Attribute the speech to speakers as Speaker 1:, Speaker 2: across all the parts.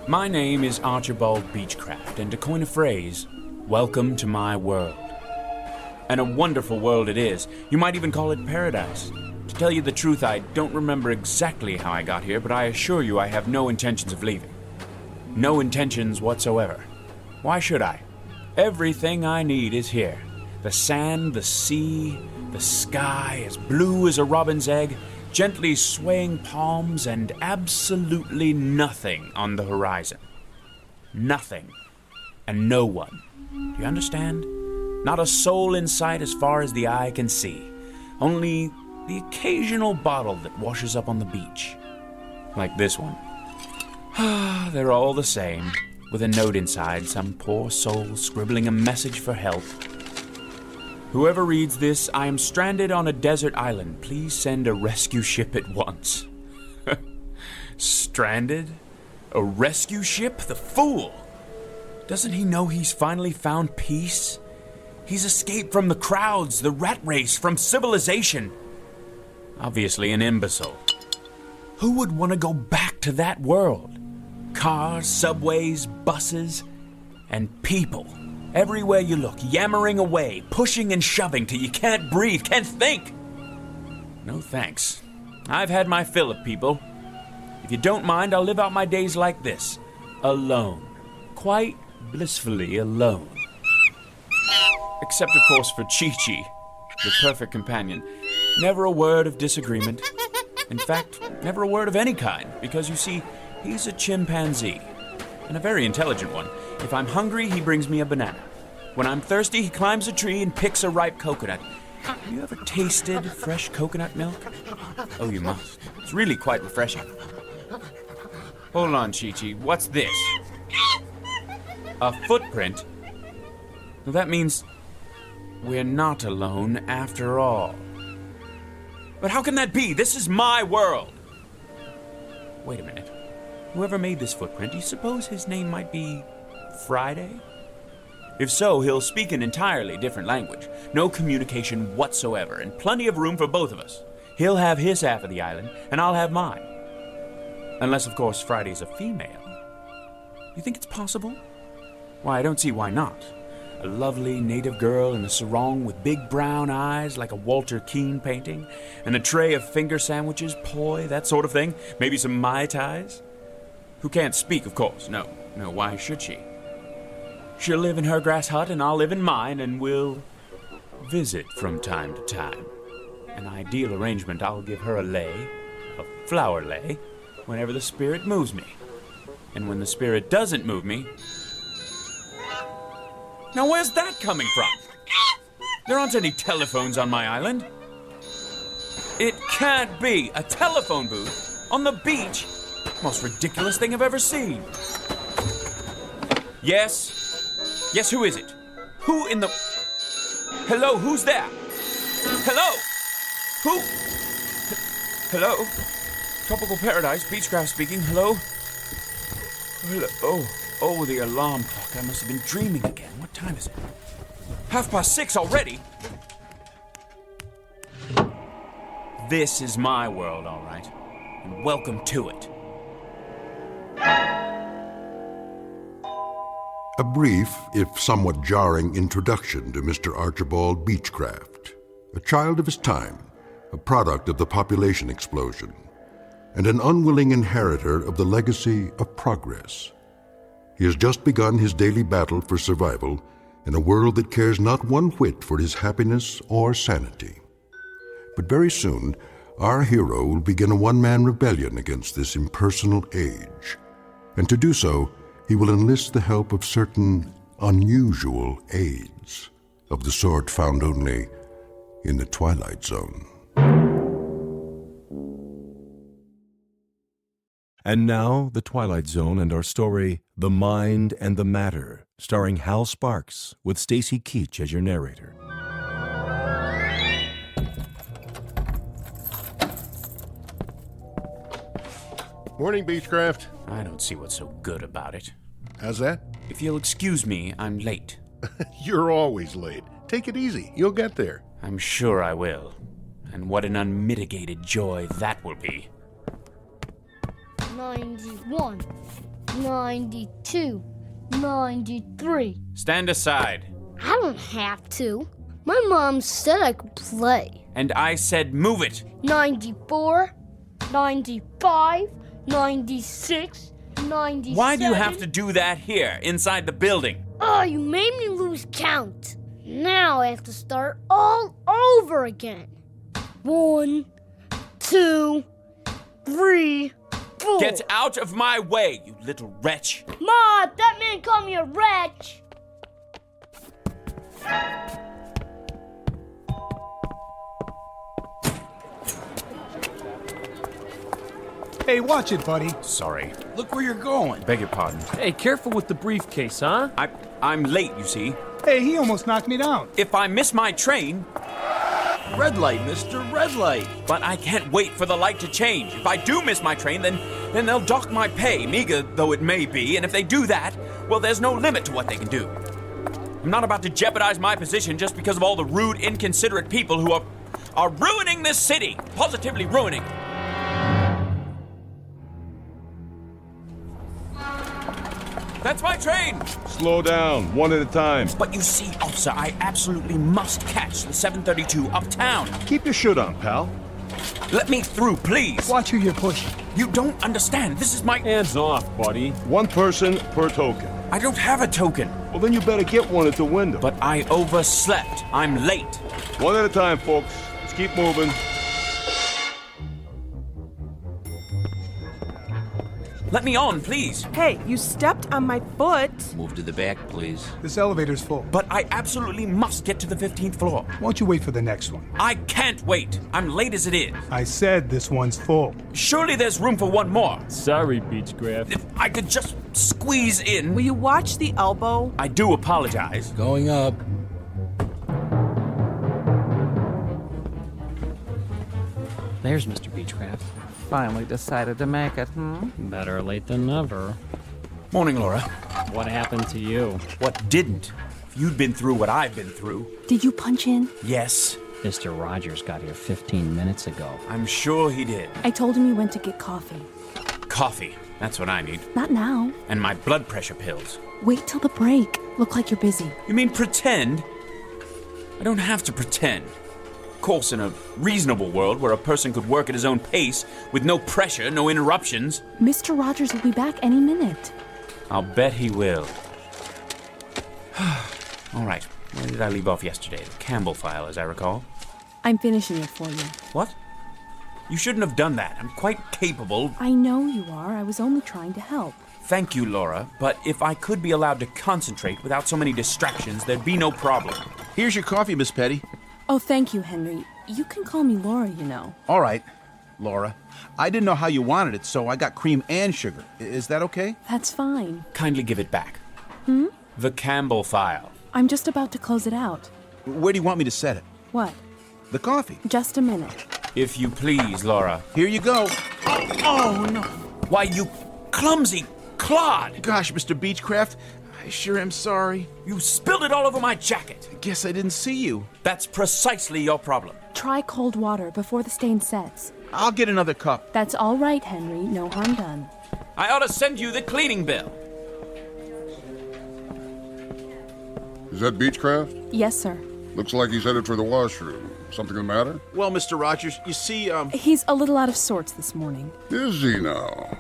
Speaker 1: My name is Archibald Beechcraft, and to coin a phrase, welcome to my world. And a wonderful world it is. You might even call it paradise. To tell you the truth, I don't remember exactly how I got here, but I assure you I have no intentions of leaving. No intentions whatsoever. Why should I? Everything I need is here. The sand, the sea, the sky, as blue as a robin's egg, gently swaying palms, and absolutely nothing on the horizon. Nothing. And no one. Do you understand? Not a soul in sight as far as the eye can see. Only the occasional bottle that washes up on the beach. Like this one. They're all the same, with a note inside, some poor soul scribbling a message for help. Whoever reads this, I am stranded on a desert island. Please send a rescue ship at once. Stranded? A rescue ship? The fool! Doesn't he know he's finally found peace? He's escaped from the crowds, the rat race, from civilization. Obviously an imbecile. Who would want to go back to that world? Cars, subways, buses, and people. Everywhere you look, yammering away, pushing and shoving till you can't breathe, can't think. No thanks. I've had my fill of people. If you don't mind, I'll live out my days like this. Alone. Quite blissfully alone. Except, of course, for Chi-Chi, the perfect companion. Never a word of disagreement. In fact, never a word of any kind, because, you see, he's a chimpanzee. And a very intelligent one. If I'm hungry, he brings me a banana. When I'm thirsty, he climbs a tree and picks a ripe coconut. Have you ever tasted fresh coconut milk? Oh, you must. It's really quite refreshing. Hold on, Chi-Chi. What's this? A footprint? Well, that means we're not alone after all. But how can that be? This is my world. Wait a minute. Whoever made this footprint, do you suppose his name might be Friday? If so, he'll speak an entirely different language. No communication whatsoever, and plenty of room for both of us. He'll have his half of the island, and I'll have mine. Unless, of course, Friday's a female. You think it's possible? Why, I don't see why not. A lovely native girl in a sarong with big brown eyes like a Walter Keane painting, and a tray of finger sandwiches, poi, that sort of thing. Maybe some Mai Tais. Who can't speak, of course. No, why should she? She'll live in her grass hut, and I'll live in mine, and we'll visit from time to time. An ideal arrangement, I'll give her a lei, a flower lei, whenever the spirit moves me. And when the spirit doesn't move me... Now where's that coming from? There aren't any telephones on my island. It can't be! A telephone booth? On the beach? Most ridiculous thing I've ever seen. Yes? Yes, who is it? Who in the... Hello, who's there? Hello? Who? Hello? Tropical Paradise, Beechcraft speaking. Hello? Hello? Oh, the alarm clock. I must have been dreaming again. What time is it? 6:30 already? This is my world, all right. And welcome to it.
Speaker 2: A brief, if somewhat jarring, introduction to Mr. Archibald Beechcraft, a child of his time, a product of the population explosion, and an unwilling inheritor of the legacy of progress. He has just begun his daily battle for survival in a world that cares not one whit for his happiness or sanity. But very soon, our hero will begin a one-man rebellion against this impersonal age. And to do so, he will enlist the help of certain unusual aids, of the sort found only in the Twilight Zone.
Speaker 3: And now, The Twilight Zone and our story, The Mind and the Matter, starring Hal Sparks, with Stacy Keach as your narrator.
Speaker 4: Morning, Beechcraft.
Speaker 1: I don't see what's so good about it.
Speaker 4: How's that?
Speaker 1: If you'll excuse me, I'm late.
Speaker 4: You're always late. Take it easy. You'll get there.
Speaker 1: I'm sure I will. And what an unmitigated joy that will be.
Speaker 5: 91, 92, 93.
Speaker 1: Stand aside.
Speaker 5: I don't have to. My mom said I could play.
Speaker 1: And I said move it.
Speaker 5: 94, 95, 96, 97.
Speaker 1: Why do you have to do that here, inside the building?
Speaker 5: Oh, you made me lose count. Now I have to start all over again. 1, 2, 3, 4.
Speaker 1: Get out of my way, you little wretch.
Speaker 5: Ma, that man called me a wretch.
Speaker 6: Hey, watch it, buddy.
Speaker 1: Sorry.
Speaker 7: Look where you're going.
Speaker 1: Beg your pardon.
Speaker 8: Hey, careful with the briefcase, huh?
Speaker 1: I'm late, you see.
Speaker 6: Hey, he almost knocked me down.
Speaker 1: If I miss my train...
Speaker 7: Red light, mister, red light.
Speaker 1: But I can't wait for the light to change. If I do miss my train, then they'll dock my pay, meager though it may be. And if they do that, well, there's no limit to what they can do. I'm not about to jeopardize my position just because of all the rude, inconsiderate people who are ruining this city. Positively ruining. That's my train!
Speaker 3: Slow down, one at a time.
Speaker 1: But you see, officer, I absolutely must catch the 732 uptown.
Speaker 3: Keep your shirt on, pal.
Speaker 1: Let me through, please.
Speaker 6: Watch who you're pushing.
Speaker 1: You don't understand. This is my...
Speaker 8: Hands off, buddy.
Speaker 3: One person per token.
Speaker 1: I don't have a token.
Speaker 3: Well, then you better get one at the window.
Speaker 1: But I overslept. I'm late.
Speaker 3: One at a time, folks. Let's keep moving.
Speaker 1: Let me on, please.
Speaker 9: Hey, you stepped on my foot.
Speaker 7: Move to the back, please.
Speaker 6: This elevator's full.
Speaker 1: But I absolutely must get to the 15th floor.
Speaker 6: Why don't you wait for the next one?
Speaker 1: I can't wait. I'm late as it is.
Speaker 6: I said this one's full.
Speaker 1: Surely there's room for one more.
Speaker 8: Sorry, Beechcraft.
Speaker 1: If I could just squeeze in.
Speaker 9: Will you watch the elbow?
Speaker 1: I do apologize.
Speaker 7: Going up.
Speaker 8: There's Mr. Beechcraft.
Speaker 10: Finally decided to make it,
Speaker 8: Better late than never.
Speaker 1: Morning, Laura.
Speaker 8: What happened to you?
Speaker 1: What didn't? If you'd been through what I've been through.
Speaker 11: Did you punch in?
Speaker 1: Yes.
Speaker 8: Mr. Rogers got here 15 minutes ago.
Speaker 1: I'm sure he did.
Speaker 11: I told him you went to get coffee.
Speaker 1: Coffee. That's what I need.
Speaker 11: Not now.
Speaker 1: And my blood pressure pills.
Speaker 11: Wait till the break. Look like you're busy.
Speaker 1: You mean pretend? I don't have to pretend. Of course, in a reasonable world where a person could work at his own pace with no pressure, no interruptions.
Speaker 11: Mr. Rogers will be back any minute.
Speaker 1: I'll bet he will. All right. Where did I leave off yesterday? The Campbell file, as I recall.
Speaker 11: I'm finishing it for you.
Speaker 1: What? You shouldn't have done that. I'm quite capable.
Speaker 11: I know you are. I was only trying to help.
Speaker 1: Thank you, Laura. But if I could be allowed to concentrate without so many distractions, there'd be no problem.
Speaker 7: Here's your coffee, Miss Petty.
Speaker 11: Oh, thank you, Henry. You can call me Laura, you know.
Speaker 7: All right, Laura. I didn't know how you wanted it, so I got cream and sugar. Is that okay?
Speaker 11: That's fine.
Speaker 1: Kindly give it back. The Campbell file.
Speaker 11: I'm just about to close it out.
Speaker 7: Where do you want me to set it?
Speaker 11: What?
Speaker 7: The coffee.
Speaker 11: Just a minute.
Speaker 1: If you please, Laura.
Speaker 7: Here you go. Oh, no.
Speaker 1: Why, you clumsy clod!
Speaker 7: Gosh, Mr. Beechcraft, I sure am sorry.
Speaker 1: You spilled it all over my jacket.
Speaker 7: I guess I didn't see you.
Speaker 1: That's precisely your problem.
Speaker 11: Try cold water before the stain sets.
Speaker 7: I'll get another cup.
Speaker 11: That's all right, Henry. No harm done.
Speaker 1: I ought to send you the cleaning bill.
Speaker 2: Is that Beechcraft?
Speaker 11: Yes, sir.
Speaker 2: Looks like he's headed for the washroom. Something the matter?
Speaker 7: Well, Mr. Rogers, you see,
Speaker 11: He's a little out of sorts this morning.
Speaker 2: Is he now?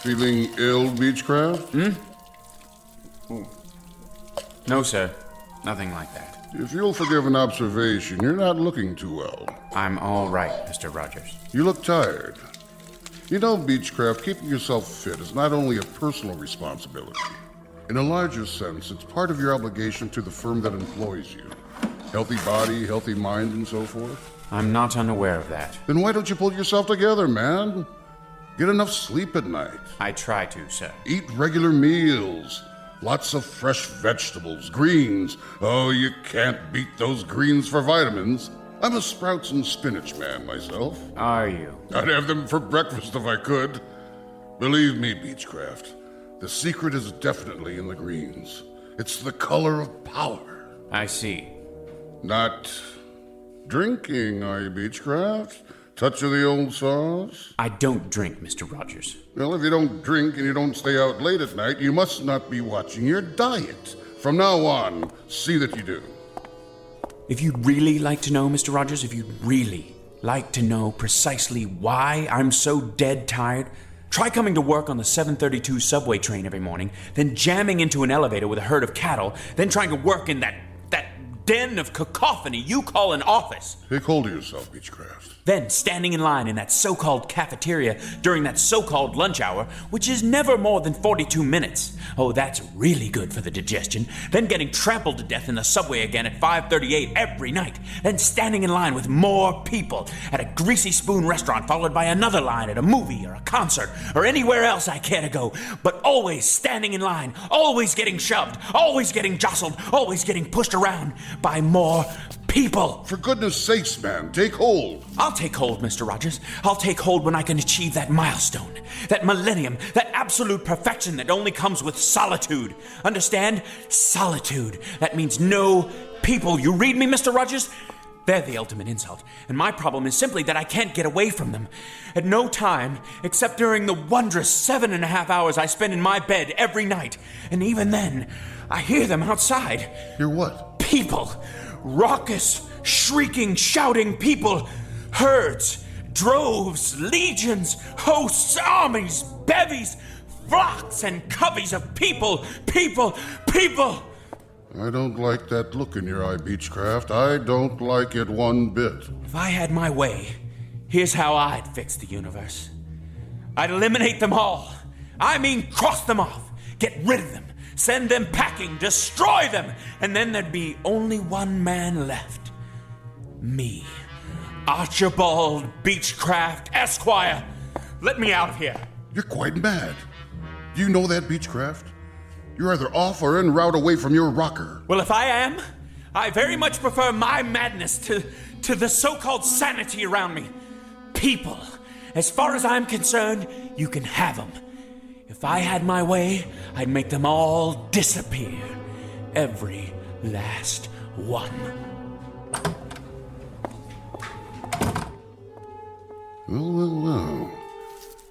Speaker 2: Feeling ill, Beechcraft?
Speaker 1: No, sir. Nothing like that.
Speaker 2: If you'll forgive an observation, you're not looking too well.
Speaker 1: I'm all right, Mr. Rogers.
Speaker 2: You look tired. You know, Beechcraft, keeping yourself fit is not only a personal responsibility. In a larger sense, it's part of your obligation to the firm that employs you. Healthy body, healthy mind, and so forth.
Speaker 1: I'm not unaware of that.
Speaker 2: Then why don't you pull yourself together, man? Get enough sleep at night.
Speaker 1: I try to, sir.
Speaker 2: Eat regular meals. Lots of fresh vegetables, greens. Oh, you can't beat those greens for vitamins. I'm a sprouts and spinach man myself.
Speaker 1: Are you?
Speaker 2: I'd have them for breakfast if I could. Believe me, Beechcraft, the secret is definitely in the greens. It's the color of power.
Speaker 1: I see.
Speaker 2: Not
Speaker 4: Drinking, are you, Beechcraft? Touch of the old sauce?
Speaker 1: I don't drink, Mr. Rogers.
Speaker 4: Well, if you don't drink and you don't stay out late at night, you must not be watching your diet. From now on, see that you do.
Speaker 1: If you'd really like to know, Mr. Rogers, if you'd really like to know precisely why I'm so dead tired, try coming to work on the 7:32 subway train every morning, then jamming into an elevator with a herd of cattle, then trying to work in that den of cacophony you call an office.
Speaker 4: Take hold of yourself, Beechcraft.
Speaker 1: Then standing in line in that so-called cafeteria during that so-called lunch hour, which is never more than 42 minutes. Oh, that's really good for the digestion. Then getting trampled to death in the subway again at 5:38 every night. Then standing in line with more people at a Greasy Spoon restaurant, followed by another line at a movie or a concert or anywhere else I care to go. But always standing in line, always getting shoved, always getting jostled, always getting pushed around by more people.
Speaker 4: For goodness sakes, man, take hold.
Speaker 1: I'll take hold, Mr. Rogers. I'll take hold when I can achieve that milestone, that millennium, that absolute perfection that only comes with solitude. Understand? Solitude. That means no people. You read me, Mr. Rogers? They're the ultimate insult, and my problem is simply that I can't get away from them. At no time, except during the wondrous 7.5 hours I spend in my bed every night. And even then, I hear them outside.
Speaker 4: Hear what?
Speaker 1: People. Raucous, shrieking, shouting people. Herds, droves, legions, hosts, armies, bevies, flocks and coveys of people.
Speaker 4: I don't like that look in your eye, Beechcraft. I don't like it one bit.
Speaker 1: If I had my way, here's how I'd fix the universe. I'd eliminate them all. I mean, cross them off. Get rid of them. Send them packing. Destroy them. And then there'd be only one man left. Me. Archibald Beechcraft, Esquire. Let me out of here.
Speaker 4: You're quite mad. Do you know that, Beechcraft? You're either off or en route away from your rocker.
Speaker 1: Well, if I am, I very much prefer my madness to the so-called sanity around me. People, as far as I'm concerned, you can have them. If I had my way, I'd make them all disappear. Every last one.
Speaker 4: Well.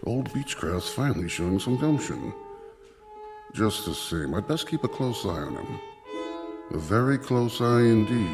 Speaker 4: Old Beechcraft's finally showing some gumption. Just the same, I'd best keep a close eye on him. A very close eye indeed.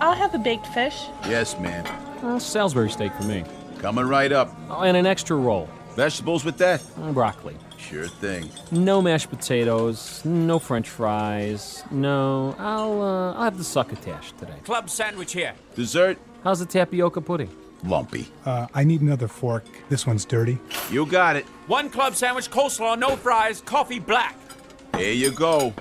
Speaker 12: I'll have a baked fish.
Speaker 7: Yes, ma'am.
Speaker 8: Salisbury steak for me.
Speaker 7: Coming right up.
Speaker 8: Oh, and an extra roll.
Speaker 7: Vegetables with that?
Speaker 8: Broccoli.
Speaker 7: Sure thing.
Speaker 8: No mashed potatoes, no french fries, no... I'll have the succotash today.
Speaker 1: Club sandwich here.
Speaker 7: Dessert?
Speaker 8: How's the tapioca pudding?
Speaker 7: Lumpy.
Speaker 6: I need another fork. This one's dirty.
Speaker 7: You got it.
Speaker 1: One club sandwich, coleslaw, no fries, coffee black.
Speaker 7: Here you go.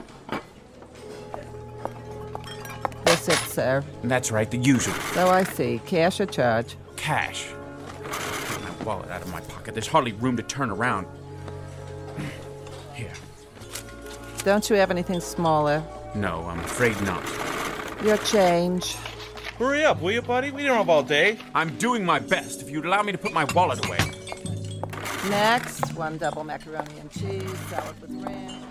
Speaker 10: That's it, sir.
Speaker 1: That's right, the usual.
Speaker 10: So I see. Cash or charge?
Speaker 1: Cash. Get my wallet out of my pocket. There's hardly room to turn around. Here.
Speaker 10: Don't you have anything smaller?
Speaker 1: No, I'm afraid not.
Speaker 10: Your change.
Speaker 13: Hurry up, will you, buddy? We don't have all day.
Speaker 1: I'm doing my best. If you'd allow me to put my wallet away.
Speaker 10: Next, one double macaroni and cheese, salad with ranch.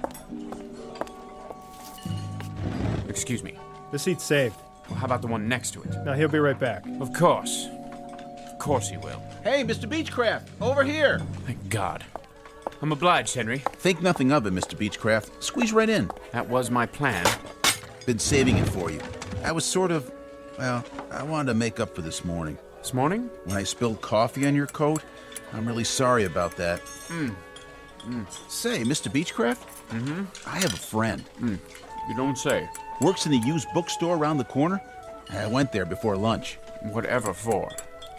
Speaker 1: Excuse me.
Speaker 14: The seat's saved.
Speaker 1: Well, how about the one next to it?
Speaker 14: Now, he'll be right back.
Speaker 1: Of course. Of course he will.
Speaker 7: Hey, Mr. Beechcraft, over here.
Speaker 1: Thank God. I'm obliged, Henry.
Speaker 7: Think nothing of it, Mr. Beechcraft. Squeeze right in.
Speaker 1: That was my plan.
Speaker 7: Been saving it for you. I was sort of, well, I wanted to make up for this morning.
Speaker 1: This morning?
Speaker 7: When I spilled coffee on your coat. I'm really sorry about that. Say, Mr. Beechcraft?
Speaker 1: Mm-hmm.
Speaker 7: I have a friend.
Speaker 1: You don't say.
Speaker 7: Works in the used bookstore around the corner. I went there before lunch.
Speaker 1: Whatever for?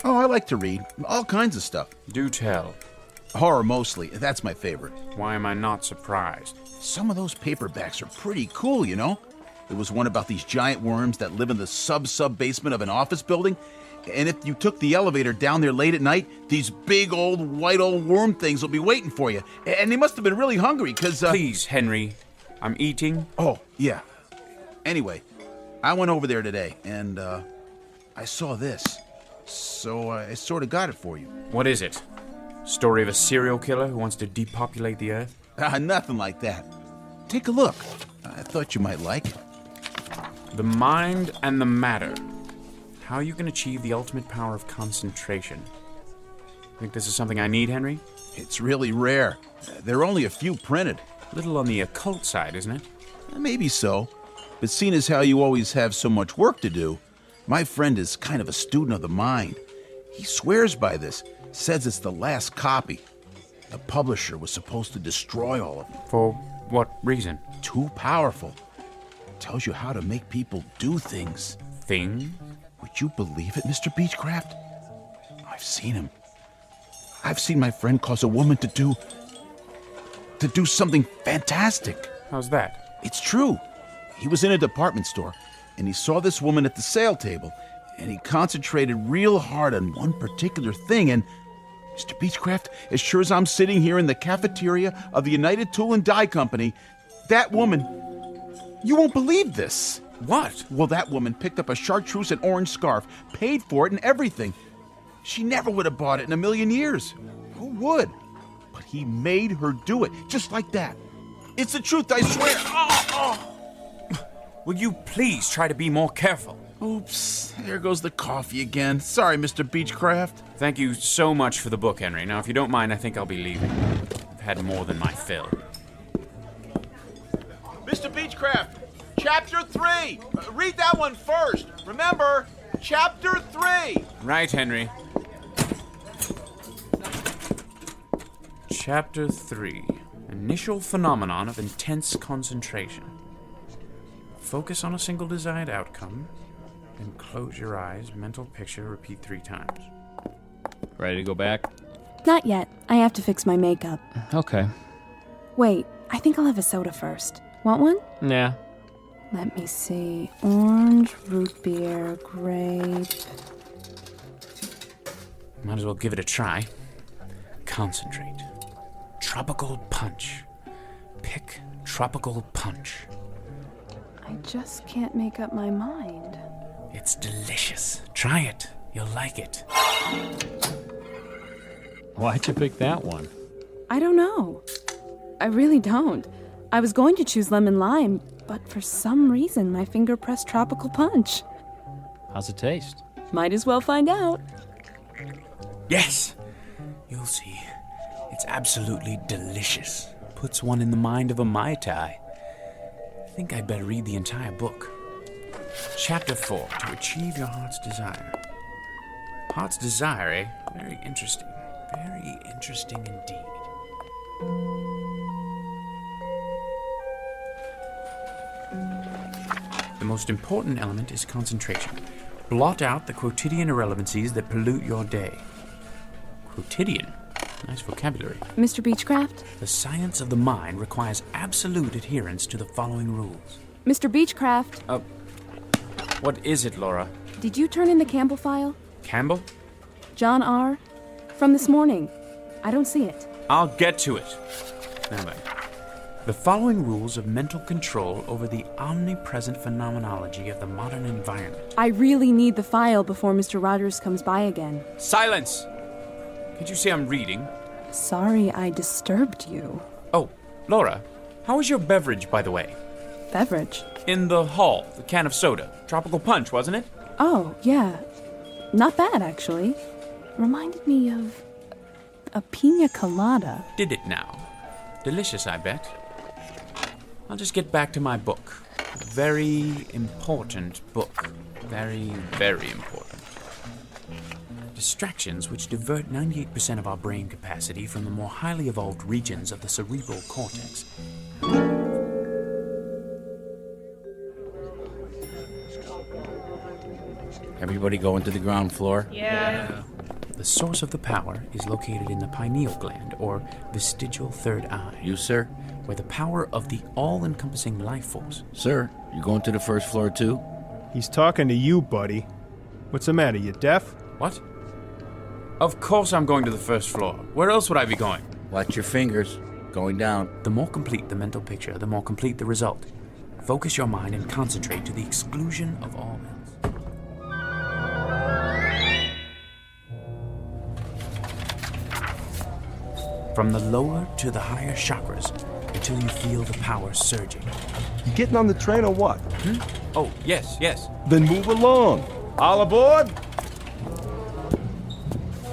Speaker 7: Oh, I like to read. All kinds of stuff.
Speaker 1: Do tell.
Speaker 7: Horror mostly. That's my favorite.
Speaker 1: Why am I not surprised?
Speaker 7: Some of those paperbacks are pretty cool, you know? There was one about these giant worms that live in the sub-basement of an office building. And if you took the elevator down there late at night, these big white old worm things will be waiting for you. And they must have been really hungry, because...
Speaker 1: Please, Henry. I'm eating.
Speaker 7: Oh, yeah. Anyway, I went over there today, and I saw this. so I sort of got it for you.
Speaker 1: What is it? Story of a serial killer who wants to depopulate the Earth?
Speaker 7: Nothing like that. Take a look. I thought you might like it.
Speaker 1: The mind and the matter. How you can achieve the ultimate power of concentration. Think this is something I need, Henry?
Speaker 7: It's really rare. There are only a few printed.
Speaker 1: Little on the occult side, isn't it?
Speaker 7: Maybe so. But seeing as how you always have so much work to do, my friend is kind of a student of the mind. He swears by this, says it's the last copy. The publisher was supposed to destroy all of them.
Speaker 1: For what reason?
Speaker 7: Too powerful. Tells you how to make people do things.
Speaker 1: Things?
Speaker 7: Would you believe it, Mr. Beechcraft? I've seen him. I've seen my friend cause a woman to do something fantastic.
Speaker 1: How's that?
Speaker 7: It's true. He was in a department store, and he saw this woman at the sale table, and he concentrated real hard on one particular thing, and Mr. Beechcraft, as sure as I'm sitting here in the cafeteria of the United Tool and Die Company, that woman, you won't believe this.
Speaker 1: What?
Speaker 7: Well, that woman picked up a chartreuse and orange scarf, paid for it and everything. She never would have bought it in a million years. Who would? But he made her do it, just like that. It's the truth, I swear.
Speaker 1: Will you please try to be more careful?
Speaker 7: Oops, there goes the coffee again. Sorry, Mr. Beechcraft.
Speaker 1: Thank you so much for the book, Henry. Now, if you don't mind, I think I'll be leaving. I've had more than my fill.
Speaker 7: Mr. Beechcraft, Chapter 3. Read that one first. Remember, Chapter 3.
Speaker 1: Right, Henry. Chapter 3. Initial phenomenon of intense concentration. Focus on a single desired outcome, then close your eyes, mental picture, repeat 3 times.
Speaker 8: Ready to go back?
Speaker 11: Not yet. I have to fix my makeup.
Speaker 8: Okay.
Speaker 11: Wait, I think I'll have a soda first. Want one?
Speaker 8: Nah.
Speaker 11: Let me see. Orange, root beer, grape.
Speaker 1: Might as well give it a try. Concentrate. Tropical punch. Pick tropical punch.
Speaker 11: I just can't make up my mind.
Speaker 1: It's delicious. Try it. You'll like it.
Speaker 8: Why'd you pick that one?
Speaker 11: I don't know. I really don't. I was going to choose lemon lime, but for some reason my finger pressed tropical punch.
Speaker 8: How's it taste?
Speaker 11: Might as well find out.
Speaker 1: Yes! You'll see. It's absolutely delicious. Puts one in the mind of a Mai Tai. I think I'd better read the entire book. Chapter 4, To Achieve Your Heart's Desire. Heart's Desire, eh? Very interesting. Very interesting indeed. The most important element is concentration. Blot out the quotidian irrelevancies that pollute your day. Quotidian? Nice vocabulary.
Speaker 11: Mr. Beechcraft?
Speaker 1: The science of the mind requires absolute adherence to the following rules.
Speaker 11: Mr. Beechcraft?
Speaker 1: What is it, Laura?
Speaker 11: Did you turn in the Campbell file?
Speaker 1: Campbell?
Speaker 11: John R. From this morning. I don't see it.
Speaker 1: I'll get to it. Now then. The following rules of mental control over the omnipresent phenomenology of the modern environment.
Speaker 11: I really need the file before Mr. Rogers comes by again.
Speaker 1: Silence! Can't you see I'm reading?
Speaker 11: Sorry I disturbed you.
Speaker 1: Oh, Laura, how was your beverage, by the way?
Speaker 11: Beverage?
Speaker 1: In the hall, the can of soda. Tropical punch, wasn't it?
Speaker 11: Oh, yeah. Not bad, actually. Reminded me of a pina colada.
Speaker 1: Did it now? Delicious, I bet. I'll just get back to my book. A very important book. Very, very important. Distractions which divert 98% of our brain capacity from the more highly evolved regions of the cerebral cortex.
Speaker 12: Everybody going to the ground floor?
Speaker 9: Yeah.
Speaker 1: The source of the power is located in the pineal gland, or vestigial third eye.
Speaker 12: You, sir?
Speaker 1: Where the power of the all-encompassing life force.
Speaker 12: Sir, you going to the first floor too?
Speaker 14: He's talking to you, buddy. What's the matter, you deaf?
Speaker 1: What? Of course I'm going to the first floor. Where else would I be going?
Speaker 12: Watch your fingers. Going down.
Speaker 1: The more complete the mental picture, the more complete the result. Focus your mind and concentrate to the exclusion of all else. from the lower to the higher chakras, until you feel the power surging.
Speaker 14: You getting on the train or what?
Speaker 1: Oh, yes.
Speaker 14: Then move along. All aboard?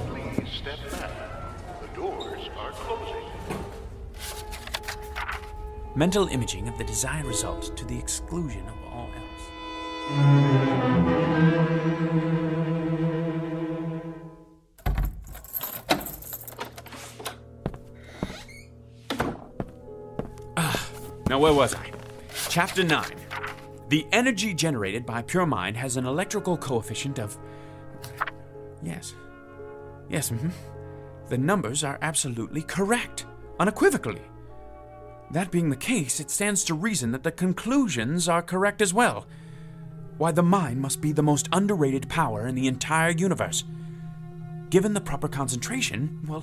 Speaker 4: Please step back. The doors are closing.
Speaker 1: Mental imaging of the desired result to the exclusion of all else. Now, where was I? Chapter 9. The energy generated by pure mind has an electrical coefficient of... Yes, The numbers are absolutely correct, unequivocally. That being the case, it stands to reason that the conclusions are correct as well. Why, the mind must be the most underrated power in the entire universe. Given the proper concentration, well,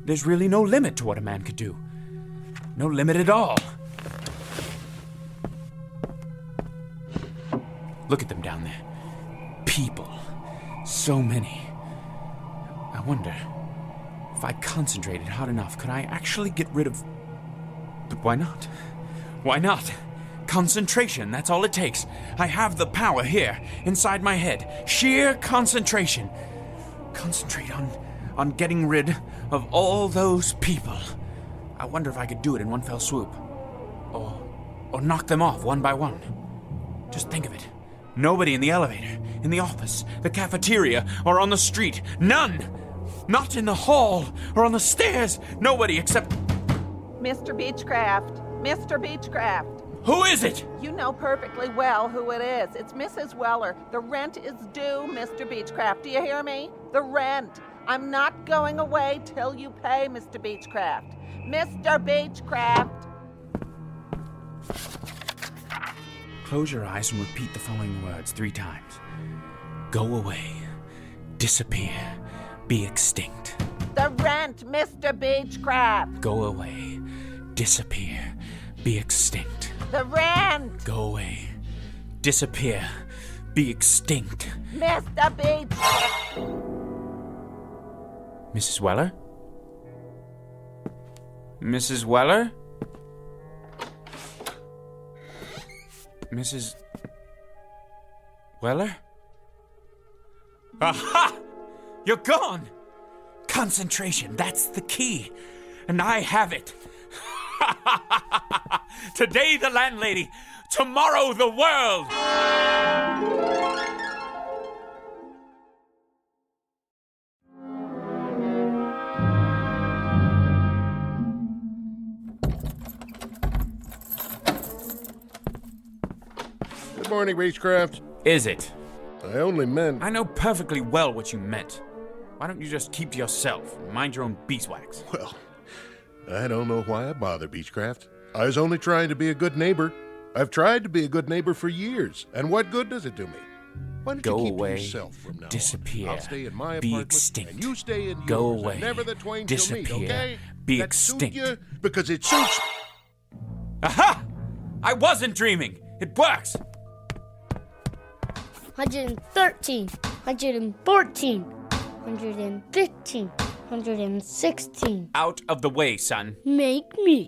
Speaker 1: there's really no limit to what a man could do. No limit at all. Look at them down there. People. So many. I wonder, if I concentrated hard enough, could I actually get rid of... But why not? Why not? Concentration, that's all it takes. I have the power here, inside my head. Sheer concentration. Concentrate on getting rid of all those people. I wonder if I could do it in one fell swoop. Or knock them off one by one. Just think of it. Nobody in the elevator, in the office, the cafeteria, or on the street. None! Not in the hall or on the stairs. Nobody except...
Speaker 10: Mr. Beechcraft. Mr. Beechcraft.
Speaker 1: Who is it?
Speaker 10: You know perfectly well who it is. It's Mrs. Weller. The rent is due, Mr. Beechcraft. Do you hear me? The rent. I'm not going away till you pay, Mr. Beechcraft. Mr. Beechcraft.
Speaker 1: Close your eyes and repeat the following words 3 times. Go away. Disappear. Be extinct.
Speaker 10: The rent, Mr. Beechcraft.
Speaker 1: Go away. Disappear. Be extinct.
Speaker 10: The rent.
Speaker 1: Go away. Disappear. Be extinct.
Speaker 10: Mr. Beechcraft.
Speaker 1: Mrs. Weller? Mrs. Weller? Mrs. Weller? Aha! You're gone! Concentration, that's the key. And I have it. Today the landlady, tomorrow the world!
Speaker 4: Good morning, Beechcraft.
Speaker 1: Is it?
Speaker 4: I only meant...
Speaker 1: I know perfectly well what you meant. Why don't you just keep to yourself and mind your own beeswax?
Speaker 4: Well, I don't know why I bother, Beechcraft. I was only trying to be a good neighbor. I've tried to be a good neighbor for years, and what good does it do me? Why don't
Speaker 1: Go
Speaker 4: you keep
Speaker 1: away,
Speaker 4: to yourself from now
Speaker 1: disappear,
Speaker 4: on? I'll stay in my
Speaker 1: be
Speaker 4: apartment,
Speaker 1: extinct.
Speaker 4: and you stay in
Speaker 1: Go
Speaker 4: yours,
Speaker 1: away,
Speaker 4: and never the twain
Speaker 1: disappear,
Speaker 4: shall meet, okay?
Speaker 1: be
Speaker 4: that
Speaker 1: extinct.
Speaker 4: Suit you because it suits...
Speaker 1: Aha! I wasn't dreaming. It works.
Speaker 5: 113, 114, 115, 116.
Speaker 1: Out of the way, son.
Speaker 5: Make me.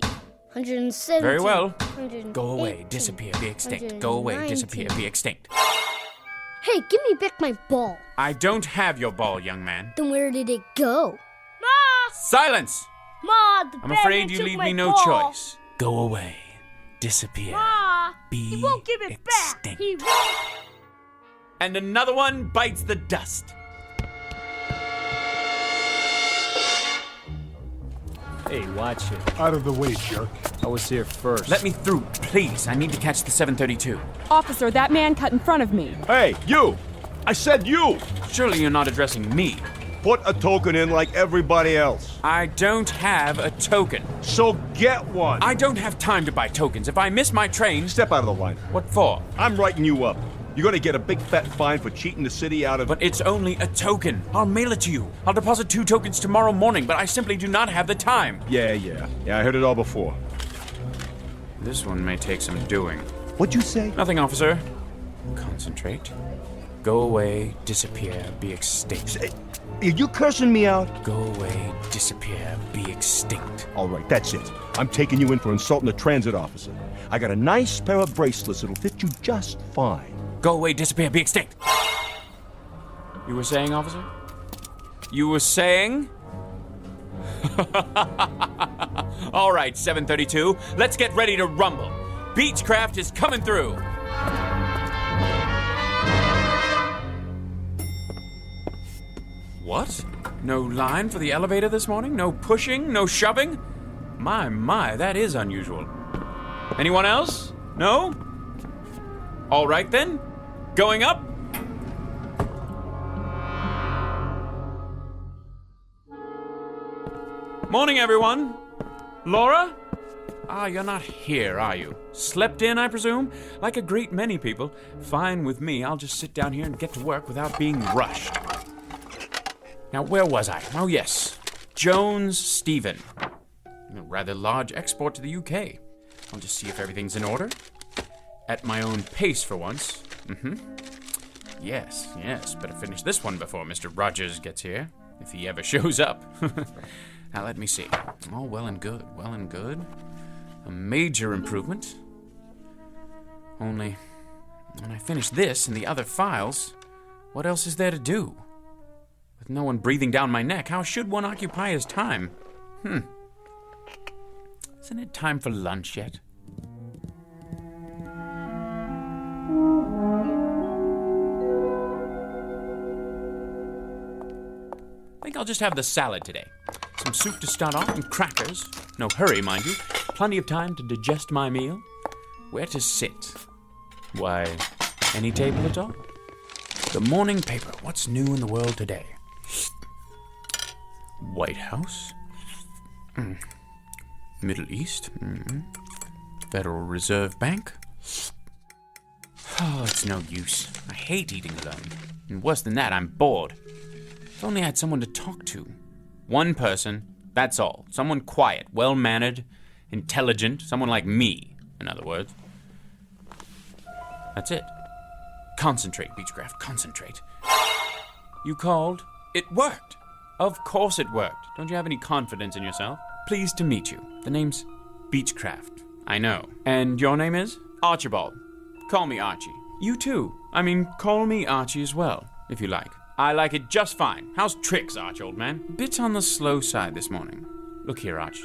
Speaker 5: 117.
Speaker 1: Very well.
Speaker 5: 118,
Speaker 1: Go away, disappear, be extinct. Go away, disappear, be extinct.
Speaker 5: Hey, give me back my ball.
Speaker 1: I don't have your ball, young man.
Speaker 5: Then where did it go? Ma!
Speaker 1: Silence!
Speaker 5: Ma, the
Speaker 1: I'm afraid you
Speaker 5: took
Speaker 1: leave
Speaker 5: my
Speaker 1: me no
Speaker 5: ball.
Speaker 1: choice. Go away, disappear,
Speaker 5: Ma,
Speaker 1: be
Speaker 5: he won't give it
Speaker 1: extinct.
Speaker 5: back. He won't.
Speaker 1: And another one bites the dust.
Speaker 8: Hey, watch it.
Speaker 6: Out of the way, jerk.
Speaker 8: I was here first.
Speaker 1: Let me through, please. I need to catch the 732.
Speaker 11: Officer, that man cut in front of me.
Speaker 14: Hey, you! I said you!
Speaker 1: Surely you're not addressing me.
Speaker 14: Put a token in like everybody else.
Speaker 1: I don't have a token.
Speaker 14: So get one.
Speaker 1: I don't have time to buy tokens. If I miss my train...
Speaker 14: Step out of the line.
Speaker 1: What for?
Speaker 14: I'm writing you up. You're gonna get a big fat fine for cheating the city out of...
Speaker 1: But it's only a token. I'll mail it to you. I'll deposit 2 tokens tomorrow morning, but I simply do not have the time.
Speaker 14: Yeah, I heard it all before.
Speaker 1: This one may take some doing.
Speaker 14: What'd you say?
Speaker 1: Nothing, officer. Concentrate. Go away, disappear, be extinct.
Speaker 14: Are you cursing me out?
Speaker 1: Go away, disappear, be extinct.
Speaker 14: All right, that's it. I'm taking you in for insulting a transit officer. I got a nice pair of bracelets that'll fit you just fine.
Speaker 1: Go away, disappear, be extinct. You were saying, officer? You were saying? All right, 732, let's get ready to rumble. Beechcraft is coming through. What? No line for the elevator this morning? No pushing? No shoving? My, that is unusual. Anyone else? No? All right then. Going up? Morning, everyone. Laura? You're not here, are you? Slept in, I presume? Like a great many people. Fine with me. I'll just sit down here and get to work without being rushed. Now, where was I? Oh, yes. Jones Stephen. A rather large export to the UK. I'll just see if everything's in order. At my own pace for once. Yes. Better finish this one before Mr. Rogers gets here. If he ever shows up. Now, let me see. All well and good. A major improvement. Only, when I finish this and the other files, what else is there to do? With no one breathing down my neck, how should one occupy his time? Isn't it time for lunch yet? I think I'll just have the salad today. Some soup to start off and crackers. No hurry, mind you. Plenty of time to digest my meal. Where to sit? Why, any table at all? The morning paper. What's new in the world today? White House. Middle East. Federal Reserve Bank. Oh, it's no use. I hate eating alone. And worse than that, I'm bored. If only I had someone to talk to. One person, that's all. Someone quiet, well-mannered, intelligent. Someone like me, in other words. That's it. Concentrate, Beechcraft, concentrate. You called? It worked. Of course it worked. Don't you have any confidence in yourself? Pleased to meet you. The name's Beechcraft. I know. And your name is? Archibald. Call me Archie. You too. Call me Archie as well, if you like. I like it just fine. How's tricks, Arch, old man? Bit on the slow side this morning. Look here, Arch.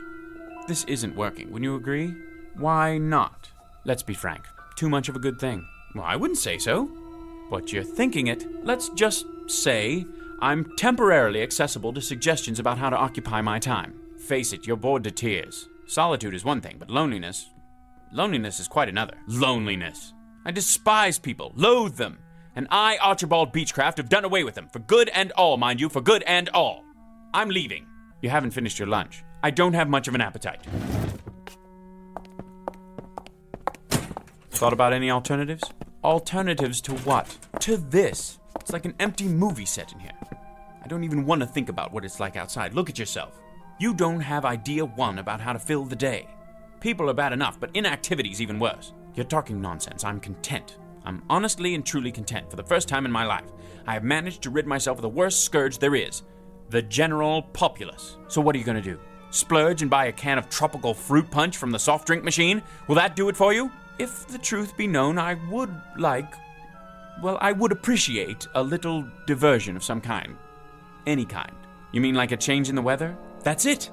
Speaker 1: This isn't working. Wouldn't you agree? Why not? Let's be frank. Too much of a good thing. Well, I wouldn't say so. But you're thinking it. Let's just say I'm temporarily accessible to suggestions about how to occupy my time. Face it, you're bored to tears. Solitude is one thing, but loneliness is quite another. Loneliness. I despise people, loathe them. And I, Archibald Beechcraft, have done away with them. For good and all, mind you, for good and all. I'm leaving. You haven't finished your lunch. I don't have much of an appetite. Thought about any alternatives? Alternatives to what? To this. It's like an empty movie set in here. I don't even want to think about what it's like outside. Look at yourself. You don't have idea one about how to fill the day. People are bad enough, but inactivity's even worse. You're talking nonsense. I'm content. I'm honestly and truly content. For the first time in my life, I have managed to rid myself of the worst scourge there is. The general populace. So what are you going to do? Splurge and buy a can of tropical fruit punch from the soft drink machine? Will that do it for you? If the truth be known, I would appreciate a little diversion of some kind. Any kind. You mean like a change in the weather? That's it.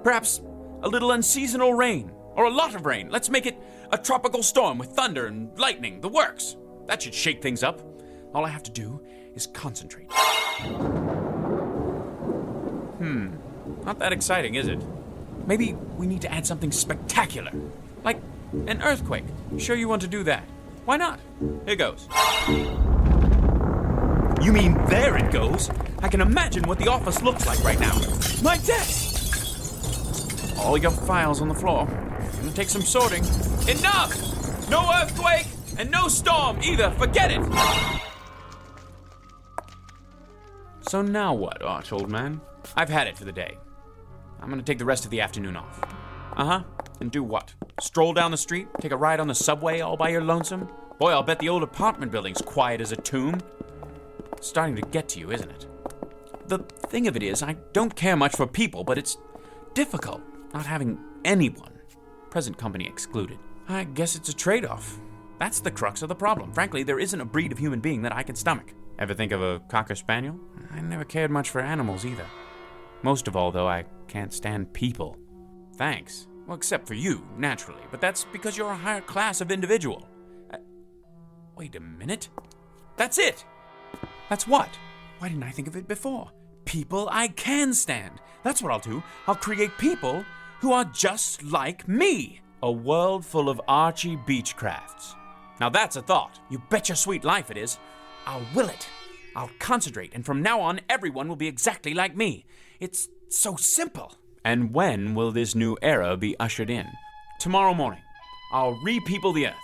Speaker 1: Perhaps a little unseasonal rain. Or a lot of rain. Let's make it a tropical storm with thunder and lightning. The works. That should shake things up. All I have to do is concentrate. Not that exciting, is it? Maybe we need to add something spectacular. Like an earthquake. Sure you want to do that? Why not? Here goes. You mean there it goes? I can imagine what the office looks like right now. My desk! All your files on the floor. Gonna take some sorting. Enough! No earthquake and no storm either. Forget it! So now what, Arch, old man? I've had it for the day. I'm gonna take the rest of the afternoon off. And do what? Stroll down the street? Take a ride on the subway all by your lonesome? Boy, I'll bet the old apartment building's quiet as a tomb. starting to get to you, isn't it? The thing of it is, I don't care much for people, but it's difficult not having anyone, present company excluded. I guess it's a trade-off. That's the crux of the problem. Frankly, there isn't a breed of human being that I can stomach. Ever think of a Cocker Spaniel? I never cared much for animals either. Most of all, though, I can't stand people. Thanks. Well, except for you, naturally, but that's because you're a higher class of individual. Wait a minute. That's it! That's what? Why didn't I think of it before? People I can stand. That's what I'll do. I'll create people who are just like me. A world full of Archie Beechcrafts. Now that's a thought. You bet your sweet life it is. I'll will it. I'll concentrate, and from now on, everyone will be exactly like me. It's so simple. And when will this new era be ushered in? Tomorrow morning. I'll re-people the earth.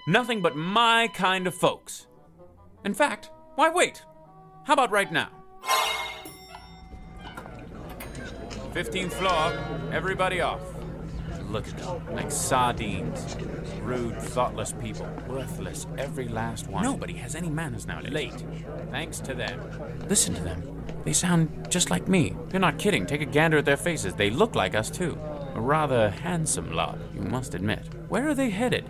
Speaker 1: Nothing but my kind of folks. In fact, why wait? How about right now? 15th floor, everybody off. Look at them, like sardines. Rude, thoughtless people. Worthless, every last one. Nobody has any manners nowadays. Late. Thanks to them. Listen to them. They sound just like me. You're not kidding. Take a gander at their faces. They look like us, too. A rather handsome lot, you must admit. Where are they headed?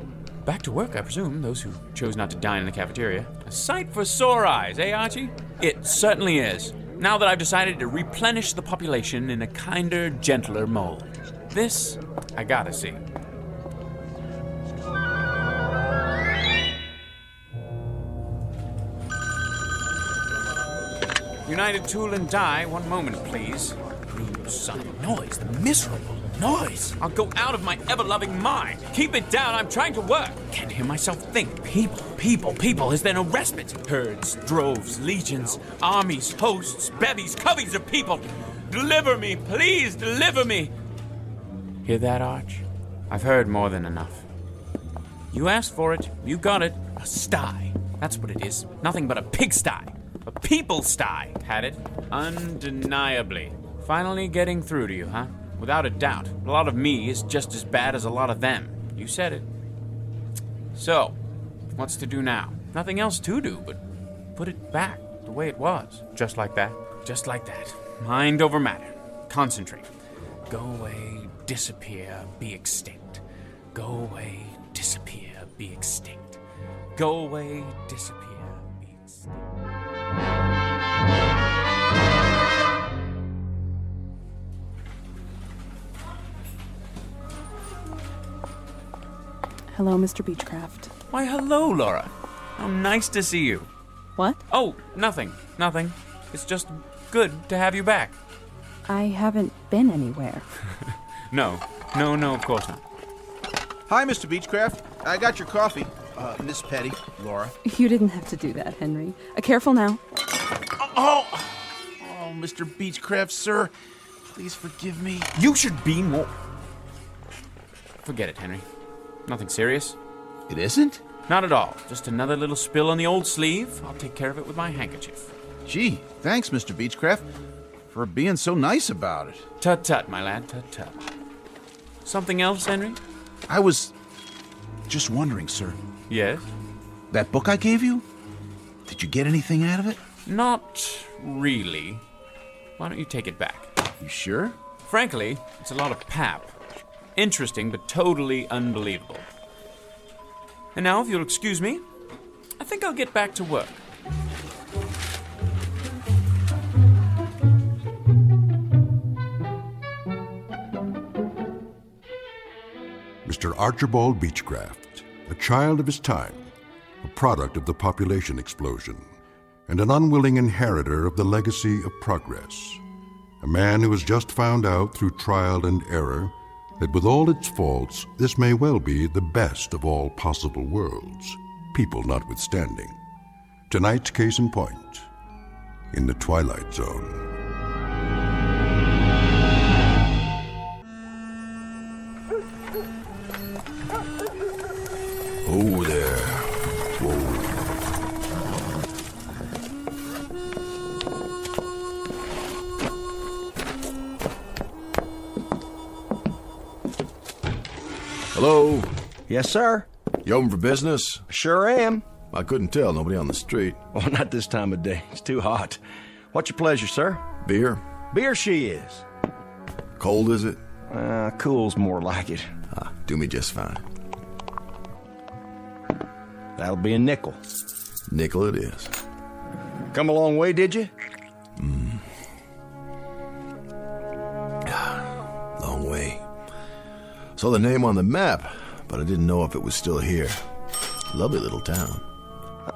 Speaker 1: Back to work, I presume, those who chose not to dine in the cafeteria. A sight for sore eyes, eh, Archie? It certainly is. Now that I've decided to replenish the population in a kinder, gentler mold. This, I gotta see. United Tool and Die, one moment, please. Rude son of a noise, the miserable noise. I'll go out of my ever-loving mind. Keep it down, I'm trying to work. Can't hear myself think. People. Is there no respite? Herds, droves, legions, armies, hosts, bevies, coveys of people. Deliver me, please, deliver me. Hear that, Arch? I've heard more than enough. You asked for it, you got it. A sty. That's what it is. Nothing but a pigsty. A people sty. Had it? Undeniably. Finally getting through to you, huh? Without a doubt. A lot of me is just as bad as a lot of them. You said it. So, what's to do now? Nothing else to do but put it back the way it was. Just like that. Just like that. Mind over matter. Concentrate. Go away, disappear, be extinct. Go away, disappear, be extinct. Go away, disappear, be extinct.
Speaker 11: Hello, Mr. Beechcraft.
Speaker 1: Why, hello, Laura. How nice to see you.
Speaker 11: What?
Speaker 1: Oh, nothing. It's just good to have you back.
Speaker 11: I haven't been anywhere.
Speaker 1: No, of course not.
Speaker 7: Hi, Mr. Beechcraft. I got your coffee. Miss Petty, Laura.
Speaker 11: You didn't have to do that, Henry. Careful now.
Speaker 7: Oh, Mr. Beechcraft, sir. Please forgive me.
Speaker 1: You should be more... Forget it, Henry. Nothing serious.
Speaker 7: It isn't?
Speaker 1: Not at all. Just another little spill on the old sleeve. I'll take care of it with my handkerchief.
Speaker 7: Gee, thanks, Mr. Beechcraft, for being so nice about it.
Speaker 1: Tut-tut, my lad, tut-tut. Something else, Henry?
Speaker 7: I was just wondering, sir.
Speaker 1: Yes?
Speaker 7: That book I gave you? Did you get anything out of it?
Speaker 1: Not really. Why don't you take it back?
Speaker 7: You sure?
Speaker 1: Frankly, it's a lot of pap. Interesting, but totally unbelievable. And now, if you'll excuse me, I think I'll get back to work.
Speaker 2: Mr. Archibald Beechcraft, a child of his time, a product of the population explosion, and an unwilling inheritor of the legacy of progress. A man who has just found out through trial and error that with all its faults, this may well be the best of all possible worlds, people notwithstanding. Tonight's case in point, in the Twilight Zone.
Speaker 14: Oh there. Whoa. Hello? Yes, sir? You open for business?
Speaker 15: Sure am. I couldn't tell. Nobody on the street.
Speaker 14: Oh, not this time of day. It's too hot. What's your pleasure, sir?
Speaker 15: Beer?
Speaker 14: Beer she is.
Speaker 15: Cold, is it?
Speaker 14: Cool's more like it.
Speaker 15: Do me just fine.
Speaker 14: That'll be a nickel.
Speaker 15: Nickel it is.
Speaker 14: Come a long way, did you?
Speaker 15: Long way. Saw the name on the map, but I didn't know if it was still here. Lovely little town.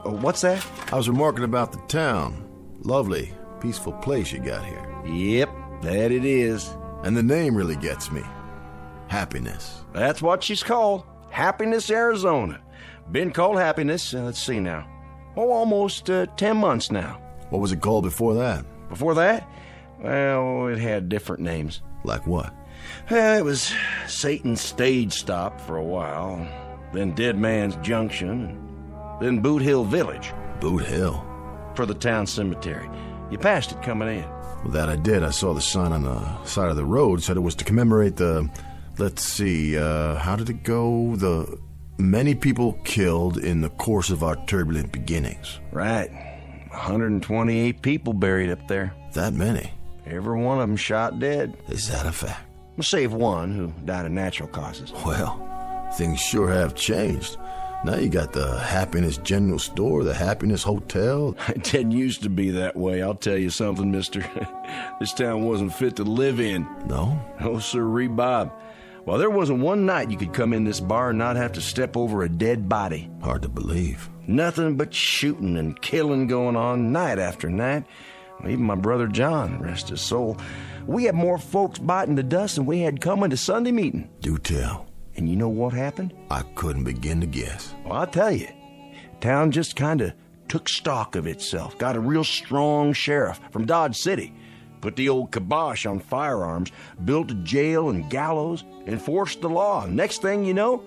Speaker 14: What's that?
Speaker 15: I was remarking about the town. Lovely, peaceful place you got here.
Speaker 14: Yep, that it is.
Speaker 15: And the name really gets me. Happiness.
Speaker 14: That's what she's called. Happiness, Arizona. Been called Happiness, let's see now. Almost 10 months now.
Speaker 15: What was it called before that?
Speaker 14: Before that? Well, it had different names.
Speaker 15: Like what?
Speaker 14: It was Satan's stage stop for a while, then Dead Man's Junction, then Boot Hill Village.
Speaker 15: Boot Hill?
Speaker 14: For the town cemetery. You passed it coming in.
Speaker 15: Well, that I did. I saw the sign on the side of the road. Said it was to commemorate the... Let's see, how did it go? The many people killed in the course of our turbulent beginnings.
Speaker 14: Right. 128 people buried up there.
Speaker 15: That many?
Speaker 14: Every one of them shot dead.
Speaker 15: Is that a fact?
Speaker 14: Save one who died of natural causes.
Speaker 15: Well, things sure have changed. Now you got the Happiness General Store, the Happiness Hotel.
Speaker 14: It didn't used to be that way, I'll tell you something, mister. This town wasn't fit to live in.
Speaker 15: No?
Speaker 14: No, sirree, Bob. Well, there wasn't one night you could come in this bar and not have to step over a dead body.
Speaker 15: Hard to believe.
Speaker 14: Nothing but shooting and killing going on night after night. Even my brother John, rest his soul, we had more folks biting the dust than we had coming to Sunday meeting.
Speaker 15: Do tell.
Speaker 14: And you know what happened?
Speaker 15: I couldn't begin to guess.
Speaker 14: Well, I'll tell you. Town just kind of took stock of itself, got a real strong sheriff from Dodge City, put the old kibosh on firearms, built a jail and gallows, enforced the law. Next thing you know,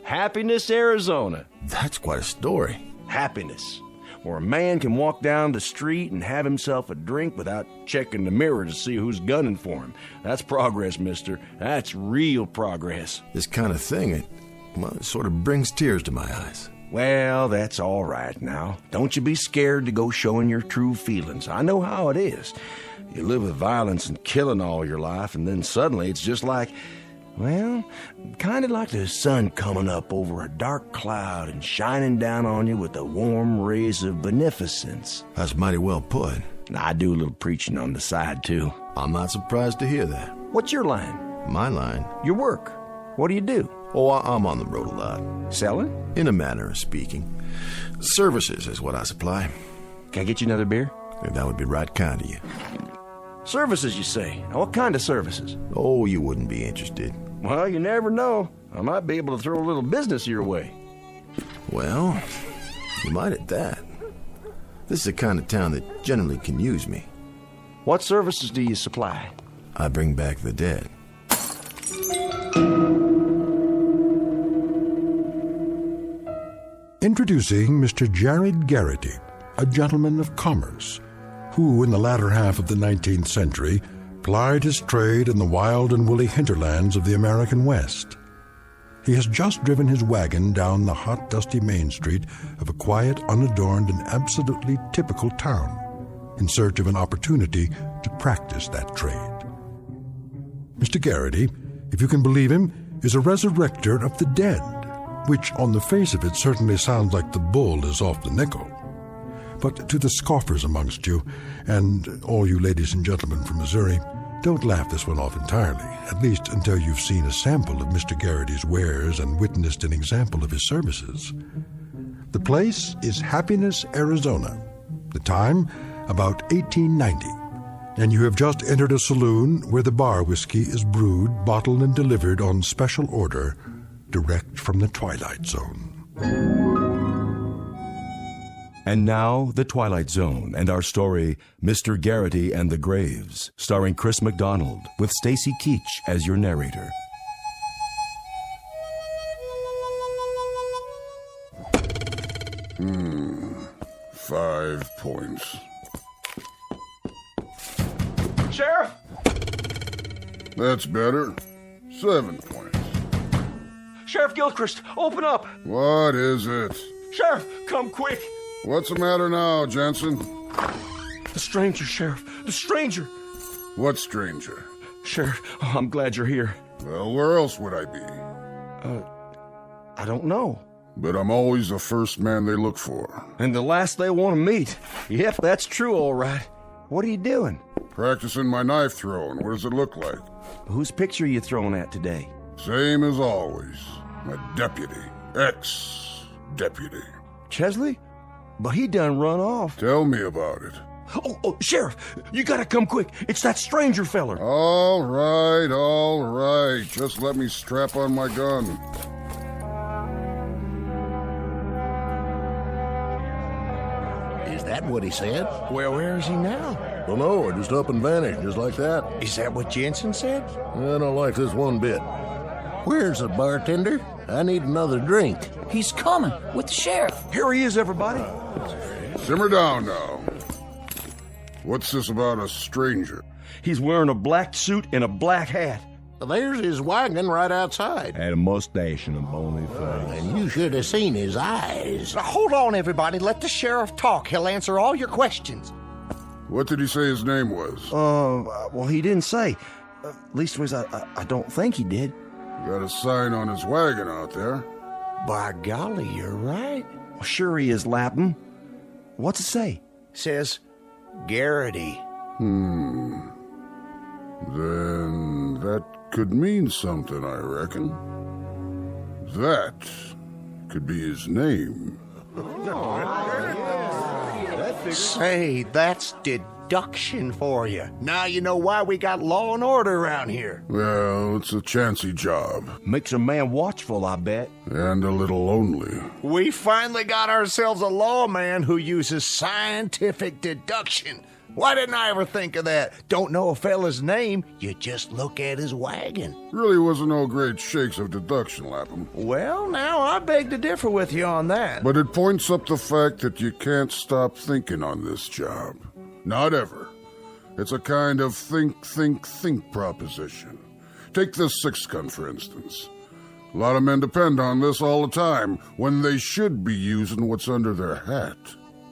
Speaker 14: Happiness, Arizona.
Speaker 15: That's quite a story.
Speaker 14: Happiness, where a man can walk down the street and have himself a drink without checking the mirror to see who's gunning for him. That's progress, mister. That's real progress.
Speaker 15: This kind of thing, it sort of brings tears to my eyes.
Speaker 14: Well, that's all right now. Don't you be scared to go showing your true feelings. I know how it is. You live with violence and killing all your life, and then suddenly it's just like, well, kind of like the sun coming up over a dark cloud and shining down on you with the warm rays of beneficence.
Speaker 15: That's mighty well put.
Speaker 14: I do a little preaching on the side, too.
Speaker 15: I'm not surprised to hear that.
Speaker 14: What's your line?
Speaker 15: My line?
Speaker 14: Your work. What do you do?
Speaker 15: Oh, I'm on the road a lot.
Speaker 14: Selling?
Speaker 15: In a manner of speaking. Services is what I supply.
Speaker 14: Can I get you another beer?
Speaker 15: That would be right kind of you.
Speaker 14: Services, you say? Now, what kind of services?
Speaker 15: Oh, you wouldn't be interested.
Speaker 14: Well, you never know. I might be able to throw a little business your way.
Speaker 15: Well, you might at that. This is the kind of town that generally can use me.
Speaker 14: What services do you supply?
Speaker 15: I bring back the dead.
Speaker 2: Introducing Mr. Jared Garrity, a gentleman of commerce, who in the latter half of the 19th century plied his trade in the wild and woolly hinterlands of the American West. He has just driven his wagon down the hot, dusty main street of a quiet, unadorned, and absolutely typical town in search of an opportunity to practice that trade. Mr. Garrity, if you can believe him, is a resurrector of the dead, which on the face of it certainly sounds like the bull is off the nickel. But to the scoffers amongst you, and all you ladies and gentlemen from Missouri, don't laugh this one off entirely, at least until you've seen a sample of Mr. Garrity's wares and witnessed an example of his services. The place is Happiness, Arizona. The time, about 1890. And you have just entered a saloon where the bar whiskey is brewed, bottled, and delivered on special order, direct from the Twilight Zone.
Speaker 3: And now, The Twilight Zone and our story, Mr. Garrity and the Graves, starring Chris McDonald, with Stacy Keach as your narrator.
Speaker 4: Hmm. 5 points.
Speaker 14: Sheriff!
Speaker 4: That's better. 7 points.
Speaker 14: Sheriff Gilchrist, open up!
Speaker 4: What is it?
Speaker 14: Sheriff, come quick!
Speaker 4: What's the matter now, Jensen?
Speaker 14: The stranger, Sheriff. The stranger!
Speaker 4: What stranger?
Speaker 14: Sheriff, I'm glad you're here.
Speaker 4: Well, where else would I be?
Speaker 14: I don't know.
Speaker 4: But I'm always the first man they look for.
Speaker 14: And the last they want to meet. Yep, that's true, all right. What are you doing?
Speaker 4: Practicing my knife throwing. What does it look like?
Speaker 14: Whose picture are you throwing at today?
Speaker 4: Same as always. My deputy. Ex-deputy.
Speaker 14: Chesley? But he done run off.
Speaker 4: Tell me about it.
Speaker 14: Oh, Sheriff, you gotta come quick. It's that stranger feller.
Speaker 4: All right. Just let me strap on my gun.
Speaker 16: Is that what he said?
Speaker 14: Well, where is he now?
Speaker 16: Don't know, it just up and vanished, just like that.
Speaker 14: Is that what Jensen said?
Speaker 16: I don't like this one bit. Where's the bartender? I need another drink.
Speaker 17: He's coming with the sheriff.
Speaker 14: Here he is, everybody.
Speaker 4: Simmer down now. What's this about a stranger?
Speaker 14: He's wearing a black suit and a black hat.
Speaker 16: There's his wagon right outside.
Speaker 3: Had a mustache and a bony face.
Speaker 16: And you should have seen his eyes.
Speaker 18: Now, hold on, everybody. Let the sheriff talk. He'll answer all your questions.
Speaker 4: What did he say his name was?
Speaker 14: Well, he didn't say. Leastways, I don't think he did.
Speaker 4: Got a sign on his wagon out there.
Speaker 18: By golly, you're right.
Speaker 14: Well, sure he is, Lapham. What's it say?
Speaker 18: Says Garrity.
Speaker 4: Then that could mean something, I reckon. That could be his name.
Speaker 18: Say, that's deduction for you. Now you know why we got law and order around here.
Speaker 4: Well, it's a chancy job.
Speaker 14: Makes a man watchful, I bet.
Speaker 4: And a little lonely.
Speaker 18: We finally got ourselves a lawman who uses scientific deduction. Why didn't I ever think of that? Don't know a fella's name, you just look at his wagon.
Speaker 4: Really wasn't no great shakes of deduction, Lapham.
Speaker 18: Well, now I beg to differ with you on that.
Speaker 4: But it points up the fact that you can't stop thinking on this job. Not ever. It's a kind of think proposition. Take this six-gun, for instance. A lot of men depend on this all the time, when they should be using what's under their hat.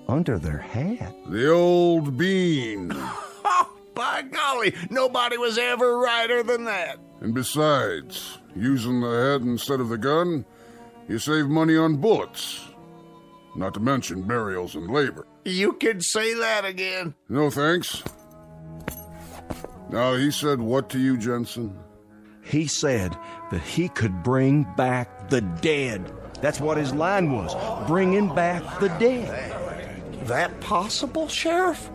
Speaker 14: Under their hat?
Speaker 4: The old bean.
Speaker 18: Oh, by golly, nobody was ever righter than that.
Speaker 4: And besides, using the head instead of the gun, you save money on bullets. Not to mention burials and labor.
Speaker 18: You can say that again.
Speaker 4: No thanks. Now, he said what to you, Jensen?
Speaker 14: He said that he could bring back the dead. That's what his line was, bringing back the dead.
Speaker 18: That possible, Sheriff?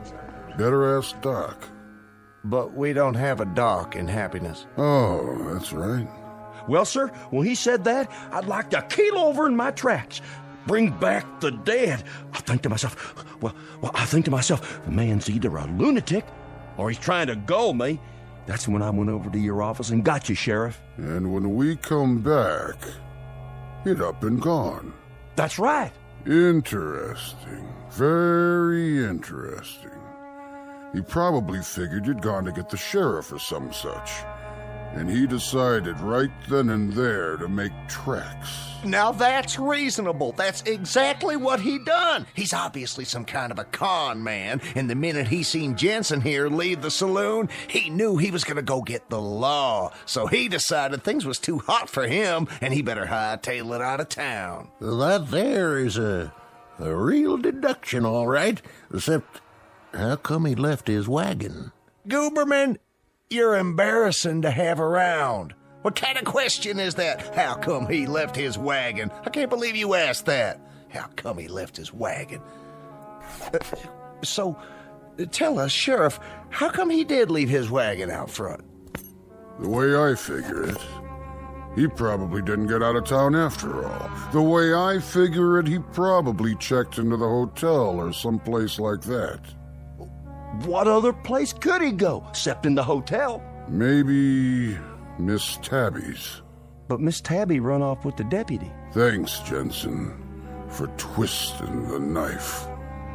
Speaker 4: Better ask Doc.
Speaker 18: But we don't have a Doc in Happiness.
Speaker 4: Oh, that's right.
Speaker 14: Well, sir, when he said that, I'd like to keel over in my tracks. Bring back the dead. I think to myself, the man's either a lunatic or he's trying to gull me. That's when I went over to your office and got you, Sheriff.
Speaker 4: And when we come back, he'd up and gone.
Speaker 14: That's right.
Speaker 4: Interesting. Very interesting. He probably figured you'd gone to get the sheriff or some such. And he decided right then and there to make tracks.
Speaker 18: Now that's reasonable. That's exactly what he done. He's obviously some kind of a con man, and the minute he seen Jensen here leave the saloon, he knew he was gonna go get the law. So he decided things was too hot for him, and he better hightail it out of town.
Speaker 16: That there is a real deduction, all right. Except, how come he left his wagon?
Speaker 18: Gooberman, you're embarrassing to have around. What kind of question is that? How come he left his wagon? I can't believe you asked that. How come he left his wagon? So, tell us, Sheriff, how come he did leave his wagon out front?
Speaker 4: The way I figure it, he probably didn't get out of town after all. The way I figure it, he probably checked into the hotel or someplace like that.
Speaker 14: What other place could he go, except in the hotel?
Speaker 4: Maybe Miss Tabby's.
Speaker 14: But Miss Tabby run off with the deputy.
Speaker 4: Thanks, Jensen, for twisting the knife.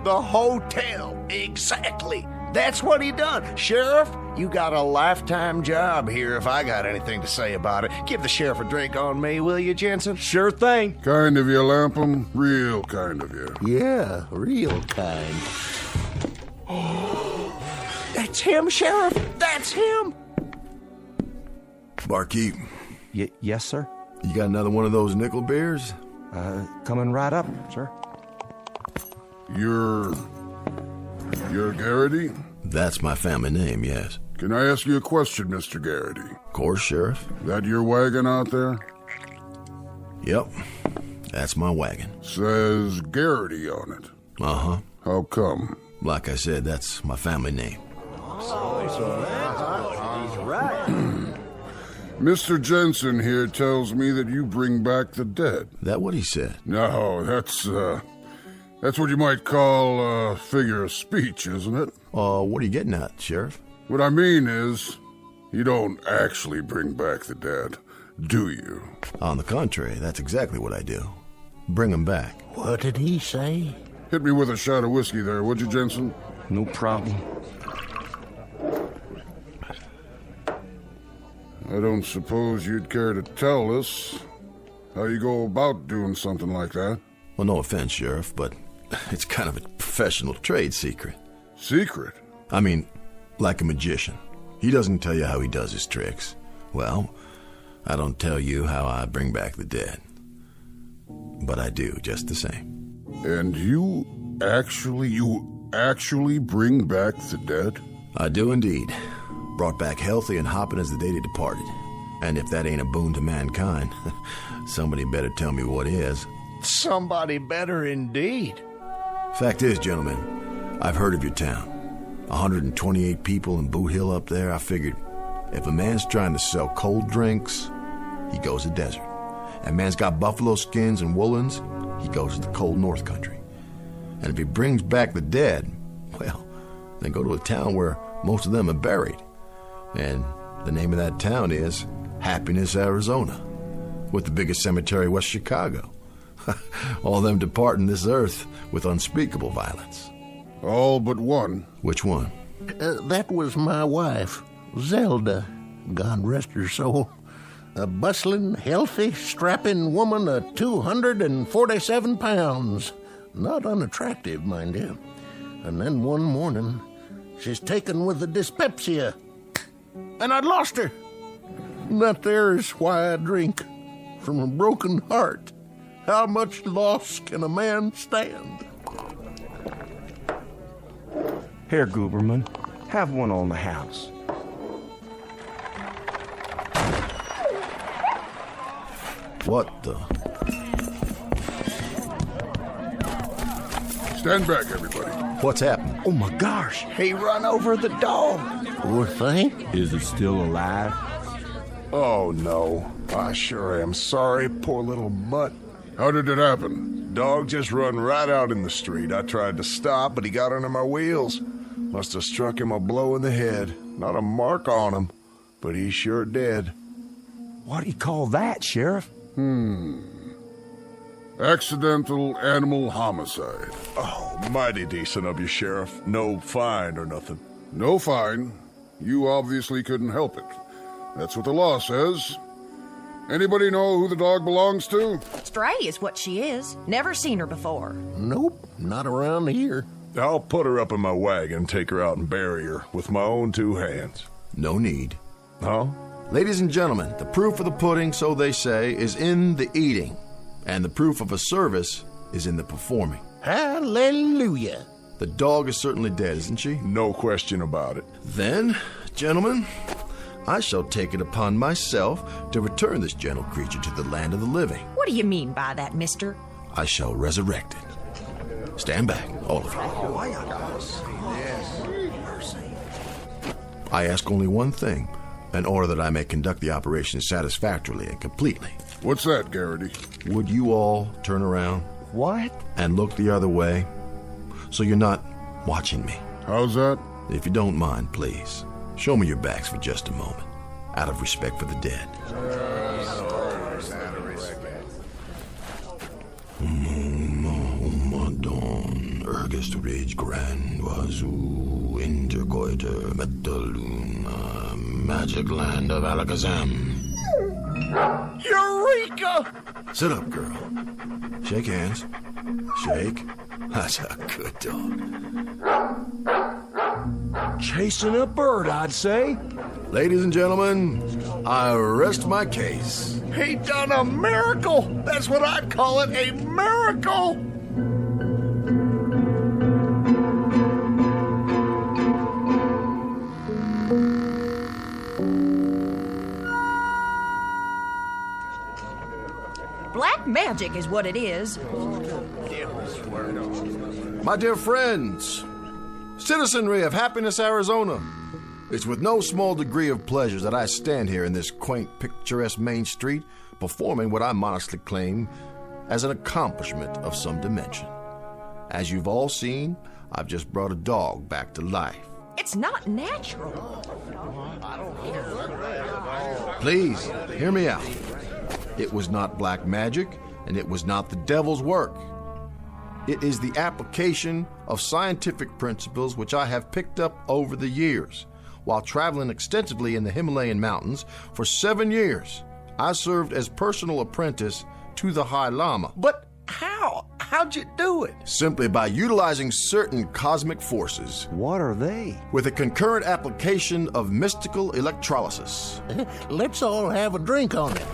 Speaker 18: The hotel, exactly. That's what he done. Sheriff, you got a lifetime job here if I got anything to say about it. Give the sheriff a drink on me, will you, Jensen?
Speaker 8: Sure thing.
Speaker 4: Kind of you, Lampum. Real kind of you.
Speaker 16: Yeah, real kind.
Speaker 18: That's him, Sheriff. That's him.
Speaker 15: Barkeep.
Speaker 3: Yes, sir?
Speaker 15: You got another one of those nickel beers?
Speaker 3: Coming right up, sir.
Speaker 4: You're Garrity?
Speaker 15: That's my family name, yes.
Speaker 4: Can I ask you a question, Mr. Garrity?
Speaker 15: Of course, Sheriff.
Speaker 4: That your wagon out there?
Speaker 15: Yep. That's my wagon.
Speaker 4: Says Garrity on it.
Speaker 15: Uh-huh.
Speaker 4: How come?
Speaker 15: Like I said, that's my family name.
Speaker 4: Mr. Jensen here tells me that you bring back the dead.
Speaker 15: That what he said?
Speaker 4: No, that's what you might call a figure of speech, isn't it?
Speaker 15: What are you getting at, Sheriff?
Speaker 4: What I mean is, you don't actually bring back the dead, do you?
Speaker 15: On the contrary, that's exactly what I do. Bring them back.
Speaker 16: What did he say?
Speaker 4: Hit me with a shot of whiskey there, would you, Jensen?
Speaker 3: No problem.
Speaker 4: I don't suppose you'd care to tell us how you go about doing something like that?
Speaker 15: Well, no offense, Sheriff, but it's kind of a professional trade secret.
Speaker 4: Secret?
Speaker 15: I mean, like a magician. He doesn't tell you how he does his tricks. Well, I don't tell you how I bring back the dead. But I do, just the same.
Speaker 4: And you actually bring back the dead?
Speaker 15: I do indeed. Brought back healthy and hopping as the day they departed. And if that ain't a boon to mankind, somebody better tell me what is.
Speaker 18: Somebody better indeed.
Speaker 15: Fact is, gentlemen, I've heard of your town. 128 people in Boot Hill up there. I figured if a man's trying to sell cold drinks, he goes to desert. And man's got buffalo skins and woolens, he goes to the cold north country. And if he brings back the dead, well, then go to a town where most of them are buried. And the name of that town is Happiness, Arizona, with the biggest cemetery west Chicago. All them departing this earth with unspeakable violence.
Speaker 4: All but one.
Speaker 15: Which one?
Speaker 16: That was my wife, Zelda. God rest her soul. A bustling, healthy, strapping woman of 247 pounds. Not unattractive, mind you. And then one morning, she's taken with the dyspepsia. And I'd lost her. And that there is why I drink. From a broken heart. How much loss can a man stand?
Speaker 3: Here, Gooberman, have one on the house.
Speaker 15: What the?
Speaker 4: Stand back, everybody.
Speaker 15: What's happened?
Speaker 3: Oh my gosh!
Speaker 18: He run over the dog.
Speaker 16: Poor thing.
Speaker 3: Is it still alive?
Speaker 19: Oh, no. I sure am sorry, poor little mutt.
Speaker 4: How did it happen?
Speaker 19: Dog just run right out in the street. I tried to stop, but he got under my wheels. Must have struck him a blow in the head. Not a mark on him, but he's sure dead.
Speaker 3: What do you call that, Sheriff?
Speaker 4: Accidental animal homicide.
Speaker 19: Oh, mighty decent of you, Sheriff. No fine or nothing.
Speaker 4: No fine. You obviously couldn't help it. That's what the law says. Anybody know who the dog belongs to?
Speaker 20: Stray is what she is. Never seen her before.
Speaker 16: Nope, not around here.
Speaker 19: I'll put her up in my wagon, take her out and bury her with my own two hands.
Speaker 15: No need.
Speaker 19: Huh?
Speaker 15: Ladies and gentlemen, the proof of the pudding, so they say, is in the eating. And the proof of a service is in the performing.
Speaker 16: Hallelujah.
Speaker 15: The dog is certainly dead, isn't she?
Speaker 19: No question about it.
Speaker 15: Then, gentlemen, I shall take it upon myself to return this gentle creature to the land of the living.
Speaker 20: What do you mean by that, mister?
Speaker 15: I shall resurrect it. Stand back, all of you. I ask only one thing, in order that I may conduct the operation satisfactorily and completely.
Speaker 4: What's that, Garrity?
Speaker 15: Would you all turn around?
Speaker 3: What?
Speaker 15: And look the other way, so you're not watching me.
Speaker 4: How's that?
Speaker 15: If you don't mind, please, show me your backs for just a moment, out of respect for the dead. Ergest rage grand wazoo
Speaker 14: Wintergoiter, Metaluna, magic land of Alakazam.
Speaker 18: Eureka!
Speaker 15: Sit up, girl. Shake hands. Shake. That's a good dog.
Speaker 14: Chasing a bird, I'd say.
Speaker 15: Ladies and gentlemen, I rest my case.
Speaker 18: He done a miracle! That's what I'd call it, a miracle!
Speaker 20: Black magic is what it is.
Speaker 15: My dear friends, citizenry of Happiness, Arizona, it's with no small degree of pleasure that I stand here in this quaint, picturesque main street performing what I modestly claim as an accomplishment of some dimension. As you've all seen, I've just brought a dog back to life.
Speaker 20: It's not natural.
Speaker 15: Please, hear me out. It was not black magic, and it was not the devil's work. It is the application of scientific principles which I have picked up over the years. While traveling extensively in the Himalayan mountains for 7 years, I served as personal apprentice to the High Lama.
Speaker 18: But how? How'd you do it?
Speaker 15: Simply by utilizing certain cosmic forces.
Speaker 18: What are they?
Speaker 15: With a concurrent application of mystical electrolysis.
Speaker 16: Let's all have a drink on it.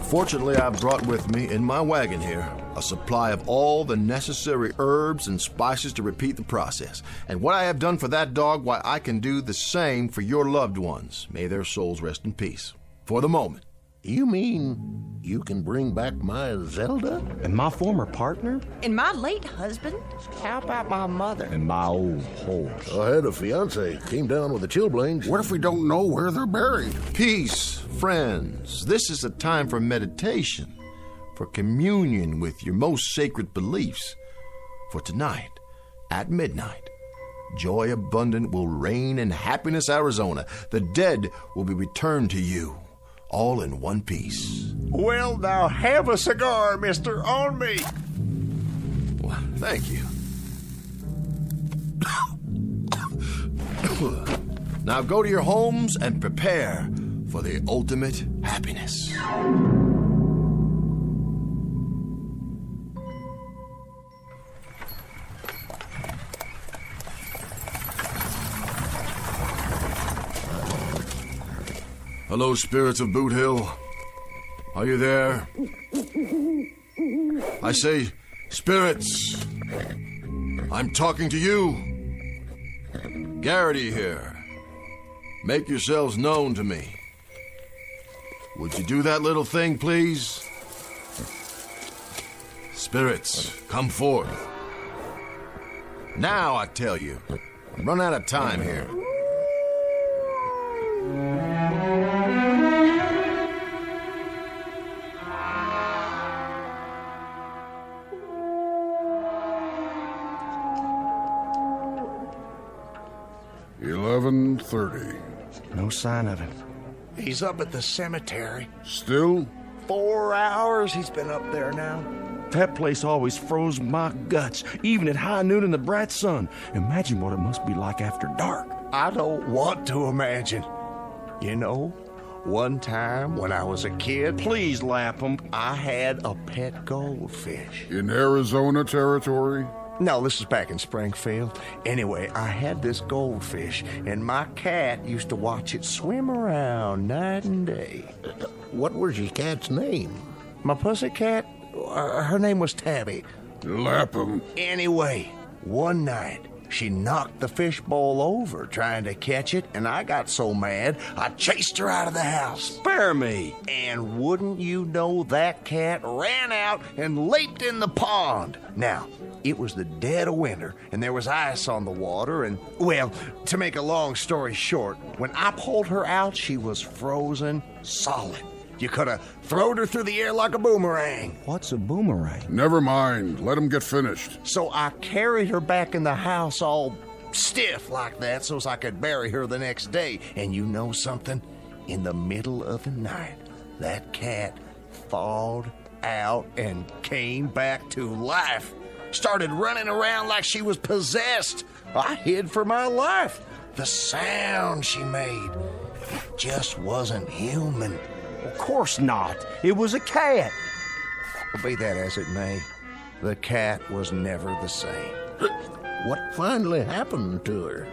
Speaker 15: Fortunately, I brought with me in my wagon here a supply of all the necessary herbs and spices to repeat the process. And what I have done for that dog, why, I can do the same for your loved ones. May their souls rest in peace. For the moment.
Speaker 16: You mean you can bring back my Zelda?
Speaker 12: And my former partner?
Speaker 20: And my late husband?
Speaker 12: How about my mother?
Speaker 3: And my old horse.
Speaker 16: I had a fiance. Came down with the chilblains.
Speaker 4: What if we don't know where they're buried?
Speaker 15: Peace, friends. This is a time for meditation, for communion with your most sacred beliefs. For tonight, at midnight, joy abundant will reign in Happiness, Arizona. The dead will be returned to you. All in one piece.
Speaker 18: Well, now have a cigar, mister, on me.
Speaker 15: Well, thank you. Now go to your homes and prepare for the ultimate happiness. Hello, spirits of Boot Hill. Are you there? I say, spirits, I'm talking to you. Garrity here. Make yourselves known to me. Would you do that little thing, please? Spirits, come forth. Now, I tell you, I'm running out of time here.
Speaker 4: $11:30.
Speaker 12: No sign of him.
Speaker 18: He's up at the cemetery.
Speaker 4: Still?
Speaker 18: 4 hours he's been up there now.
Speaker 12: That place always froze my guts, even at high noon in the bright sun. Imagine what it must be like after dark.
Speaker 18: I don't want to imagine. You know, one time when I was a kid...
Speaker 12: Please, Lapham.
Speaker 18: I had a pet goldfish.
Speaker 4: In Arizona territory?
Speaker 18: No, this is back in Springfield. Anyway, I had this goldfish, and my cat used to watch it swim around night and day.
Speaker 16: What was your cat's name?
Speaker 18: My pussycat? Her name was Tabby.
Speaker 4: Lapham.
Speaker 18: Anyway, one night, she knocked the fishbowl over trying to catch it, and I got so mad, I chased her out of the house.
Speaker 12: Spare me.
Speaker 18: And wouldn't you know, that cat ran out and leaped in the pond. Now, it was the dead of winter, and there was ice on the water, and, well, to make a long story short, when I pulled her out, she was frozen solid. You could have thrown her through the air like a boomerang.
Speaker 12: What's a boomerang?
Speaker 4: Never mind. Let him get finished.
Speaker 18: So I carried her back in the house all stiff like that so I could bury her the next day. And you know something? In the middle of the night, that cat thawed out and came back to life. Started running around like she was possessed. I hid for my life. The sound she made just wasn't human.
Speaker 12: Of course not. It was a cat.
Speaker 18: Be that as it may, the cat was never the same.
Speaker 16: What finally happened to her?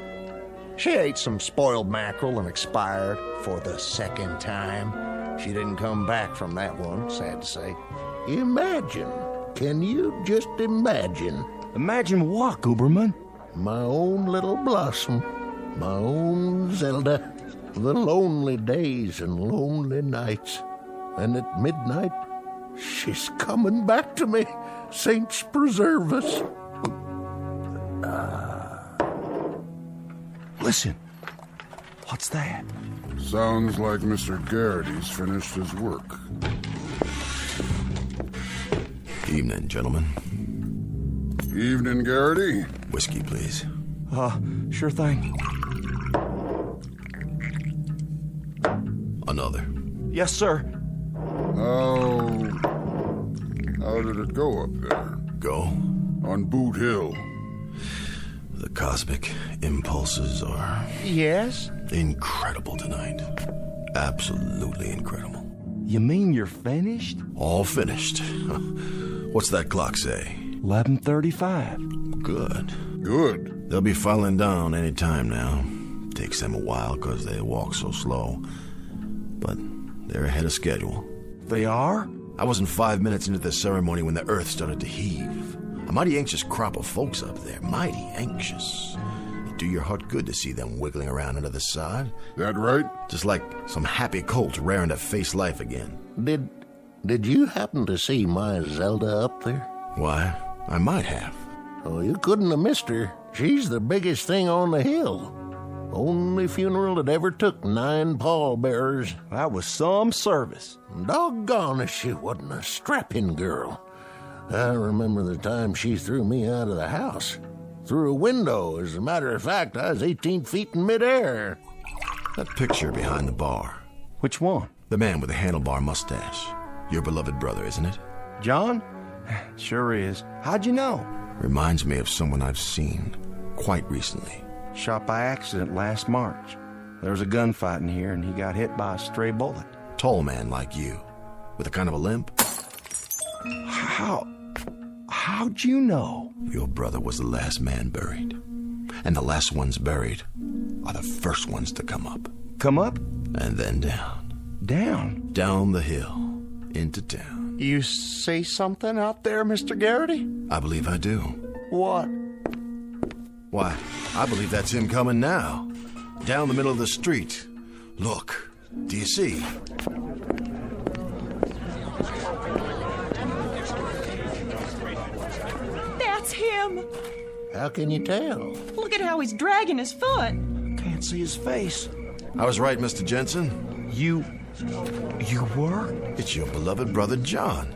Speaker 18: She ate some spoiled mackerel and expired for the second time. She didn't come back from that one, sad to say.
Speaker 16: Imagine. Can you just imagine?
Speaker 12: Imagine what, Gooberman?
Speaker 16: My own little Blossom. My own Zelda. The lonely days and lonely nights. And at midnight, she's coming back to me. Saints preserve us.
Speaker 12: Listen. What's that?
Speaker 4: Sounds like Mr. Garrity's finished his work.
Speaker 15: Evening, gentlemen.
Speaker 4: Evening, Garrity.
Speaker 15: Whiskey, please.
Speaker 12: Sure thing.
Speaker 15: Another.
Speaker 12: Yes, sir.
Speaker 4: How did it go up there?
Speaker 15: Go?
Speaker 4: On Boot Hill.
Speaker 15: The cosmic impulses are...
Speaker 12: Yes?
Speaker 15: Incredible tonight. Absolutely incredible.
Speaker 12: You mean you're finished?
Speaker 15: All finished. What's that clock say?
Speaker 12: 11:35.
Speaker 15: Good. They'll be filing down any time now. Takes them a while because they walk so slow. But they're ahead of schedule.
Speaker 12: They are?
Speaker 15: I wasn't 5 minutes into the ceremony when the earth started to heave. A mighty anxious crop of folks up there. Mighty anxious. It'd do your heart good to see them wiggling around under the sod.
Speaker 4: That right?
Speaker 15: Just like some happy colt raring to face life again.
Speaker 16: Did you happen to see my Zelda up there?
Speaker 15: Why, I might have.
Speaker 16: Oh, you couldn't have missed her. She's the biggest thing on the hill. Only funeral that ever took 9 pallbearers.
Speaker 12: That was some service.
Speaker 16: Doggone if she wasn't a strapping girl. I remember the time she threw me out of the house. Through a window. As a matter of fact, I was 18 feet in midair.
Speaker 15: That picture behind the bar.
Speaker 12: Which one?
Speaker 15: The man with the handlebar mustache. Your beloved brother, isn't it?
Speaker 12: John? Sure is. How'd you know?
Speaker 15: Reminds me of someone I've seen quite recently.
Speaker 12: Shot by accident last March. There was a gunfight in here and he got hit by a stray bullet.
Speaker 15: Tall man like you, with a kind of a limp.
Speaker 12: How'd you know?
Speaker 15: Your brother was the last man buried. And the last ones buried are the first ones to come up.
Speaker 12: Come up?
Speaker 15: And then down.
Speaker 12: Down?
Speaker 15: Down the hill, into town.
Speaker 18: You see something out there, Mr. Garrity?
Speaker 15: I believe I do.
Speaker 18: What?
Speaker 15: Why, I believe that's him coming now. Down the middle of the street. Look, do you see?
Speaker 9: That's him.
Speaker 16: How can you tell?
Speaker 9: Look at how he's dragging his foot.
Speaker 12: Can't see his face.
Speaker 15: I was right, Mr. Jensen.
Speaker 12: You were?
Speaker 15: It's your beloved brother John.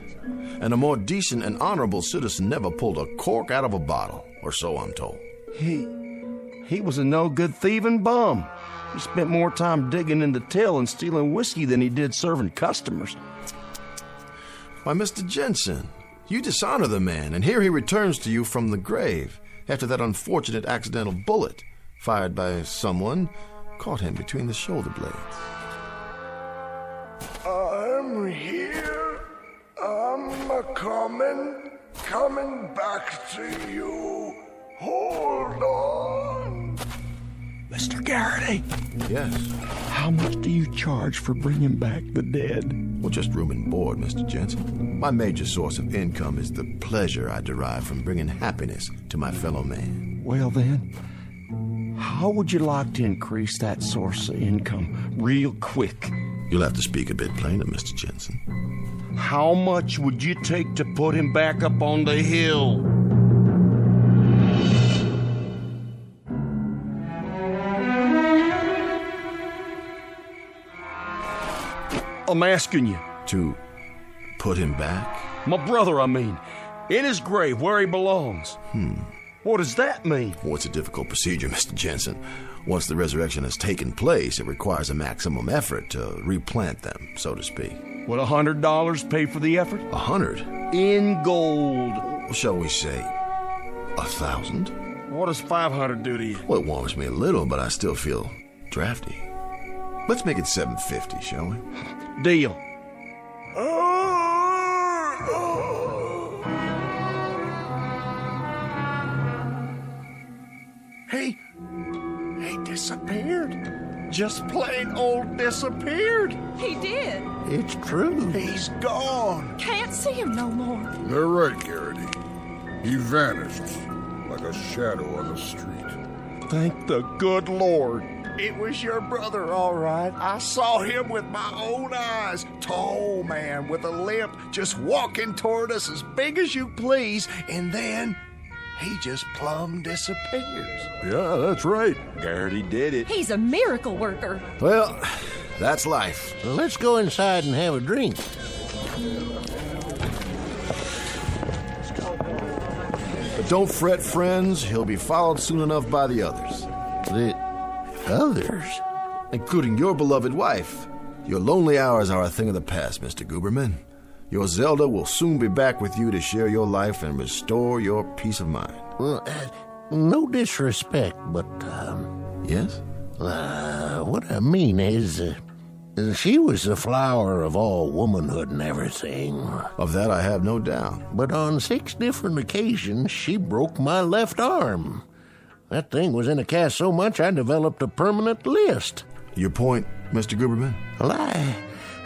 Speaker 15: And a more decent and honorable citizen never pulled a cork out of a bottle, or so I'm told.
Speaker 12: He was a no-good thieving bum. He spent more time digging in the till and stealing whiskey than he did serving customers.
Speaker 15: Why, Mr. Jensen, you dishonor the man, and here he returns to you from the grave after that unfortunate accidental bullet fired by someone caught him between the shoulder blades.
Speaker 19: I'm here. I'm coming back to you. Hold on.
Speaker 12: Mr. Garrity.
Speaker 15: Yes?
Speaker 12: How much do you charge for bringing back the dead?
Speaker 15: Well, just room and board, Mr. Jensen. My major source of income is the pleasure I derive from bringing happiness to my fellow man.
Speaker 12: Well, then, how would you like to increase that source of income real quick?
Speaker 15: You'll have to speak a bit plainer, Mr. Jensen.
Speaker 12: How much would you take to put him back up on the hill? I'm asking you.
Speaker 15: To put him back?
Speaker 12: My brother, I mean. In his grave, where he belongs. What does that mean?
Speaker 15: Well, it's a difficult procedure, Mr. Jensen. Once the resurrection has taken place, it requires a maximum effort to replant them, so to speak.
Speaker 12: Would $100 pay for the effort?
Speaker 15: 100?
Speaker 12: In gold.
Speaker 15: Shall we say 1,000?
Speaker 12: What does 500 do to you?
Speaker 15: Well, it warms me a little, but I still feel drafty. Let's make it 750, shall we?
Speaker 12: Deal.
Speaker 18: He disappeared. Just plain old disappeared.
Speaker 20: He did.
Speaker 16: It's true.
Speaker 18: He's gone.
Speaker 20: Can't see him no more.
Speaker 4: They're right, Garrity. He vanished like a shadow on the street.
Speaker 12: Thank the good Lord.
Speaker 18: It was your brother, all right. I saw him with my own eyes. Tall man with a limp, just walking toward us as big as you please, and then he just plumb disappears.
Speaker 15: Yeah, that's right.
Speaker 12: Garrity did it.
Speaker 20: He's a miracle worker.
Speaker 15: Well, that's life.
Speaker 16: Well, let's go inside and have a drink.
Speaker 15: But don't fret, friends. He'll be followed soon enough by the others.
Speaker 16: The others?
Speaker 15: Including your beloved wife. Your lonely hours are a thing of the past, Mr. Guberman. Your Zelda will soon be back with you to share your life and restore your peace of mind.
Speaker 16: Well, no disrespect, but,
Speaker 15: Yes?
Speaker 16: what I mean is, she was the flower of all womanhood and everything.
Speaker 15: Of that I have no doubt.
Speaker 16: But on 6 different occasions, she broke my left arm. That thing was in a cast so much I developed a permanent list.
Speaker 15: Your point, Mr. Guberman?
Speaker 16: Well,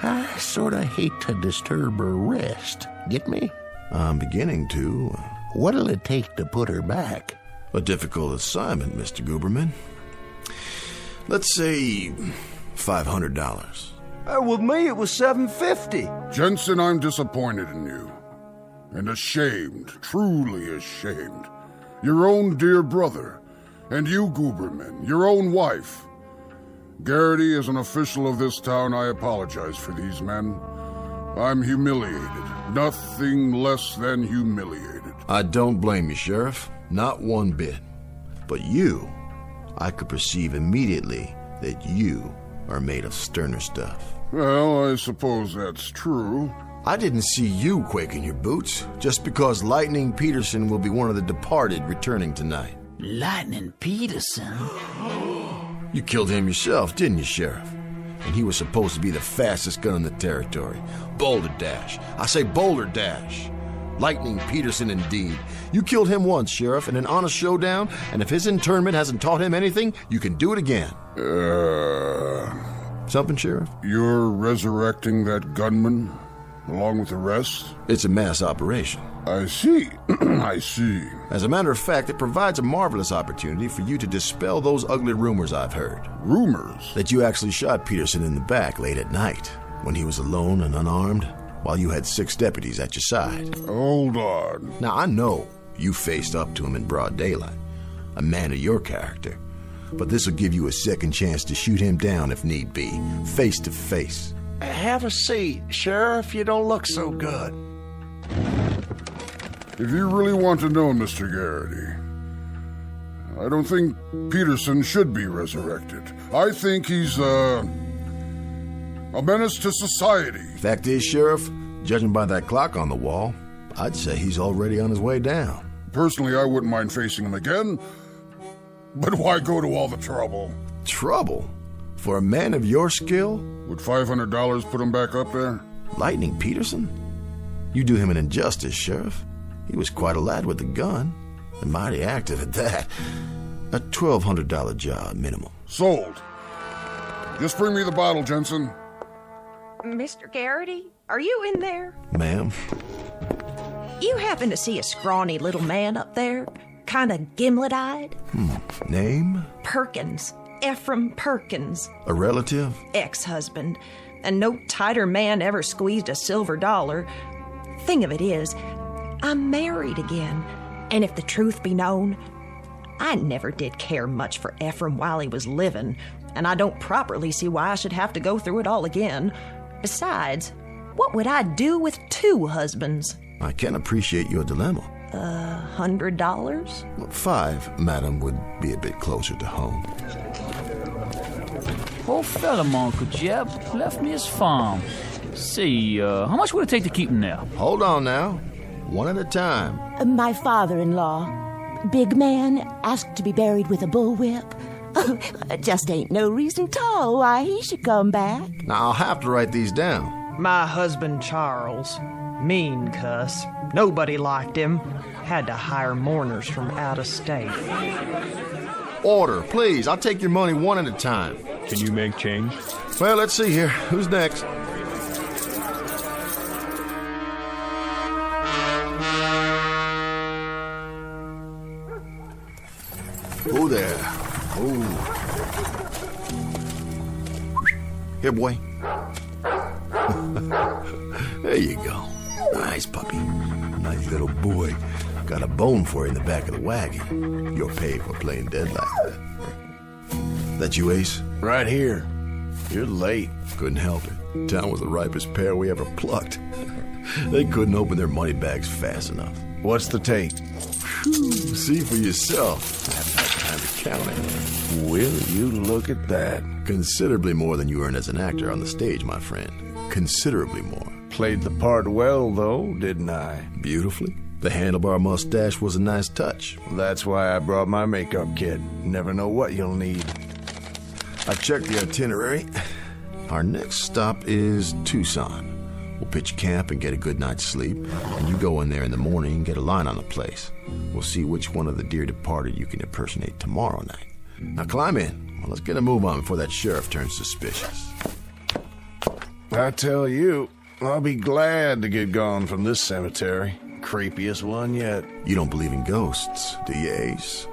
Speaker 16: I sort of hate to disturb her rest. Get me?
Speaker 15: I'm beginning to.
Speaker 16: What'll it take to put her back?
Speaker 15: A difficult assignment, Mr. Guberman. Let's say $500.
Speaker 12: With me, it was $750.
Speaker 4: Jensen, I'm disappointed in you. And ashamed, truly ashamed. Your own dear brother. And you, Guberman, your own wife. Garrity, as an official of this town, I apologize for these men. I'm humiliated. Nothing less than humiliated.
Speaker 15: I don't blame you, Sheriff. Not one bit. But you, I could perceive immediately that you are made of sterner stuff.
Speaker 4: Well, I suppose that's true.
Speaker 15: I didn't see you quake in your boots, just because Lightning Peterson will be one of the departed returning tonight.
Speaker 17: Lightning Peterson?
Speaker 15: You killed him yourself, didn't you, Sheriff? And he was supposed to be the fastest gun in the territory. Boulder Dash. I say Boulder Dash. Lightning Peterson, indeed. You killed him once, Sheriff, in an honest showdown, and if his internment hasn't taught him anything, you can do it again. Something, Sheriff?
Speaker 4: You're resurrecting that gunman, along with the rest?
Speaker 15: It's a mass operation.
Speaker 4: I see. I see.
Speaker 15: As a matter of fact, it provides a marvelous opportunity for you to dispel those ugly rumors I've heard.
Speaker 4: Rumors?
Speaker 15: That you actually shot Peterson in the back late at night, when he was alone and unarmed, while you had 6 deputies at your side.
Speaker 4: Hold on.
Speaker 15: Now, I know you faced up to him in broad daylight, a man of your character, but this will give you a second chance to shoot him down if need be, face to face.
Speaker 18: Have a seat, Sheriff. You don't look so good.
Speaker 4: If you really want to know, Mr. Garrity, I don't think Peterson should be resurrected. I think he's, a menace to society.
Speaker 15: Fact is, Sheriff, judging by that clock on the wall, I'd say he's already on his way down.
Speaker 4: Personally, I wouldn't mind facing him again, but why go to all the trouble?
Speaker 15: Trouble? For a man of your skill?
Speaker 4: Would $500 put him back up there?
Speaker 15: Lightning Peterson? You do him an injustice, Sheriff. He was quite a lad with a gun, and mighty active at that. A $1,200 job minimum.
Speaker 4: Sold. Just bring me the bottle, Jensen.
Speaker 20: Mr. Garrity, are you in there?
Speaker 15: Ma'am?
Speaker 20: You happen to see a scrawny little man up there? Kind of gimlet-eyed?
Speaker 15: Name?
Speaker 20: Perkins. Ephraim Perkins.
Speaker 15: A relative?
Speaker 20: Ex-husband. And no tighter man ever squeezed a silver dollar. Thing of it is, I'm married again. And if the truth be known, I never did care much for Ephraim while he was living, and I don't properly see why I should have to go through it all again. Besides, what would I do with 2 husbands?
Speaker 15: I can appreciate your dilemma.
Speaker 20: $100?
Speaker 15: 5, madam, would be a bit closer to home.
Speaker 17: Poor fella, Uncle Jeb. Left me his farm. See, how much would it take to keep him there?
Speaker 15: Hold on now. One at a time.
Speaker 21: My father-in-law. big man, asked to be buried with a bullwhip. Just ain't no reason 'tall why he should come back.
Speaker 15: Now, I'll have to write these down.
Speaker 20: My husband, Charles. Mean cuss. Nobody liked him. Had to hire mourners from out of state.
Speaker 15: Order, please. I'll take your money one at a time.
Speaker 22: Can you make change?
Speaker 15: Well, let's see here. Who's next? Oh, there. Oh. Here, boy. There you go. Nice puppy. Nice little boy. Got a bone for you in the back of the wagon. You're paid for playing dead like that. That you, Ace?
Speaker 14: Right here. You're late.
Speaker 15: Couldn't help it. Town was the ripest pear we ever plucked. They couldn't open their money bags fast enough.
Speaker 14: What's the take?
Speaker 15: Whew, see for yourself. I haven't had time to count it.
Speaker 14: Will you look at that?
Speaker 15: Considerably more than you earn as an actor on the stage, my friend. Considerably more.
Speaker 14: Played the part well, though, didn't I?
Speaker 15: Beautifully. The handlebar mustache was a nice touch.
Speaker 14: That's why I brought my makeup kit. Never know what you'll need.
Speaker 15: I checked the itinerary. Our next stop is Tucson. We'll pitch camp and get a good night's sleep. And you go in there in the morning and get a line on the place. We'll see which one of the dear departed you can impersonate tomorrow night. Now climb in. Well, let's get a move on before that sheriff turns suspicious.
Speaker 14: I tell you, I'll be glad to get gone from this cemetery. Creepiest one yet.
Speaker 15: You don't believe in ghosts, do you, Ace?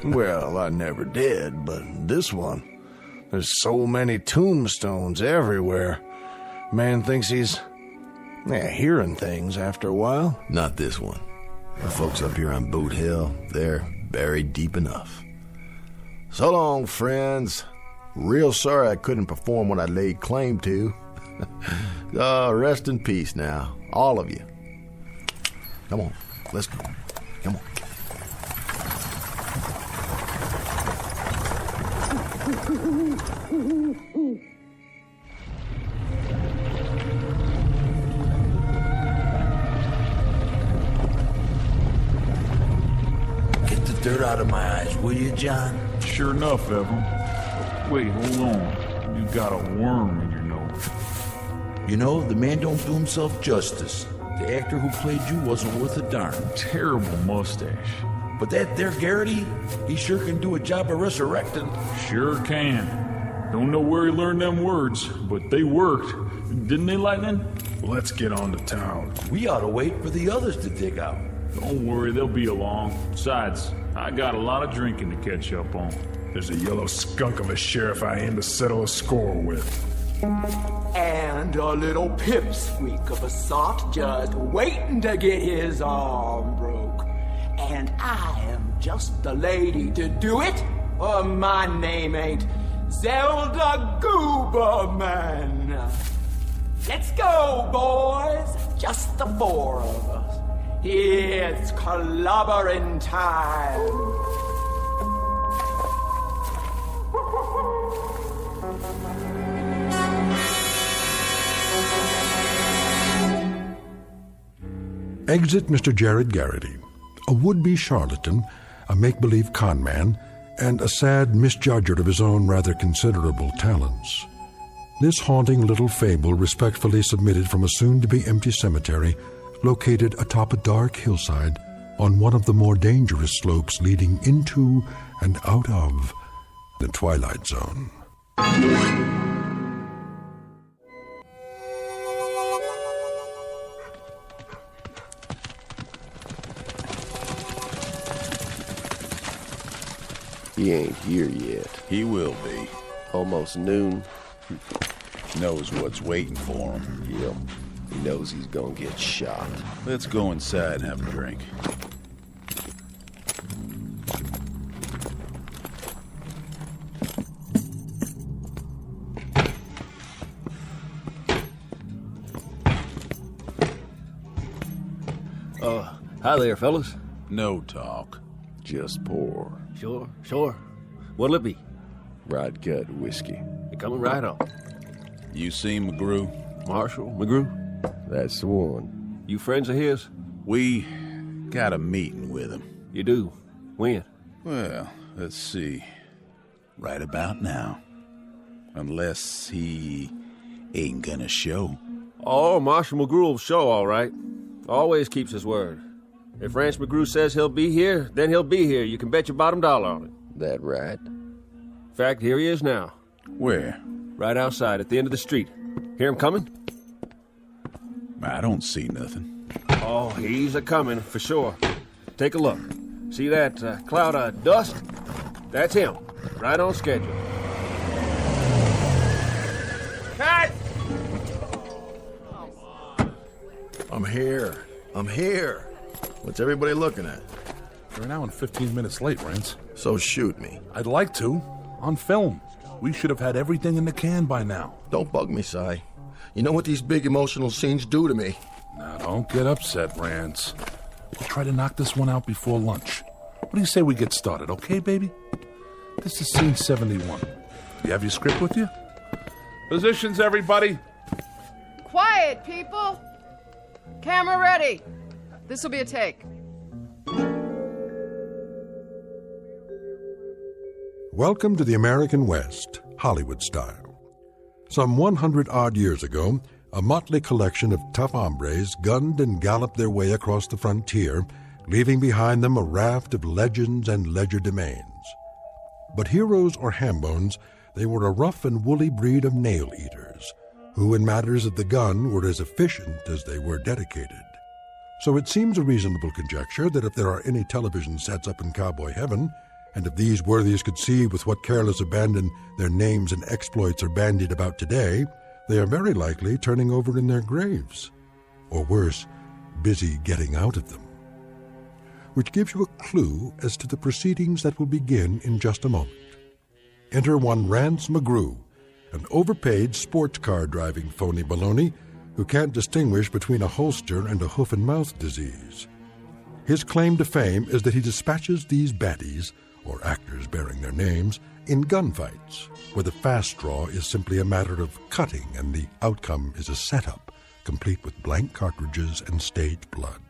Speaker 14: Well, I never did, but this one, there's so many tombstones everywhere. Man thinks he's hearing things after a while.
Speaker 15: Not this one. The folks up here on Boot Hill, they're buried deep enough. So long, friends. Real sorry I couldn't perform what I laid claim to. Rest in peace now, all of you. Come on, let's go. Come on.
Speaker 23: Get the dirt out of my eyes, will you, John?
Speaker 24: Sure enough, Evan. Wait, hold on. You got a worm in your nose.
Speaker 23: You know, the man don't do himself justice. The actor who played you wasn't worth a darn.
Speaker 24: Terrible mustache.
Speaker 23: But that there Garrity, he sure can do a job of resurrecting.
Speaker 24: Sure can. Don't know where he learned them words, but they worked. Didn't they, Lightning?
Speaker 22: Let's get on to town.
Speaker 23: We ought to wait for the others to dig out.
Speaker 24: Don't worry, they'll be along. Besides, I got a lot of drinking to catch up on.
Speaker 22: There's a yellow skunk of a sheriff I aim to settle a score with.
Speaker 25: And a little pipsqueak of a soft just waiting to get his arm broke. And I am just the lady to do it. My name ain't Zelda Gooberman. Let's go, boys. Just the four of us. It's clobbering time.
Speaker 2: Exit Mr. Jared Garrity, a would-be charlatan, a make-believe con man, and a sad misjudger of his own rather considerable talents. This haunting little fable respectfully submitted from a soon-to-be empty cemetery located atop a dark hillside on one of the more dangerous slopes leading into and out of the Twilight Zone.
Speaker 26: He ain't here yet.
Speaker 27: He will be.
Speaker 26: Almost noon.
Speaker 27: Knows what's waiting for him.
Speaker 26: Yep. He knows he's gonna get shot.
Speaker 27: Let's go inside and have a drink.
Speaker 26: Hi there, fellas.
Speaker 27: No talk.
Speaker 26: Just pour. Sure. What'll it be? Rod Gut whiskey. You're coming right on.
Speaker 27: You seen McGrew?
Speaker 26: Marshall McGrew? That's the one. You friends of his?
Speaker 27: We got a meeting with him.
Speaker 26: You do? When?
Speaker 27: Well, let's see. Right about now. Unless he ain't gonna show.
Speaker 26: Oh, Marshal McGrew will show, all right. Always keeps his word. If Rance McGrew says he'll be here, then he'll be here. You can bet your bottom dollar on it.
Speaker 27: That right?
Speaker 26: In fact, here he is now.
Speaker 27: Where?
Speaker 26: Right outside, at the end of the street. Hear him coming?
Speaker 27: I don't see nothing.
Speaker 26: Oh, he's a-coming, for sure. Take a look. See that cloud of dust? That's him. Right on schedule. Cut!
Speaker 15: I'm here. What's everybody looking at?
Speaker 22: You're an hour and 15 minutes late, Rance.
Speaker 15: So shoot me.
Speaker 22: I'd like to. On film. We should have had everything in the can by now.
Speaker 15: Don't bug me, Si. You know what these big emotional scenes do to me.
Speaker 22: Now, don't get upset, Rance. We'll try to knock this one out before lunch. What do you say we get started, okay, baby? This is scene 71. You have your script with you? Positions, everybody.
Speaker 1: Quiet, people. Camera ready. This'll be a take.
Speaker 2: Welcome to the American West, Hollywood style. Some 100-odd years ago, a motley collection of tough hombres gunned and galloped their way across the frontier, leaving behind them a raft of legends and legerdemains. But heroes or hambones, they were a rough and woolly breed of nail-eaters, who in matters of the gun were as efficient as they were dedicated. So it seems a reasonable conjecture that if there are any television sets up in cowboy heaven, and if these worthies could see with what careless abandon their names and exploits are bandied about today, they are very likely turning over in their graves. Or worse, busy getting out of them. Which gives you a clue as to the proceedings that will begin in just a moment. Enter one Rance McGrew, an overpaid sports car driving phony baloney who can't distinguish between a holster and a hoof-and-mouth disease. His claim to fame is that he dispatches these baddies, or actors bearing their names, in gunfights, where the fast draw is simply a matter of cutting and the outcome is a setup, complete with blank cartridges and staged blood.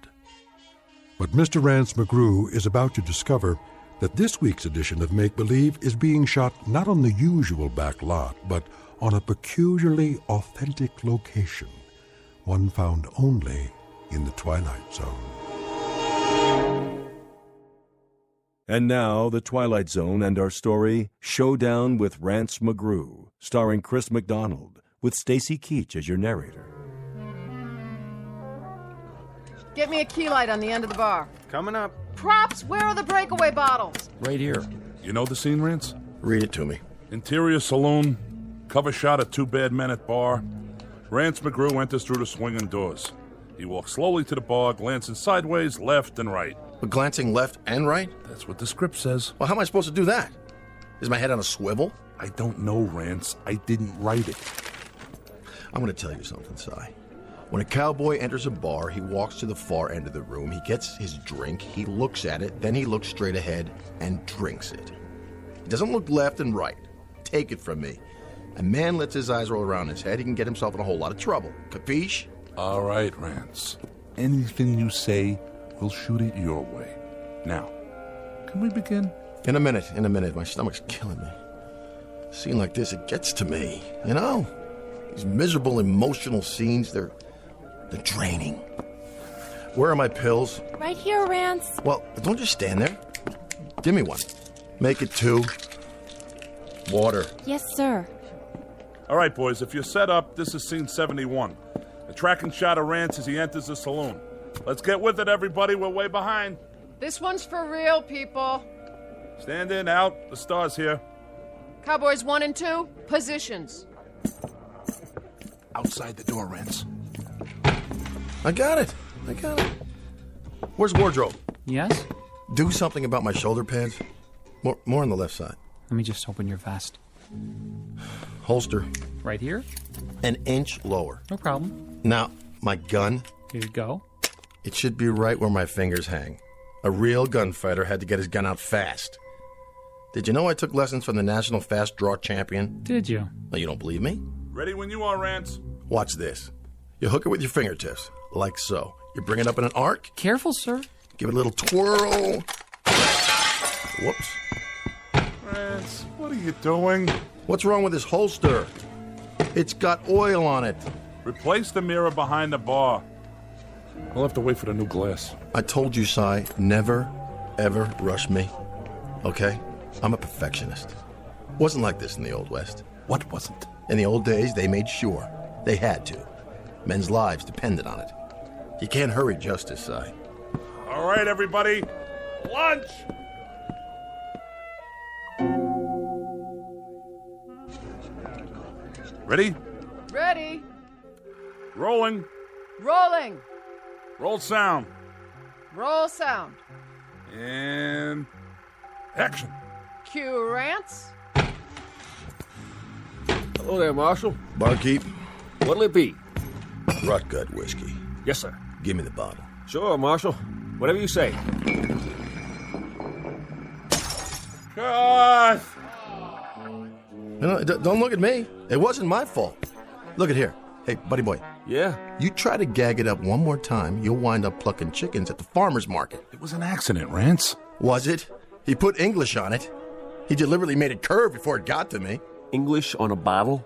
Speaker 2: But Mr. Rance McGrew is about to discover that this week's edition of Make Believe is being shot not on the usual back lot, but on a peculiarly authentic location, one found only in the Twilight Zone.
Speaker 3: And now, The Twilight Zone and our story, Showdown with Rance McGrew, starring Chris McDonald, with Stacy Keach as your narrator.
Speaker 1: Get me a key light on the end of the bar.
Speaker 26: Coming up.
Speaker 1: Props, where are the breakaway bottles?
Speaker 22: Right here. You know the scene, Rance?
Speaker 15: Read it to me.
Speaker 22: Interior saloon, cover shot of two bad men at bar. Rance McGrew enters through the swinging doors. He walks slowly to the bar, glancing sideways, left and right.
Speaker 15: But glancing left and right?
Speaker 22: That's what the script says.
Speaker 15: Well, how am I supposed to do that? Is my head on a swivel?
Speaker 22: I don't know, Rance. I didn't write it.
Speaker 15: I'm going to tell you something, Si. When a cowboy enters a bar, he walks to the far end of the room, he gets his drink, he looks at it, then he looks straight ahead and drinks it. He doesn't look left and right. Take it from me. A man lets his eyes roll around his head, he can get himself in a whole lot of trouble. Capiche?
Speaker 22: All right, Rance. Anything you say, we'll shoot it your way. Now, can we begin?
Speaker 15: In a minute. My stomach's killing me. A scene like this, it gets to me, you know? These miserable emotional scenes, they're draining. Where are my pills?
Speaker 5: Right here, Rance.
Speaker 15: Well, don't just stand there. Give me one. Make it 2. Water.
Speaker 5: Yes, sir.
Speaker 22: All right, boys, if you're set up, this is scene 71. A tracking shot of Rance as he enters the saloon. Let's get with it, everybody. We're way behind.
Speaker 1: This one's for real, people.
Speaker 22: Stand in, out. The star's here.
Speaker 1: Cowboys 1 and 2, positions.
Speaker 22: Outside the door, Rance.
Speaker 15: I got it. Where's wardrobe?
Speaker 6: Yes?
Speaker 15: Do something about my shoulder pads. More on the left side.
Speaker 6: Let me just open your vest.
Speaker 15: Holster.
Speaker 6: Right here?
Speaker 15: An inch lower.
Speaker 6: No problem.
Speaker 15: Now, my gun.
Speaker 6: Here you go.
Speaker 15: It should be right where my fingers hang. A real gunfighter had to get his gun out fast. Did you know I took lessons from the national fast draw champion?
Speaker 6: Did you?
Speaker 15: Oh, you don't believe me?
Speaker 22: Ready when you are, Rance.
Speaker 15: Watch this. You hook it with your fingertips, like so. You bring it up in an arc.
Speaker 6: Careful, sir.
Speaker 15: Give it a little twirl. Whoops.
Speaker 22: Rance, what are you doing?
Speaker 15: What's wrong with this holster? It's got oil on it.
Speaker 22: Replace the mirror behind the bar. We'll have to wait for the new glass.
Speaker 15: I told you, Si, never, ever rush me. Okay? I'm a perfectionist. Wasn't like this in the Old West.
Speaker 22: What wasn't?
Speaker 15: In the old days, they made sure. They had to. Men's lives depended on it. You can't hurry justice, Si.
Speaker 22: All right, everybody. Lunch! Ready?
Speaker 1: Ready.
Speaker 22: Rolling.
Speaker 1: Rolling.
Speaker 22: Roll sound.
Speaker 1: Roll sound.
Speaker 22: And action.
Speaker 1: Cue Rance.
Speaker 26: Hello there, Marshal.
Speaker 15: Barkeep.
Speaker 26: What'll it be?
Speaker 15: Rot gut whiskey.
Speaker 26: Yes, sir.
Speaker 15: Give me the bottle.
Speaker 26: Sure, Marshal. Whatever you say.
Speaker 22: Cut!
Speaker 15: Don't look at me. It wasn't my fault. Look at here. Hey, buddy boy.
Speaker 26: Yeah?
Speaker 15: You try to gag it up one more time, you'll wind up plucking chickens at the farmer's market.
Speaker 22: It was an accident, Rance.
Speaker 15: Was it? He put English on it. He deliberately made it curve before it got to me.
Speaker 26: English on a bottle?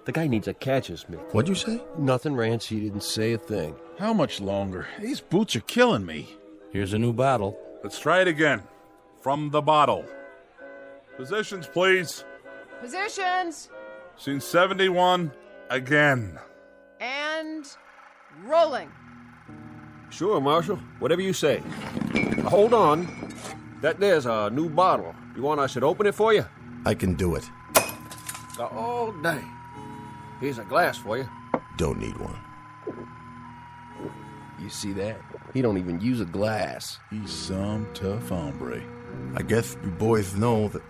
Speaker 26: The guy needs a catcher's mitt.
Speaker 15: What'd you say?
Speaker 26: Nothing, Rance. He didn't say a thing.
Speaker 22: How much longer? These boots are killing me.
Speaker 5: Here's a new bottle.
Speaker 22: Let's try it again. From the bottle. Positions, please.
Speaker 1: Positions.
Speaker 22: Scene 71, again.
Speaker 1: And rolling.
Speaker 26: Sure, Marshal. Whatever you say. Hold on. That there's a new bottle. You want I should open it for you?
Speaker 15: I can do it.
Speaker 26: All day. Here's a glass for you.
Speaker 15: Don't need one.
Speaker 26: You see that? He don't even use a glass.
Speaker 22: He's some tough hombre.
Speaker 15: I guess you boys know that...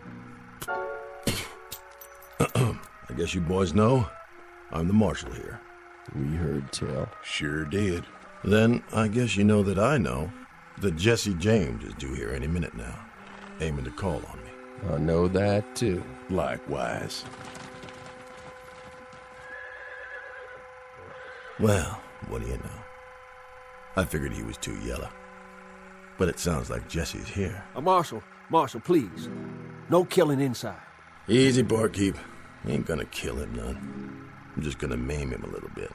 Speaker 15: I guess you boys know I'm the marshal here.
Speaker 26: We heard tell.
Speaker 22: Sure did.
Speaker 15: Then I guess you know that I know that Jesse James is due here any minute now, aiming to call on me.
Speaker 26: I know that, too.
Speaker 22: Likewise.
Speaker 15: Well, what do you know? I figured he was too yellow. But it sounds like Jesse's here.
Speaker 26: Marshal, please. No killing inside.
Speaker 15: Easy, barkeep. Ain't gonna kill him none. I'm just gonna maim him a little bit.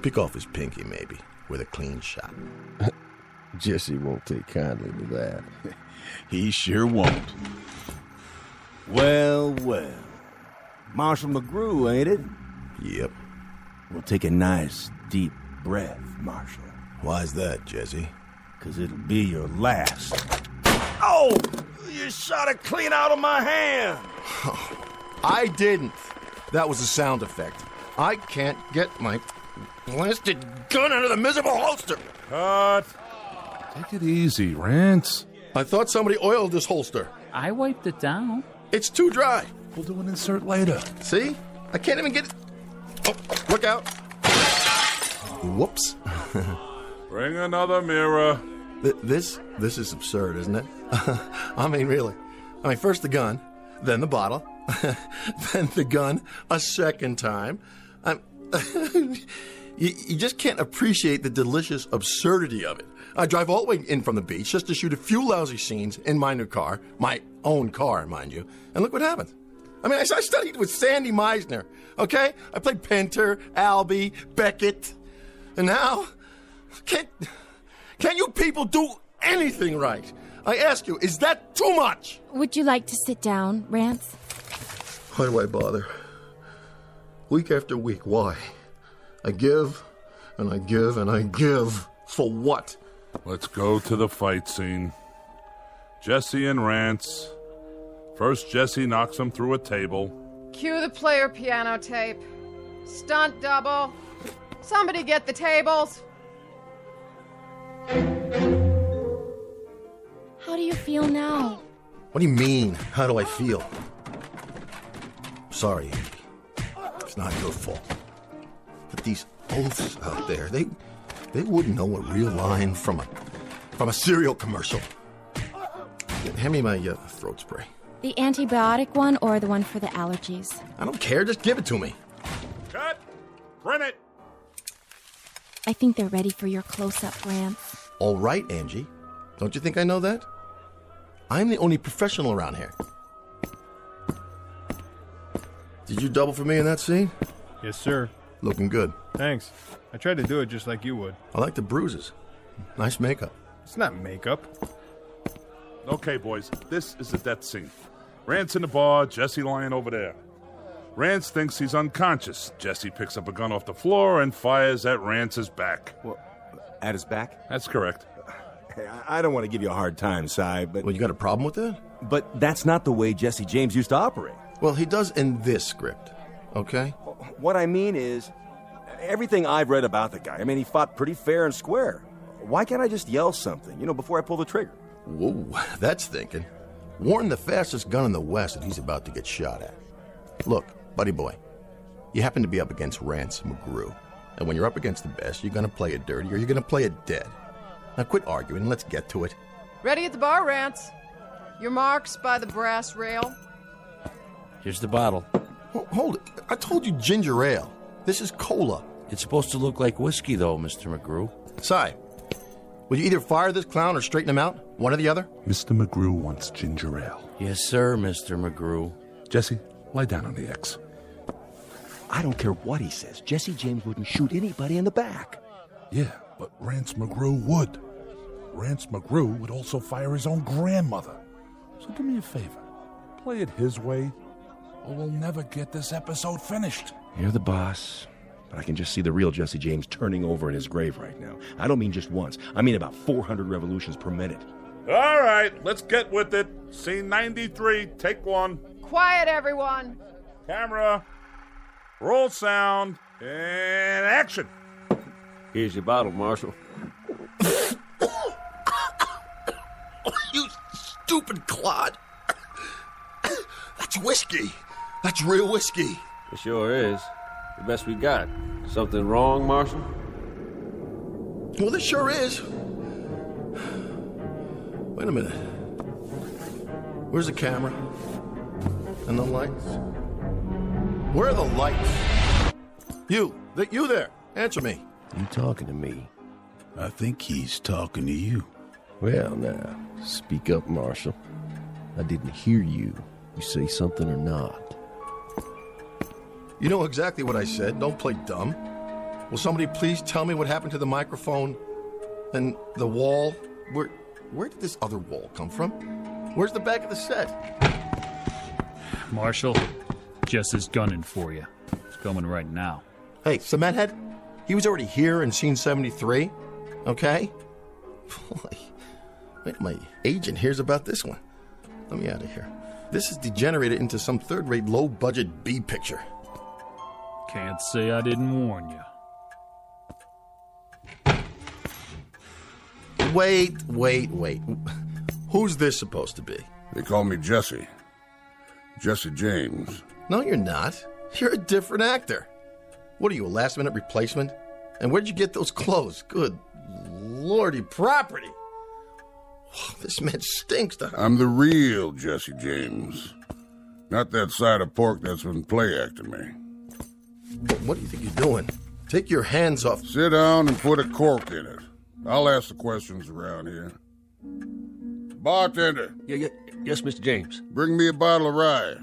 Speaker 15: Pick off his pinky, maybe, with a clean shot.
Speaker 26: Jesse won't take kindly to that.
Speaker 22: He sure won't.
Speaker 7: Well. Marshal McGrew, ain't it?
Speaker 15: Yep.
Speaker 7: We'll take a nice, deep breath, Marshal.
Speaker 15: Why's that, Jesse?
Speaker 7: 'Cause it'll be your last. Oh! You shot it clean out of my hand!
Speaker 15: I didn't. That was a sound effect. I can't get my blasted gun out of the miserable holster.
Speaker 22: Cut. Take it easy, Rance.
Speaker 15: I thought somebody oiled this holster.
Speaker 6: I wiped it down.
Speaker 15: It's too dry.
Speaker 22: We'll do an insert later.
Speaker 15: See? I can't even get it. Oh, look out. Whoops.
Speaker 22: Bring another mirror.
Speaker 15: This is absurd, isn't it? I mean, really. First the gun, then the bottle, then the gun a second time. You just can't appreciate the delicious absurdity of it. I drive all the way in from the beach just to shoot a few lousy scenes in my new car, my own car, mind you, and look what happened. I studied with Sandy Meisner, okay? I played Pinter, Albee, Beckett, and now, can't you people do anything right? I ask you, is that too much?
Speaker 8: Would you like to sit down, Rance?
Speaker 15: Why do I bother? Week after week, why? I give, and I give, and I give. For what?
Speaker 22: Let's go to the fight scene. Jesse and Rance. First, Jesse knocks him through a table.
Speaker 1: Cue the player piano tape. Stunt double. Somebody get the tables.
Speaker 8: How do you feel now?
Speaker 15: What do you mean, how do I feel? Sorry, Andy. It's not your fault. But these oaths out there, they wouldn't know a real line from a cereal commercial. Hand me my throat spray.
Speaker 8: The antibiotic one or the one for the allergies?
Speaker 15: I don't care, just give it to me.
Speaker 22: Cut! Print it!
Speaker 8: I think they're ready for your close-up, Rance.
Speaker 15: All right, Angie. Don't you think I know that? I'm the only professional around here. Did you double for me in that scene?
Speaker 5: Yes, sir.
Speaker 15: Looking good.
Speaker 5: Thanks. I tried to do it just like you would.
Speaker 15: I like the bruises. Nice makeup.
Speaker 5: It's not makeup.
Speaker 22: Okay, boys, this is the death scene. Rance in the bar, Jesse lying over there. Rance thinks he's unconscious. Jesse picks up a gun off the floor and fires at Rance's back.
Speaker 9: Well, at his back?
Speaker 22: That's correct.
Speaker 9: Hey, I don't want to give you a hard time, Si, but...
Speaker 15: Well, you got a problem with that?
Speaker 9: But that's not the way Jesse James used to operate.
Speaker 15: Well, he does in this script, okay?
Speaker 9: What I mean is, everything I've read about the guy, I mean, he fought pretty fair and square. Why can't I just yell something, before I pull the trigger?
Speaker 15: Whoa, that's thinking. Warn the fastest gun in the West that he's about to get shot at. Look, buddy boy, you happen to be up against Rance McGrew. And when you're up against the best, you're going to play it dirty or you're going to play it dead. Now quit arguing and let's get to it.
Speaker 1: Ready at the bar, Rance. Your marks by the brass rail.
Speaker 10: Here's the bottle.
Speaker 15: Hold it. I told you ginger ale. This is cola.
Speaker 10: It's supposed to look like whiskey, though, Mr. McGrew.
Speaker 15: Si, will you either fire this clown or straighten him out? One or the other?
Speaker 22: Mr. McGrew wants ginger ale.
Speaker 10: Yes, sir, Mr. McGrew.
Speaker 22: Jesse, lie down on the X.
Speaker 9: I don't care what he says. Jesse James wouldn't shoot anybody in the back.
Speaker 22: Yeah, but Rance McGrew would. Rance McGrew would also fire his own grandmother. So do me a favor. Play it his way, or we'll never get this episode finished.
Speaker 9: You're the boss, but I can just see the real Jesse James turning over in his grave right now. I don't mean just once. I mean about 400 revolutions per minute.
Speaker 22: All right, let's get with it. Scene 93, take one.
Speaker 1: Quiet, everyone.
Speaker 22: Camera, roll sound, and action.
Speaker 26: Here's your bottle, Marshal.
Speaker 15: You stupid clod. That's whiskey. That's real whiskey.
Speaker 26: It sure is. The best we got. Something wrong, Marshal?
Speaker 15: Well, this sure is. Wait a minute. Where's the camera? And the lights? Where are the lights? You there. Answer me.
Speaker 10: You talking to me?
Speaker 27: I think he's talking to you.
Speaker 10: Well, now, speak up, Marshal. I didn't hear you. You say something or not?
Speaker 15: You know exactly what I said. Don't play dumb. Will somebody please tell me what happened to the microphone and the wall? Where did this other wall come from? Where's the back of the set?
Speaker 6: Marshal, Jess is gunning for you. It's coming right now.
Speaker 15: Hey, Cement Head, he was already here in scene 73, okay? Boy, wait, my agent hears about this one. Let me out of here. This is degenerated into some third-rate, low-budget B picture.
Speaker 6: Can't say I didn't warn you.
Speaker 15: Wait. Who's this supposed to be?
Speaker 4: They call me Jesse. Jesse James.
Speaker 15: No, you're not. You're a different actor. What are you, a last-minute replacement? And where'd you get those clothes? Good lordy property. This man stinks to...
Speaker 4: I'm the real Jesse James. Not that side of pork that's been play-acting me.
Speaker 15: What do you think you're doing? Take your hands off...
Speaker 4: Sit down and put a cork in it. I'll ask the questions around here. Bartender.
Speaker 26: Yes, Mr. James.
Speaker 4: Bring me a bottle of rye.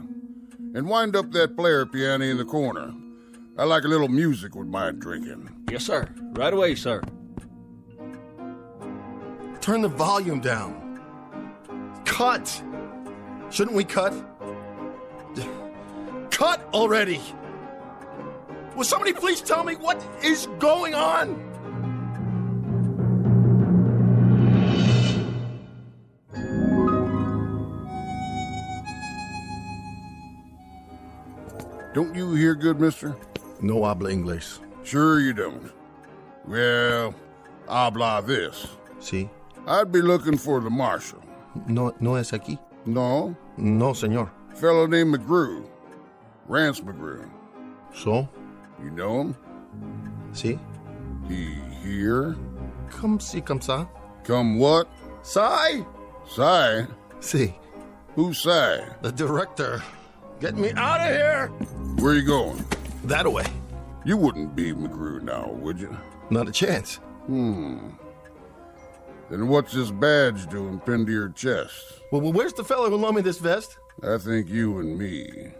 Speaker 4: And wind up that player piano in the corner. I like a little music with my drinking.
Speaker 26: Yes, sir. Right away, sir.
Speaker 15: Turn the volume down. Cut! Shouldn't we cut? Cut already! Will somebody please tell me what is going on?
Speaker 4: Don't you hear good, mister?
Speaker 15: No habla English.
Speaker 4: Sure you don't. Well, habla this.
Speaker 15: Si?
Speaker 4: I'd be looking for the marshal.
Speaker 15: No es aquí?
Speaker 4: No.
Speaker 15: No, senor.
Speaker 4: Fellow named McGrew. Rance McGrew.
Speaker 15: So?
Speaker 4: You know him?
Speaker 15: Si?
Speaker 4: He here?
Speaker 15: Come si, come sa.
Speaker 4: Come what?
Speaker 15: Si?
Speaker 4: Si?
Speaker 15: Si.
Speaker 4: Who's Si?
Speaker 15: The director. Get me out of here!
Speaker 4: Where you going?
Speaker 15: That away.
Speaker 4: You wouldn't be McGrew now, would you?
Speaker 15: Not a chance.
Speaker 4: Then what's this badge doing pinned to your chest?
Speaker 15: Well, where's the fellow who loaned me this vest?
Speaker 4: I think you and me,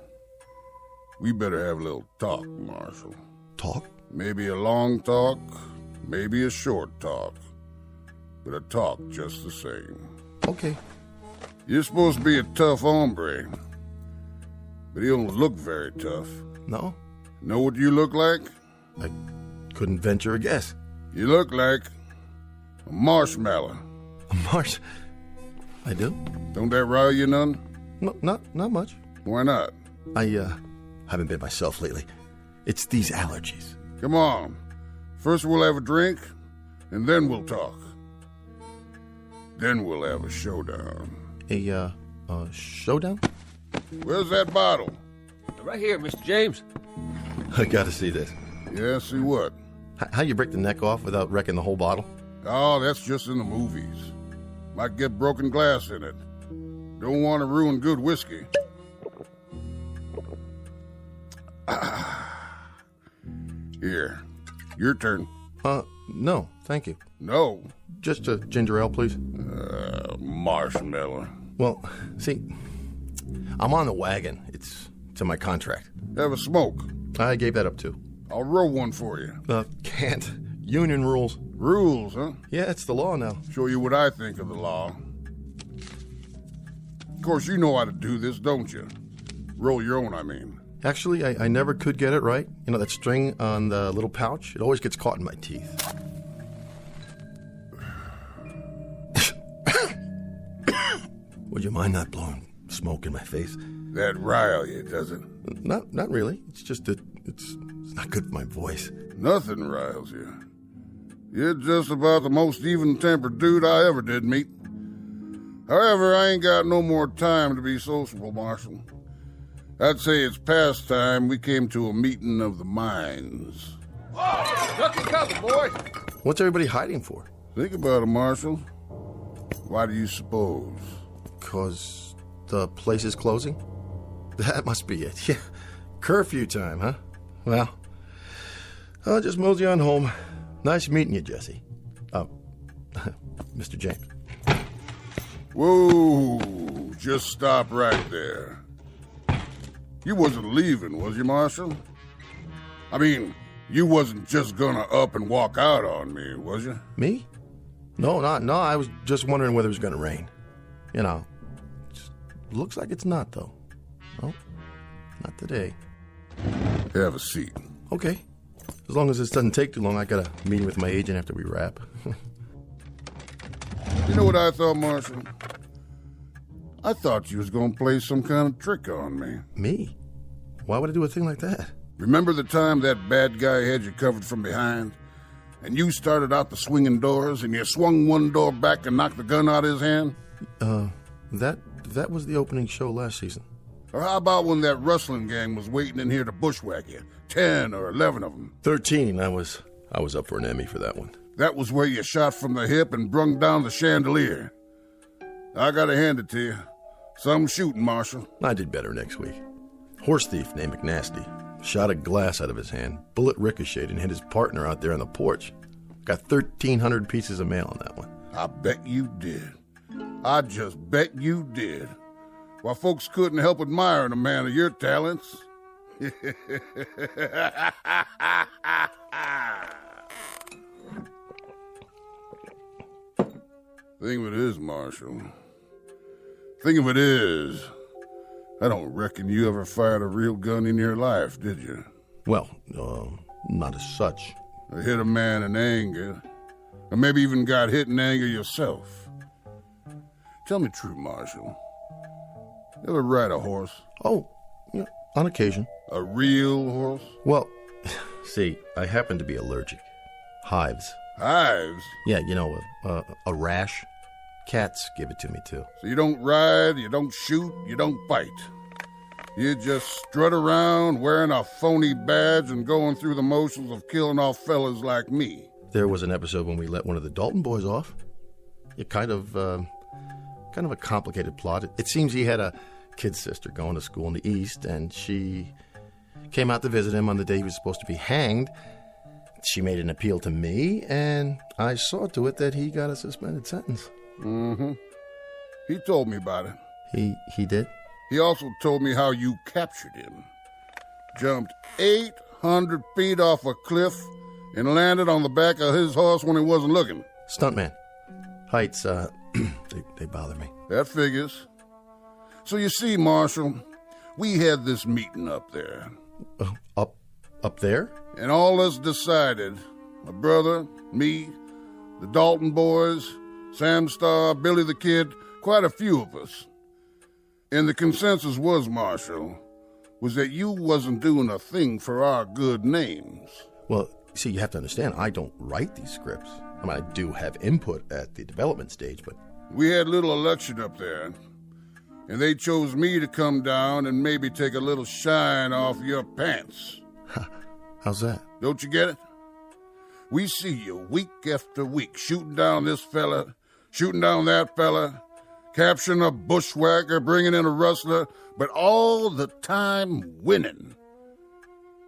Speaker 4: we better have a little talk, Marshal.
Speaker 15: Talk?
Speaker 4: Maybe a long talk, maybe a short talk, but a talk just the same.
Speaker 15: Okay.
Speaker 4: You're supposed to be a tough hombre, but you don't look very tough.
Speaker 15: No?
Speaker 4: Know what you look like?
Speaker 15: I couldn't venture a guess.
Speaker 4: You look like a marshmallow.
Speaker 15: A marsh? I do?
Speaker 4: Don't that rile you none?
Speaker 15: No, not much.
Speaker 4: Why not?
Speaker 15: I haven't been myself lately. It's these allergies.
Speaker 4: Come on. First we'll have a drink, and then we'll talk. Then we'll have a showdown.
Speaker 15: A showdown?
Speaker 4: Where's that bottle?
Speaker 26: Right here, Mr. James.
Speaker 15: I gotta see this.
Speaker 4: Yeah, see what?
Speaker 15: How you break the neck off without wrecking the whole bottle?
Speaker 4: Oh, that's just in the movies. Might get broken glass in it. Don't want to ruin good whiskey. Here, your turn.
Speaker 15: No, thank you.
Speaker 4: No?
Speaker 15: Just a ginger ale, please.
Speaker 4: Marshmallow.
Speaker 15: Well, see, I'm on the wagon. It's in my contract.
Speaker 4: Have a smoke.
Speaker 15: I gave that up too.
Speaker 4: I'll roll one for you.
Speaker 15: Can't. Union rules.
Speaker 4: Rules, huh?
Speaker 15: Yeah, it's the law now.
Speaker 4: Show you what I think of the law. Of course, you know how to do this, don't you? Roll your own, I mean.
Speaker 15: Actually, I never could get it right. You know, that string on the little pouch, it always gets caught in my teeth. Would you mind not blowing smoke in my face?
Speaker 4: That rile you, does it?
Speaker 15: Not really. It's just that it's not good for my voice.
Speaker 4: Nothing riles you. You're just about the most even-tempered dude I ever did meet. However, I ain't got no more time to be sociable, Marshal. I'd say it's past time we came to a meeting of the minds.
Speaker 26: Duck and cover, boy.
Speaker 15: What's everybody hiding for?
Speaker 4: Think about it, Marshal. Why do you suppose?
Speaker 15: 'Cause the place is closing? That must be it. Yeah. Curfew time, huh? Well, I'll just mosey on home. Nice meeting you, Jesse. Mr. James.
Speaker 4: Whoa, just stop right there. You wasn't leaving, was you, Marshal? I mean, you wasn't just gonna up and walk out on me, was you?
Speaker 15: Me? No, I was just wondering whether it was gonna rain. You know, looks like it's not, though. No, not today.
Speaker 4: Have a seat.
Speaker 15: Okay. As long as this doesn't take too long, I got a meeting with my agent after we wrap.
Speaker 4: You know what I thought, Marshal? I thought you was gonna play some kind of trick on me.
Speaker 15: Me? Why would I do a thing like that?
Speaker 4: Remember the time that bad guy had you covered from behind? And you started out the swinging doors, and you swung one door back and knocked the gun out of his hand?
Speaker 15: That was the opening show last season.
Speaker 4: Or how about when that rustling gang was waiting in here to bushwhack you? 10 or 11 of them.
Speaker 15: 13. I was up for an Emmy for that one.
Speaker 4: That was where you shot from the hip and brung down the chandelier. I gotta hand it to you. Some shooting, Marshal.
Speaker 15: I did better next week. Horse thief named McNasty. Shot a glass out of his hand. Bullet ricocheted and hit his partner out there on the porch. Got 1,300 pieces of mail on that one.
Speaker 4: I bet you did. I just bet you did. Why, folks couldn't help admiring a man of your talents. Think of it is, Marshal. Thing of it is, I don't reckon you ever fired a real gun in your life, did you?
Speaker 15: Well, not as such.
Speaker 4: Or hit a man in anger, or maybe even got hit in anger yourself. Tell me true, Marshal. Ever ride a horse?
Speaker 15: Oh, yeah, on occasion.
Speaker 4: A real horse?
Speaker 15: Well, see, I happen to be allergic. Hives.
Speaker 4: Hives?
Speaker 15: Yeah, you know, a rash. Cats give it to me, too.
Speaker 4: So you don't ride, you don't shoot, you don't fight. You just strut around wearing a phony badge and going through the motions of killing off fellas like me.
Speaker 15: There was an episode when we let one of the Dalton boys off. It kind of a complicated plot. It seems he had a kid sister going to school in the East, and she came out to visit him on the day he was supposed to be hanged. she made an appeal to me, and I saw to it that he got a suspended sentence.
Speaker 4: Mm-hmm. He told me about it.
Speaker 15: He did?
Speaker 4: He also told me how you captured him. Jumped 800 feet off a cliff and landed on the back of his horse when he wasn't looking.
Speaker 15: Stuntman. Heights, they bother me.
Speaker 4: That figures. So you see, Marshal, we had this meeting up there.
Speaker 15: Up there?
Speaker 4: And all us decided, my brother, me, the Dalton boys, Sam Starr, Billy the Kid, quite a few of us. And the consensus was, Marshal, was that you wasn't doing a thing for our good names.
Speaker 15: Well, see, you have to understand, I don't write these scripts. I mean, I do have input at the development stage, but...
Speaker 4: We had a little election up there, and they chose me to come down and maybe take a little shine off your pants.
Speaker 15: How's that?
Speaker 4: Don't you get it? We see you week after week shooting down this fella, shooting down that fella, capturing a bushwhacker, bringing in a rustler, but all the time winning.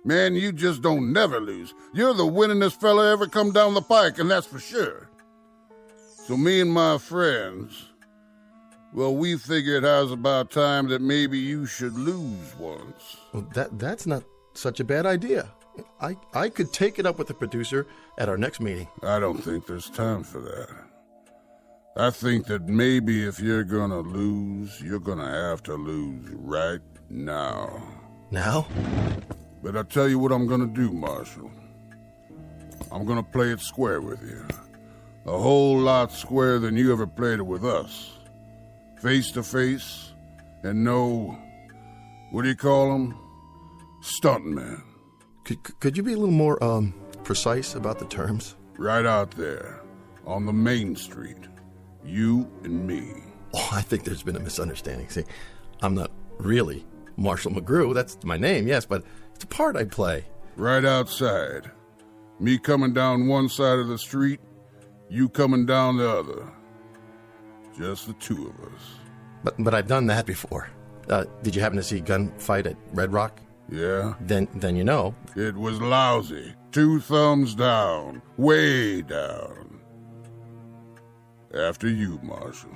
Speaker 4: Man, you just don't never lose. You're the winningest fella ever come down the pike, and that's for sure. So me and my friends, well, we figured how's about time that maybe you should lose once.
Speaker 15: Well, that's not such a bad idea. I could take it up with the producer at our next meeting.
Speaker 4: I don't think there's time for that. I think that maybe if you're gonna lose, you're gonna have to lose right now.
Speaker 15: Now?
Speaker 4: But I'll tell you what I'm gonna do, Marshal. I'm gonna play it square with you. A whole lot squarer than you ever played it with us. Face to face, and no, what do you call them? Stuntman.
Speaker 15: Could you be a little more, precise about the terms?
Speaker 4: Right out there, on the main street. You and me.
Speaker 15: Oh, I think there's been a misunderstanding. See, I'm not really Marshall McGrew. That's my name, yes, but it's a part I play.
Speaker 4: Right outside. Me coming down one side of the street, you coming down the other. Just the two of us.
Speaker 15: But I've done that before. Did you happen to see Gunfight at Red Rock?
Speaker 4: Yeah.
Speaker 15: Then you know.
Speaker 4: It was lousy. 2 thumbs down. Way down. After you, Marshal.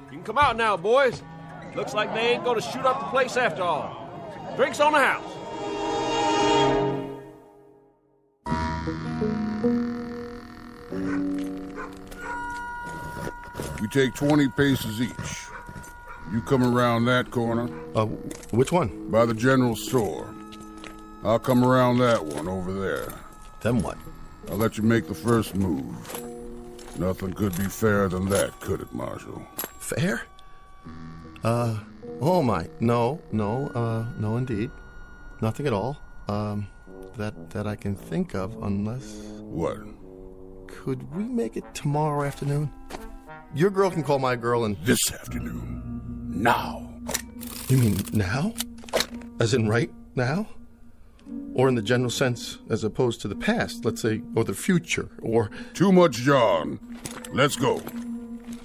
Speaker 26: You can come out now, boys. Looks like they ain't gonna shoot up the place after all. Drinks on the house.
Speaker 4: We take 20 paces each. You come around that corner.
Speaker 15: Which one?
Speaker 4: By the general store. I'll come around that one over there.
Speaker 15: Then what?
Speaker 4: I'll let you make the first move. Nothing could be fairer than that, could it, Marshal?
Speaker 15: Fair? Oh my, no, indeed. Nothing at all. That I can think of, unless...
Speaker 4: What?
Speaker 15: Could we make it tomorrow afternoon? Your girl can call my girl and...
Speaker 4: This afternoon. Now.
Speaker 15: You mean now? As in right now? Or in the general sense, as opposed to the past, let's say, or the future, or...
Speaker 4: Too much yarn. Let's go.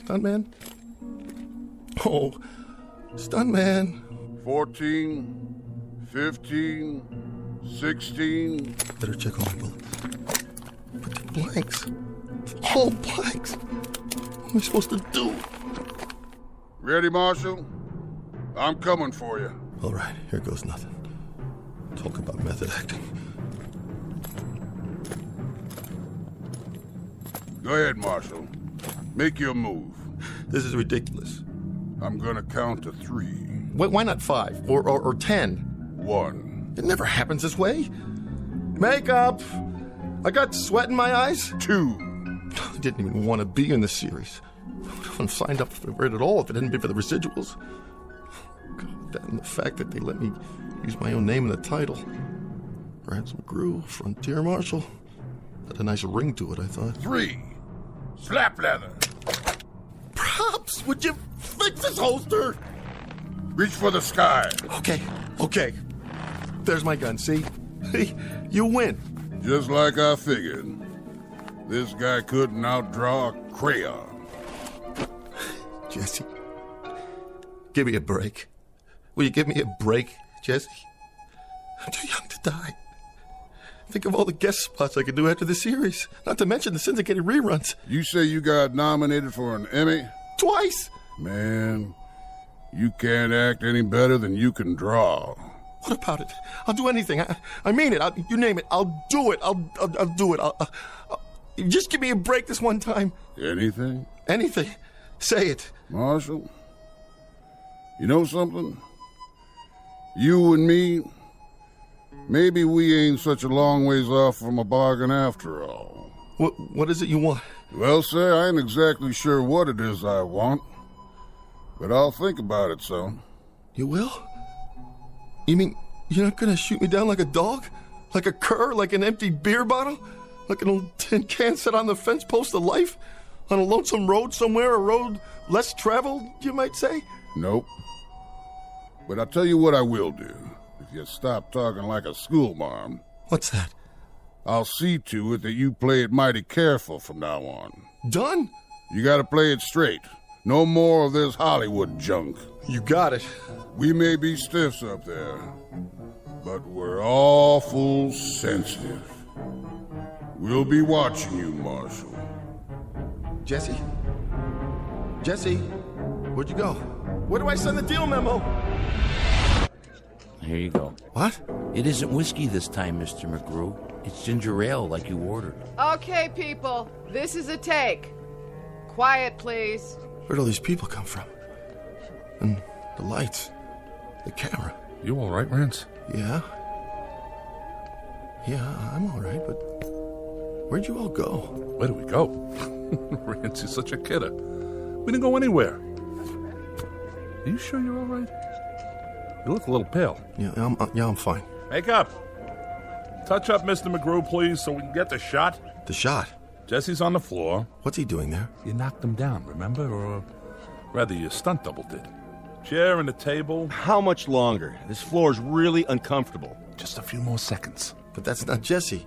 Speaker 15: Stuntman? Oh, Stuntman.
Speaker 4: 14, 15, 16...
Speaker 15: Better check all my bullets. But they're blanks. All blanks. What am I supposed to do?
Speaker 4: Ready, Marshal? I'm coming for you.
Speaker 15: All right, here goes nothing. Talk about method acting.
Speaker 4: Go ahead, Marshal. Make your move.
Speaker 15: This is ridiculous.
Speaker 4: I'm gonna count to 3.
Speaker 15: Why not 5? Or 10?
Speaker 4: 1.
Speaker 15: It never happens this way. Makeup! I got sweat in my eyes.
Speaker 4: 2.
Speaker 15: I didn't even want to be in this series. I wouldn't have signed up for it at all if it hadn't been for the residuals. God, that and the fact that they let me use my own name in the title. Rance McGrew, Frontier Marshal. Had a nice ring to it, I thought.
Speaker 4: 3. Slap leather.
Speaker 15: Props, would you fix this holster?
Speaker 4: Reach for the sky.
Speaker 15: Okay. There's my gun, see? Hey, you win.
Speaker 4: Just like I figured. This guy couldn't outdraw a crayon.
Speaker 15: Jesse, Give me a break. Will you give me a break, Jesse? I'm too young to die. Think of all the guest spots I could do after the series. Not to mention the syndicated reruns.
Speaker 4: You say you got nominated for an Emmy?
Speaker 15: Twice!
Speaker 4: Man, you can't act any better than you can draw.
Speaker 15: What about it? I'll do anything. I mean it. You name it. I'll do it. I'll do it. Just give me a break this one time.
Speaker 4: Anything?
Speaker 15: Anything. Say it.
Speaker 4: Marshall, you know something? You and me, maybe we ain't such a long ways off from a bargain after all.
Speaker 15: What is it you want?
Speaker 4: Well, sir, I ain't exactly sure what it is I want, but I'll think about it some.
Speaker 15: You will? You mean you're not gonna shoot me down like a dog? Like a cur? Like an empty beer bottle? Like an old tin can set on the fence post of life? On a lonesome road somewhere, a road less traveled, you might say?
Speaker 4: Nope. But I'll tell you what I will do, if you stop talking like a schoolmarm.
Speaker 15: What's that?
Speaker 4: I'll see to it that you play it mighty careful from now on.
Speaker 15: Done?
Speaker 4: You gotta play it straight. No more of this Hollywood junk.
Speaker 15: You got it.
Speaker 4: We may be stiffs up there, but we're awful sensitive. We'll be watching you, Marshall.
Speaker 15: Jesse? Jesse? Where'd you go? Where do I send the deal memo?
Speaker 23: Here you go.
Speaker 15: What?
Speaker 23: It isn't whiskey this time, Mr. McGrew. It's ginger ale like you ordered.
Speaker 1: Okay, people, this is a take. Quiet, please.
Speaker 15: Where'd all these people come from? And the lights. The camera.
Speaker 22: You all right, Rance?
Speaker 15: Yeah. Yeah, I'm all right, but where'd you all go?
Speaker 22: Where do we go? Rance is such a kidder. We didn't go anywhere. Are you sure you're all right? You look a little pale.
Speaker 15: Yeah, I'm fine.
Speaker 22: Make up. Touch up, Mr. McGrew, please, so we can get the shot.
Speaker 15: The shot?
Speaker 22: Jesse's on the floor.
Speaker 15: What's he doing there?
Speaker 22: You knocked him down, remember? Or rather, your stunt double did. Chair and a table.
Speaker 9: How much longer? This floor's really uncomfortable.
Speaker 22: Just a few more seconds.
Speaker 15: But that's not Jesse.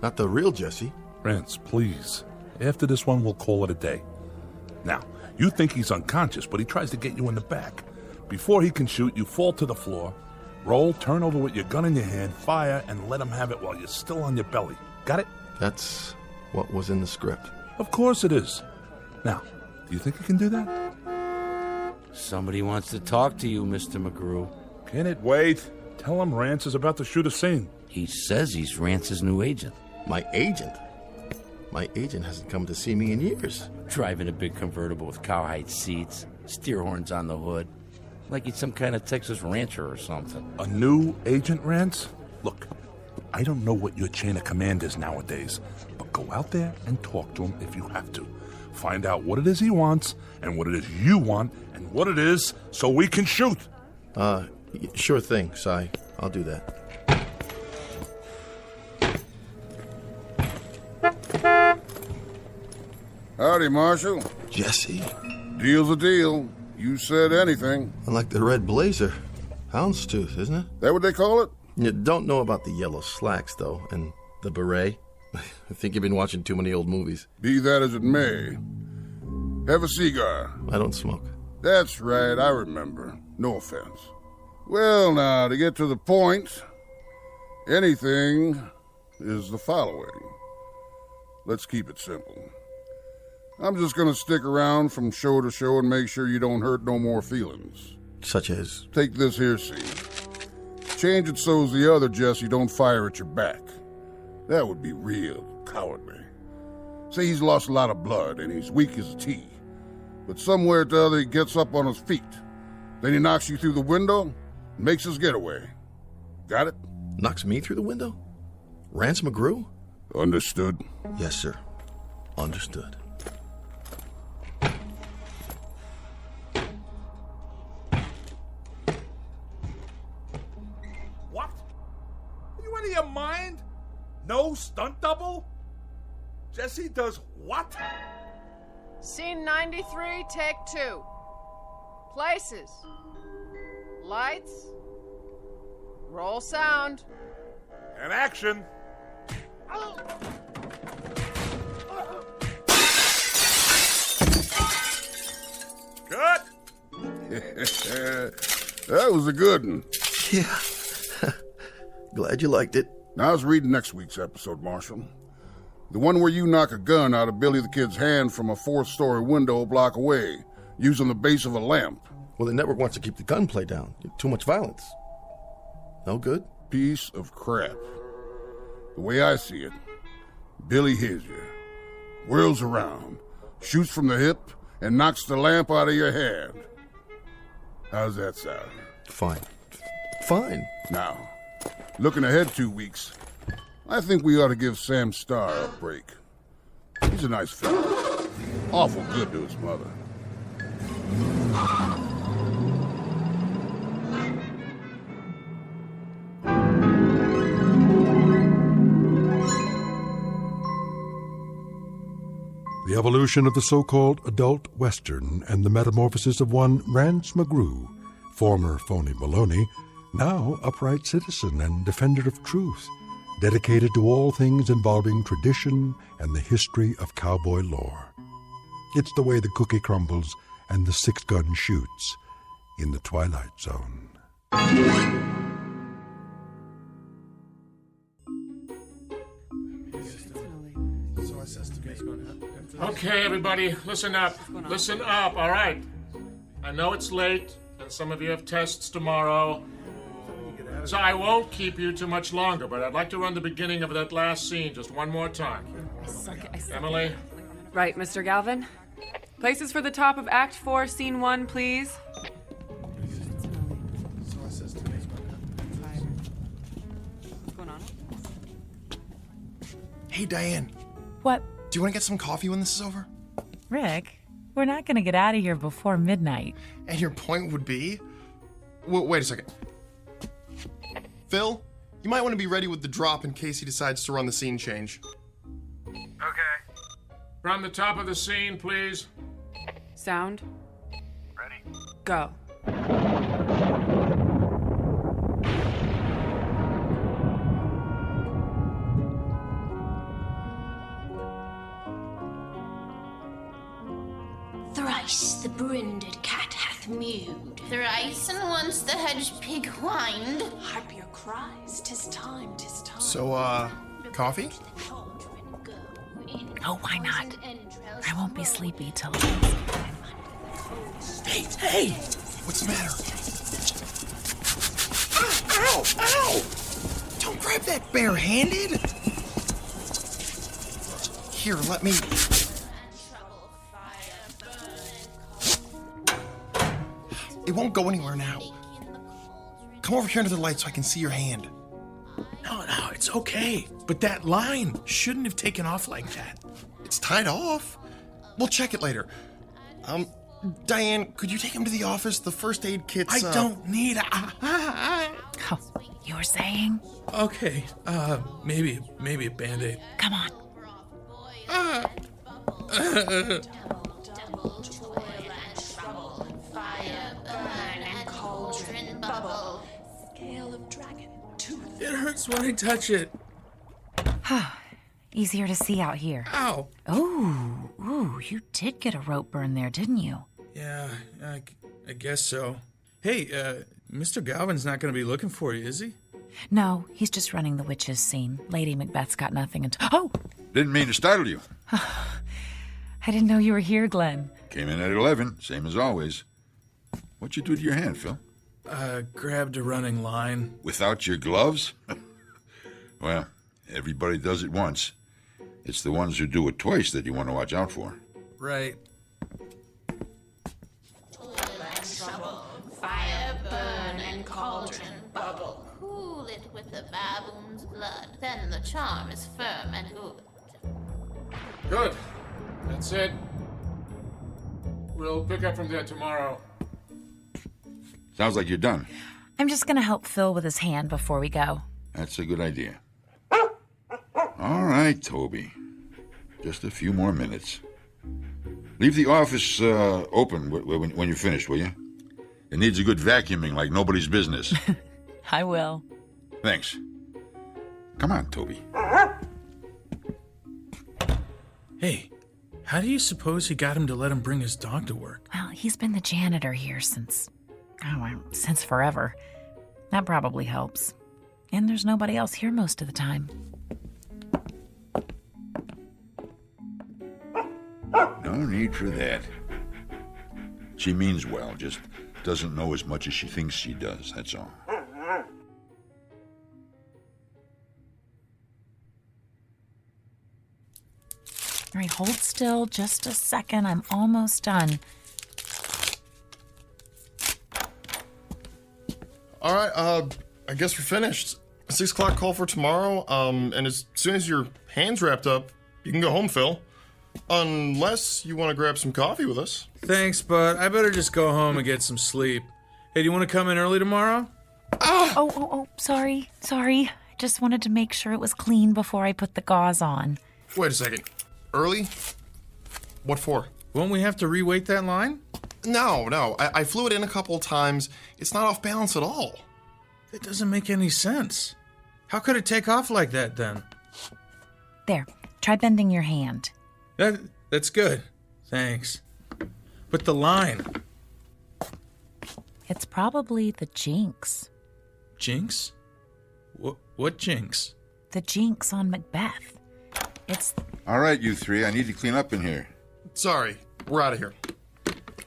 Speaker 15: Not the real Jesse.
Speaker 22: Rance, please. After this one, we'll call it a day. Now, you think he's unconscious, but he tries to get you in the back. Before he can shoot, you fall to the floor, roll, turn over with your gun in your hand, fire, and let him have it while you're still on your belly. Got it?
Speaker 15: That's what was in the script.
Speaker 22: Of course it is. Now, do you think you can do that?
Speaker 23: Somebody wants to talk to you, Mr. McGrew.
Speaker 22: Can it wait? Tell him Rance is about to shoot a scene.
Speaker 23: He says he's Rance's new agent.
Speaker 15: My agent? My agent hasn't come to see me in years.
Speaker 23: Driving a big convertible with cowhide seats, steer horns on the hood. Like he's some kind of Texas rancher or something.
Speaker 22: A new agent, Rance? Look, I don't know what your chain of command is nowadays, but go out there and talk to him if you have to. Find out what it is he wants, and what it is you want, and what it is so we can shoot.
Speaker 15: Sure thing, Cy. I'll do that.
Speaker 4: Howdy, Marshal.
Speaker 15: Jesse.
Speaker 4: Deal's a deal. You said anything.
Speaker 15: I like the red blazer. Houndstooth, isn't it?
Speaker 4: That what they call it?
Speaker 15: You don't know about the yellow slacks, though, and the beret. I think you've been watching too many old movies.
Speaker 4: Be that as it may. Have a cigar.
Speaker 15: I don't smoke.
Speaker 4: That's right, I remember. No offense. Well, now, to get to the point, anything is the following. Let's keep it simple. I'm just gonna stick around from show to show and make sure you don't hurt no more feelings.
Speaker 15: Such as?
Speaker 4: Take this here scene. Change it so's the other Jesse don't fire at your back. That would be real cowardly. Say he's lost a lot of blood and he's weak as a tea. But somewhere or the other he gets up on his feet. Then he knocks you through the window and makes his getaway. Got it?
Speaker 15: Knocks me through the window? Rance McGrew?
Speaker 4: Understood.
Speaker 15: Yes, sir. Understood.
Speaker 22: What? Are you out of your mind? No stunt double? Jesse does what?
Speaker 1: Scene 93, take 2. Places. Lights. Roll sound.
Speaker 22: And action. Cut!
Speaker 4: That was a good one.
Speaker 15: Yeah. Glad you liked it.
Speaker 4: Now I was reading next week's episode, Marshal. The one where you knock a gun out of Billy the Kid's hand from a 4th-story window a block away, using the base of a lamp.
Speaker 15: Well, the network wants to keep the gunplay down. Too much violence. No good?
Speaker 4: Piece of crap. The way I see it, Billy hears you, whirls around, shoots from the hip, and knocks the lamp out of your hand. How's that sound?
Speaker 15: Fine. Fine.
Speaker 4: Now, looking ahead 2 weeks, I think we ought to give Sam Starr a break. He's a nice fella. Awful good to his mother.
Speaker 2: The evolution of the so-called adult Western and the metamorphosis of one Rance McGrew, former phony baloney, now upright citizen and defender of truth, dedicated to all things involving tradition and the history of cowboy lore. It's the way the cookie crumbles and the 6-gun shoots in the Twilight Zone.
Speaker 11: Okay, everybody, listen up. Listen up, all right? I know it's late, and some of you have tests tomorrow, so I won't keep you too much longer, but I'd like to run the beginning of that last scene just one more time. Emily?
Speaker 12: Right, Mr. Galvin. Places for the top of Act 4, Scene 1, please. What's going on?
Speaker 13: Hey, Diane.
Speaker 16: What?
Speaker 13: Do you want to get some coffee when this is over?
Speaker 16: Rick, we're not going to get out of here before midnight.
Speaker 13: And your point would be? Wait a second. Phil, you might want to be ready with the drop in case he decides to run the scene change.
Speaker 11: Okay. From the top of the scene, please.
Speaker 12: Sound.
Speaker 11: Ready.
Speaker 12: Go.
Speaker 17: Thrice the brinded cat hath mewed. Thrice and once the hedge pig whined. Harp your cries, 'tis time, 'tis time.
Speaker 13: So, coffee?
Speaker 16: Oh, why not? I won't be sleepy till...
Speaker 13: Hey! What's the matter? Ow! Ow! Don't grab that bare-handed! Here, let me... It won't go anywhere now. Come over here under the light so I can see your hand.
Speaker 18: No, it's okay. But that line shouldn't have taken off like that.
Speaker 13: It's tied off. We'll check it later. Diane, could you take him to the office? The first aid kit's...
Speaker 18: I don't need a...
Speaker 16: Oh, you were saying?
Speaker 18: Okay, maybe a Band-Aid.
Speaker 16: Come on.
Speaker 17: Cauldron Bubble. Scale of dragon.
Speaker 18: It hurts when I touch it.
Speaker 16: Easier to see out here.
Speaker 18: Ow.
Speaker 16: Ooh, you did get a rope burn there, didn't you?
Speaker 18: Yeah, I guess so. Hey, Mr. Galvin's not going to be looking for you, is he?
Speaker 16: No, he's just running the witches scene. Lady Macbeth's got nothing until... Oh!
Speaker 27: Didn't mean to startle you.
Speaker 16: I didn't know you were here, Glenn.
Speaker 27: Came in at 11, same as always. What'd you do to your hand, Phil?
Speaker 18: Grabbed a running line.
Speaker 27: Without your gloves? Well, everybody does it once. It's the ones who do it twice that you want to watch out for.
Speaker 18: Right.
Speaker 17: Fire burn and cauldron bubble. Cool it with the baboon's blood. Then the charm is firm and good.
Speaker 11: Good. That's it. We'll pick up from there tomorrow.
Speaker 27: Sounds like you're done.
Speaker 16: I'm just gonna help Phil with his hand before we go.
Speaker 27: That's a good idea. All right, Toby. Just a few more minutes. Leave the office open when you're finished, will you? It needs a good vacuuming like nobody's business.
Speaker 16: I will.
Speaker 27: Thanks. Come on, Toby.
Speaker 18: Hey, How do you suppose he got him to let him bring his dog to work?
Speaker 16: Well, he's been the janitor here since forever. That probably helps. And there's nobody else here most of the time.
Speaker 27: No need for that. She means well, just doesn't know as much as she thinks she does, that's all.
Speaker 16: All right, hold still just a second. I'm almost done.
Speaker 13: All right, I guess we're finished. 6 o'clock call for tomorrow, and as soon as your hand's wrapped up, you can go home, Phil. Unless you want to grab some coffee with us.
Speaker 18: Thanks, but I better just go home and get some sleep. Hey, do you want to come in early tomorrow?
Speaker 16: Oh, sorry. I just wanted to make sure it was clean before I put the gauze on.
Speaker 13: Wait a second. Early? What for?
Speaker 18: Won't we have to reweight that line?
Speaker 13: No. I flew it in a couple times. It's not off balance at all.
Speaker 18: It doesn't make any sense. How could it take off like that, then?
Speaker 16: There, try bending your hand.
Speaker 18: That's good. Thanks. But the line...
Speaker 16: It's probably the jinx.
Speaker 18: Jinx? What jinx?
Speaker 16: The jinx on Macbeth. It's...
Speaker 27: All right, you three, I need to clean up in here.
Speaker 13: Sorry, we're out of here.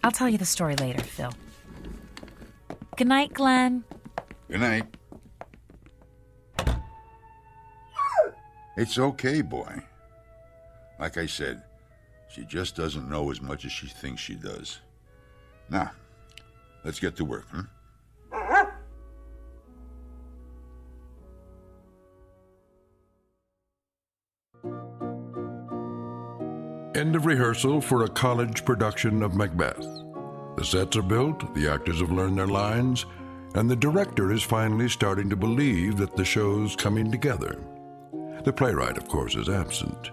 Speaker 16: I'll tell you the story later, Phil. Good night, Glenn.
Speaker 27: Good night. It's okay, boy. Like I said, she just doesn't know as much as she thinks she does. Now, let's get to work, huh?
Speaker 2: End of rehearsal for a college production of Macbeth. The sets are built, the actors have learned their lines, and the director is finally starting to believe that the show's coming together. The playwright, of course, is absent.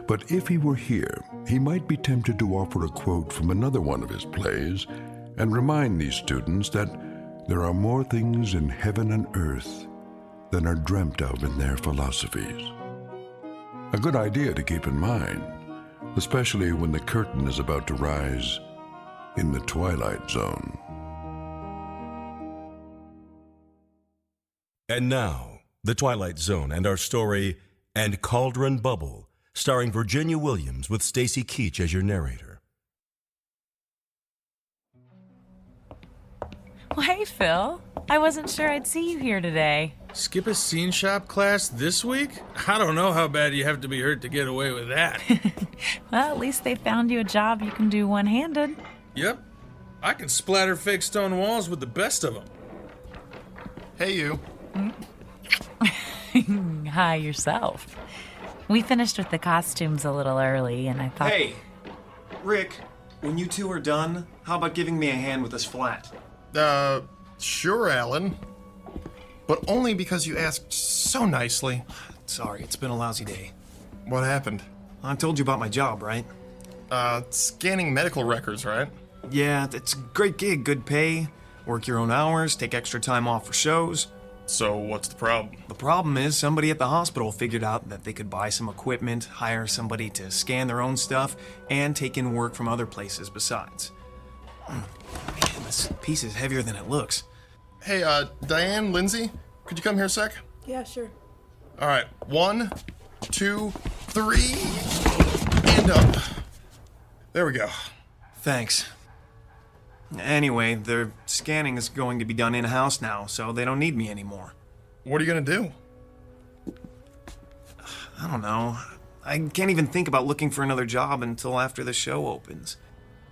Speaker 2: But if he were here, he might be tempted to offer a quote from another one of his plays and remind these students that there are more things in heaven and earth than are dreamt of in their philosophies. A good idea to keep in mind, especially when the curtain is about to rise in the Twilight Zone.
Speaker 3: And now, The Twilight Zone and our story, And Cauldron Bubble, starring Virginia Williams with Stacy Keach as your narrator.
Speaker 16: Well, hey, Phil. I wasn't sure I'd see you here today.
Speaker 18: Skip a scene shop class this week? I don't know how bad you have to be hurt to get away with that.
Speaker 16: Well, at least they found you a job you can do one-handed.
Speaker 18: Yep. I can splatter fake stone walls with the best of them.
Speaker 13: Hey, you.
Speaker 16: Hi, yourself. We finished with the costumes a little early, and I thought...
Speaker 14: Hey, Rick, when you two are done, how about giving me a hand with this flat?
Speaker 13: Sure, Alan. But only because you asked so nicely.
Speaker 14: Sorry, it's been a lousy day.
Speaker 13: What happened?
Speaker 14: I told you about my job, right?
Speaker 13: Scanning medical records, right?
Speaker 14: Yeah, it's a great gig, good pay. Work your own hours, take extra time off for shows.
Speaker 13: So what's the problem?
Speaker 14: The problem is somebody at the hospital figured out that they could buy some equipment, hire somebody to scan their own stuff, and take in work from other places besides. Man, this piece is heavier than it looks.
Speaker 13: Hey, Diane, Lindsay, could you come here a sec?
Speaker 19: Yeah, sure.
Speaker 13: All right, 1, 2, 3, and up. There we go.
Speaker 14: Thanks. Anyway, their scanning is going to be done in-house now, so they don't need me anymore.
Speaker 13: What are you gonna do?
Speaker 14: I don't know. I can't even think about looking for another job until after the show opens.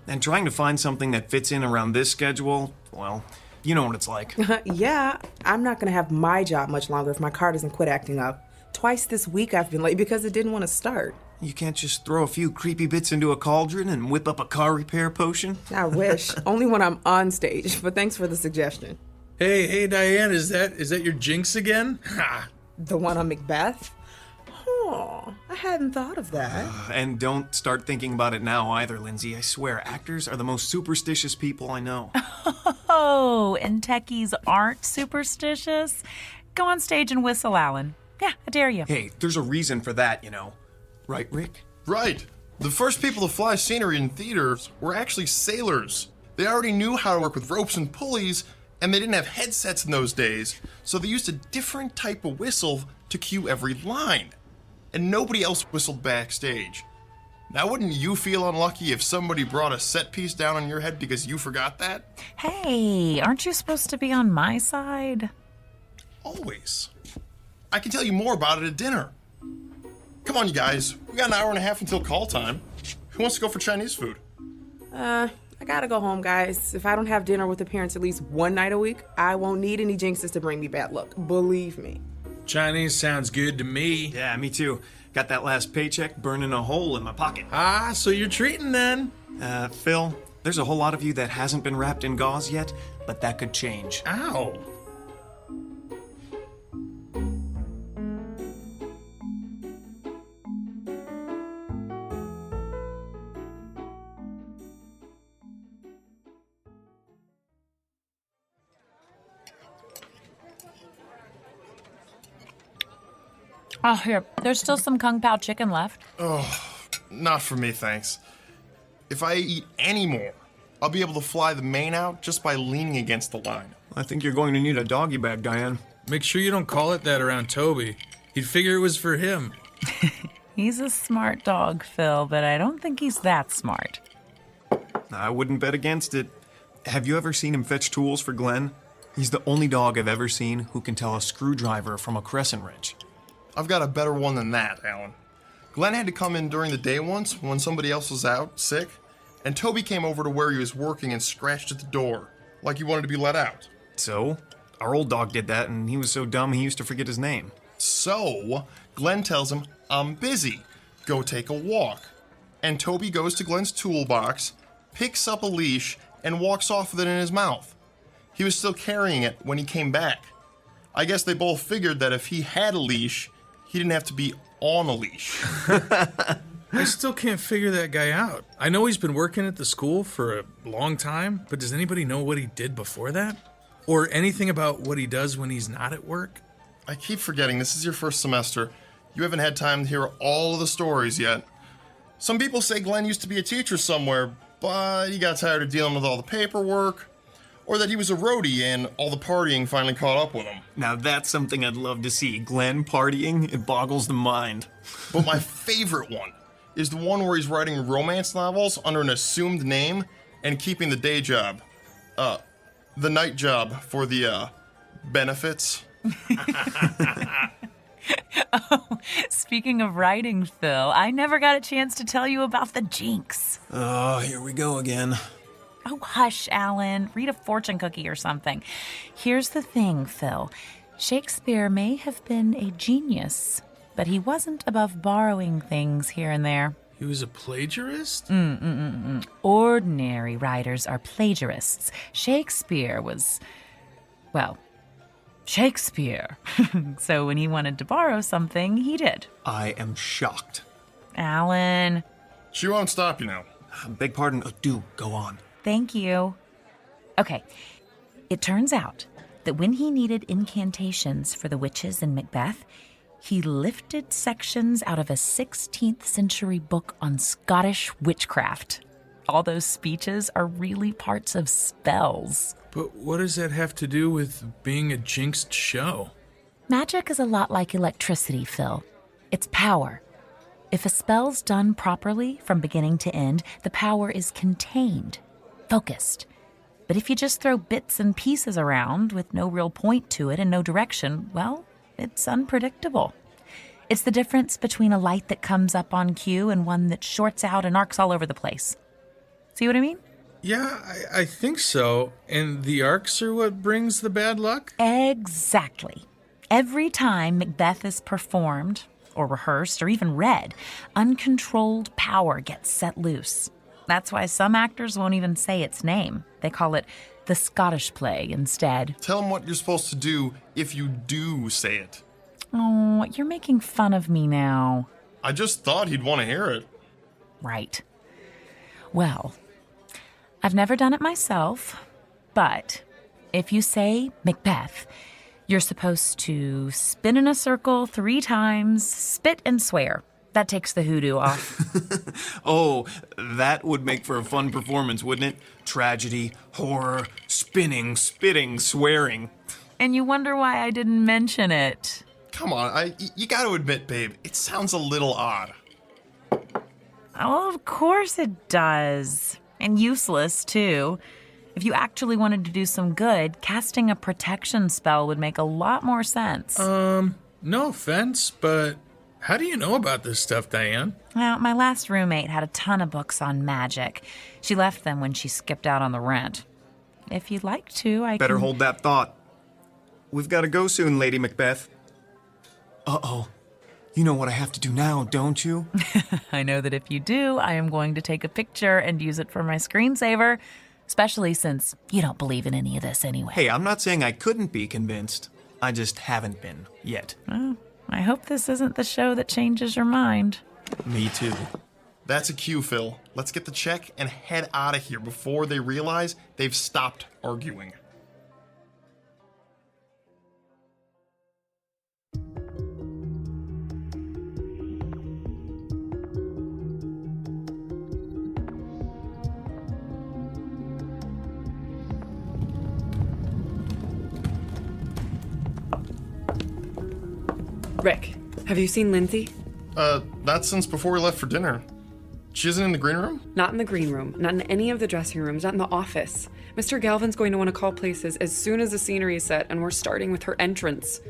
Speaker 14: And trying to find something that fits in around this schedule, well, you know what it's like.
Speaker 19: Yeah, I'm not gonna have my job much longer if my car doesn't quit acting up. Twice this week I've been late because it didn't want to start.
Speaker 14: You can't just throw a few creepy bits into a cauldron and whip up a car repair potion?
Speaker 19: I wish. Only when I'm on stage, but thanks for the suggestion.
Speaker 18: Hey, Diane, is that your jinx again? Ha!
Speaker 19: The one on Macbeth? Oh, I hadn't thought of that.
Speaker 14: And don't start thinking about it now either, Lindsay. I swear, actors are the most superstitious people I know.
Speaker 16: Oh, and techies aren't superstitious? Go on stage and whistle, Alan. Yeah, I dare you.
Speaker 14: Hey, there's a reason for that, you know. Right, Rick?
Speaker 13: Right. The first people to fly scenery in theaters were actually sailors. They already knew how to work with ropes and pulleys, and they didn't have headsets in those days, so they used a different type of whistle to cue every line. And nobody else whistled backstage. Now, wouldn't you feel unlucky if somebody brought a set piece down on your head because you forgot that?
Speaker 16: Hey, aren't you supposed to be on my side?
Speaker 13: Always. I can tell you more about it at dinner. Come on, you guys. We got an hour and a half until call time. Who wants to go for Chinese food?
Speaker 19: I gotta go home, guys. If I don't have dinner with the parents at least one night a week, I won't need any jinxes to bring me bad luck. Believe me.
Speaker 18: Chinese sounds good to me.
Speaker 14: Yeah, me too. Got that last paycheck burning a hole in my pocket.
Speaker 18: Ah, so you're treating then?
Speaker 14: Phil, there's a whole lot of you that hasn't been wrapped in gauze yet, but that could change.
Speaker 18: Ow.
Speaker 16: Oh, here. There's still some Kung Pao chicken left.
Speaker 13: Oh, not for me, thanks. If I eat any more, I'll be able to fly the mane out just by leaning against the line.
Speaker 14: I think you're going to need a doggy bag, Diane.
Speaker 18: Make sure you don't call it that around Toby. He'd figure it was for him.
Speaker 16: He's a smart dog, Phil, but I don't think he's that smart.
Speaker 14: I wouldn't bet against it. Have you ever seen him fetch tools for Glenn? He's the only dog I've ever seen who can tell a screwdriver from a crescent wrench.
Speaker 13: I've got a better one than that, Alan. Glenn had to come in during the day once when somebody else was out, sick, and Toby came over to where he was working and scratched at the door, like he wanted to be let out.
Speaker 14: So, our old dog did that, and he was so dumb he used to forget his name.
Speaker 13: So, Glenn tells him, "I'm busy. Go take a walk." And Toby goes to Glenn's toolbox, picks up a leash, and walks off with it in his mouth. He was still carrying it when he came back. I guess they both figured that if he had a leash, he didn't have to be on a leash.
Speaker 18: I still can't figure that guy out. I know he's been working at the school for a long time, but does anybody know what he did before that? Or anything about what he does when he's not at work?
Speaker 13: I keep forgetting this is your first semester. You haven't had time to hear all of the stories yet. Some people say Glenn used to be a teacher somewhere, but he got tired of dealing with all the paperwork. Or that he was a roadie and all the partying finally caught up with him.
Speaker 14: Now that's something I'd love to see. Glenn partying, it boggles the mind.
Speaker 13: But my favorite one is the one where he's writing romance novels under an assumed name and keeping the day job. The night job for the, benefits.
Speaker 16: Oh, speaking of writing, Phil, I never got a chance to tell you about the jinx.
Speaker 14: Oh, here we go again.
Speaker 16: Oh, hush, Alan. Read a fortune cookie or something. Here's the thing, Phil. Shakespeare may have been a genius, but he wasn't above borrowing things here and there.
Speaker 18: He was a plagiarist?
Speaker 16: Ordinary writers are plagiarists. Shakespeare was, well, Shakespeare. So when he wanted to borrow something, he did.
Speaker 14: I am shocked.
Speaker 16: Alan.
Speaker 13: She won't stop you now.
Speaker 14: Beg pardon. Do go on.
Speaker 16: Thank you. Okay, it turns out that when he needed incantations for the witches in Macbeth, he lifted sections out of a 16th century book on Scottish witchcraft. All those speeches are really parts of spells.
Speaker 18: But what does that have to do with being a jinxed show?
Speaker 16: Magic is a lot like electricity, Phil. It's power. If a spell's done properly from beginning to end, the power is contained. Focused. But if you just throw bits and pieces around with no real point to it and no direction, well, it's unpredictable. It's the difference between a light that comes up on cue and one that shorts out and arcs all over the place. See what I mean?
Speaker 18: Yeah, I think so. And the arcs are what brings the bad luck?
Speaker 16: Exactly. Every time Macbeth is performed, or rehearsed, or even read, uncontrolled power gets set loose. That's why some actors won't even say its name. They call it the Scottish play instead.
Speaker 13: Tell him what you're supposed to do if you do say it.
Speaker 16: Oh, you're making fun of me now.
Speaker 13: I just thought he'd want to hear it.
Speaker 16: Right. Well, I've never done it myself, but if you say Macbeth, you're supposed to spin in a circle 3 times, spit and swear. That takes the hoodoo off.
Speaker 14: Oh, that would make for a fun performance, wouldn't it? Tragedy, horror, spinning, spitting, swearing.
Speaker 16: And you wonder why I didn't mention it.
Speaker 13: Come on, you gotta admit, babe, it sounds a little odd.
Speaker 16: Oh, of course it does. And useless, too. If you actually wanted to do some good, casting a protection spell would make a lot more sense.
Speaker 18: No offense, but how do you know about this stuff, Diane?
Speaker 16: Well, my last roommate had a ton of books on magic. She left them when she skipped out on the rent. If you'd like to, I
Speaker 14: Better
Speaker 16: can...
Speaker 14: hold that thought. We've got to go soon, Lady Macbeth. Uh-oh. You know what I have to do now, don't you?
Speaker 16: I know that if you do, I am going to take a picture and use it for my screensaver, especially since you don't believe in any of this anyway.
Speaker 14: Hey, I'm not saying I couldn't be convinced. I just haven't been, yet.
Speaker 16: Well, I hope this isn't the show that changes your mind.
Speaker 14: Me too.
Speaker 13: That's a cue, Phil. Let's get the check and head out of here before they realize they've stopped arguing.
Speaker 12: Rick, have you seen Lindsay?
Speaker 13: That's since before we left for dinner. She isn't in the green room?
Speaker 12: Not in the green room, not in any of the dressing rooms, not in the office. Mr. Galvin's going to want to call places as soon as the scenery is set, and we're starting with her entrance.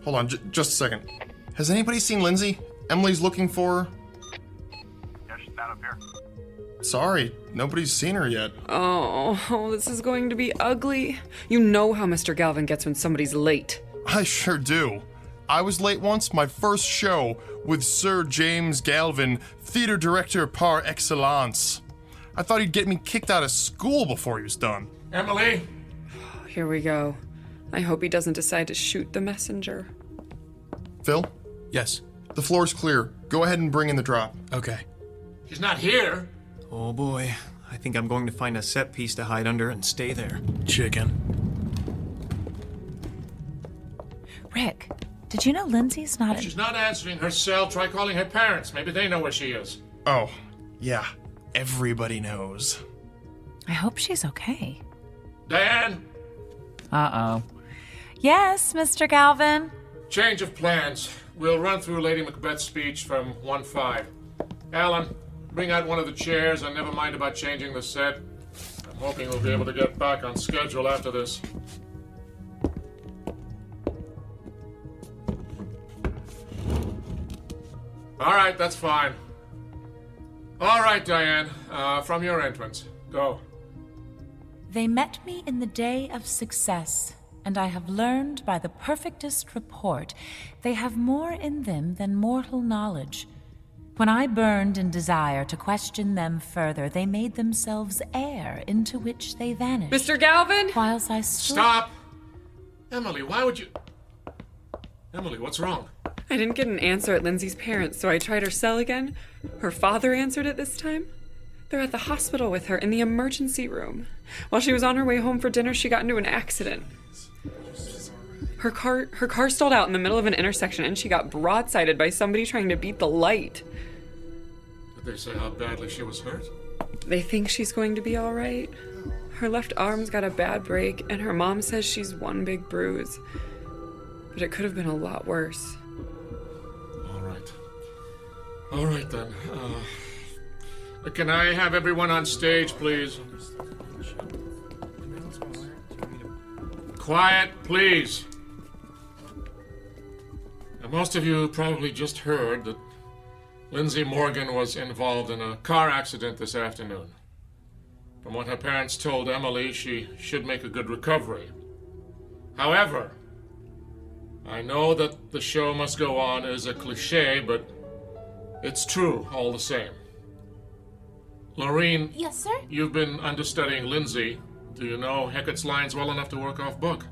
Speaker 13: Hold on, just a second. Has anybody seen Lindsay? Emily's looking for her.
Speaker 5: Yeah, she's down up here.
Speaker 13: Sorry, nobody's seen her yet.
Speaker 12: Oh, this is going to be ugly. You know how Mr. Galvin gets when somebody's late.
Speaker 13: I sure do. I was late once, my first show with Sir James Galvin, theater director par excellence. I thought he'd get me kicked out of school before he was done.
Speaker 11: Emily?
Speaker 12: Here we go. I hope he doesn't decide to shoot the messenger.
Speaker 13: Phil?
Speaker 18: Yes?
Speaker 13: The floor's clear. Go ahead and bring in the drop.
Speaker 18: Okay.
Speaker 11: She's not here.
Speaker 14: Oh boy, I think I'm going to find a set piece to hide under and stay there.
Speaker 18: Chicken.
Speaker 16: Rick, did you know Lindsay's not...
Speaker 11: If she's not answering her cell, try calling her parents. Maybe they know where she is.
Speaker 13: Oh, yeah. Everybody knows.
Speaker 16: I hope she's okay.
Speaker 11: Diane?
Speaker 16: Uh-oh. Yes, Mr. Galvin?
Speaker 11: Change of plans. We'll run through Lady Macbeth's speech from 1-5. Alan, bring out one of the chairs and never mind about changing the set. I'm hoping we'll be able to get back on schedule after this. All right, that's fine. All right, Diane, from your entrance. Go.
Speaker 16: They met me in the day of success, and I have learned by the perfectest report they have more in them than mortal knowledge. When I burned in desire to question them further, they made themselves air into which they vanished.
Speaker 12: Mr. Galvin?
Speaker 16: Whilst I stood...
Speaker 11: Stop! Emily, why would you... Emily, what's wrong?
Speaker 12: I didn't get an answer at Lindsay's parents, so I tried her cell again. Her father answered it this time. They're at the hospital with her in the emergency room. While she was on her way home for dinner, she got into an accident. Her car stalled out in the middle of an intersection, and she got broadsided by somebody trying to beat the light.
Speaker 11: Did they say how badly she was hurt?
Speaker 12: They think she's going to be all right. Her left arm's got a bad break, and her mom says she's one big bruise. But it could have been a lot worse.
Speaker 11: All right, then. Can I have everyone on stage, please? Quiet, please. Now, most of you probably just heard that Lindsay Morgan was involved in a car accident this afternoon. From what her parents told Emily, she should make a good recovery. However, I know that the show must go on is a cliche, but it's true all the same. Lorene.
Speaker 17: Yes, sir?
Speaker 11: You've been understudying Lindsay. Do you know Hecat's lines well enough to work off book?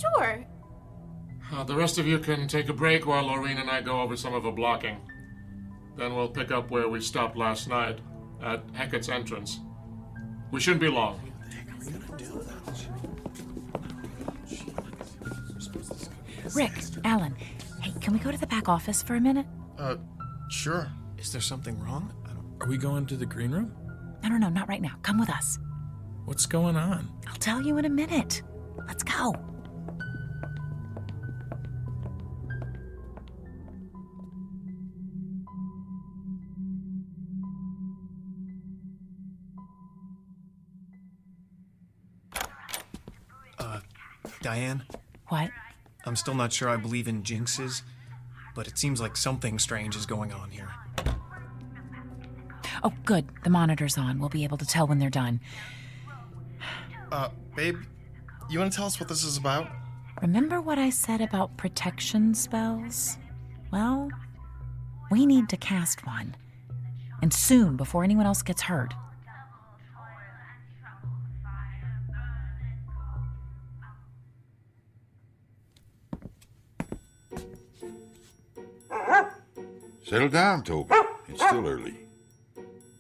Speaker 17: Sure.
Speaker 11: The rest of you can take a break while Lorene and I go over some of the blocking. Then we'll pick up where we stopped last night, at Hecat's entrance. We shouldn't be long.
Speaker 16: Rick, Alan, hey, can we go to the back office for a minute?
Speaker 13: Sure.
Speaker 14: Is there something wrong?
Speaker 18: Are we going to the green room?
Speaker 16: No, not right now. Come with us.
Speaker 18: What's going on?
Speaker 16: I'll tell you in a minute. Let's go.
Speaker 14: Diane?
Speaker 16: What?
Speaker 14: I'm still not sure I believe in jinxes, but it seems like something strange is going on here.
Speaker 16: Oh, good. The monitor's on. We'll be able to tell when they're done.
Speaker 13: Babe, you want to tell us what this is about?
Speaker 16: Remember what I said about protection spells? Well, we need to cast one. And soon, before anyone else gets hurt.
Speaker 27: Settle down, Toby. It's still early.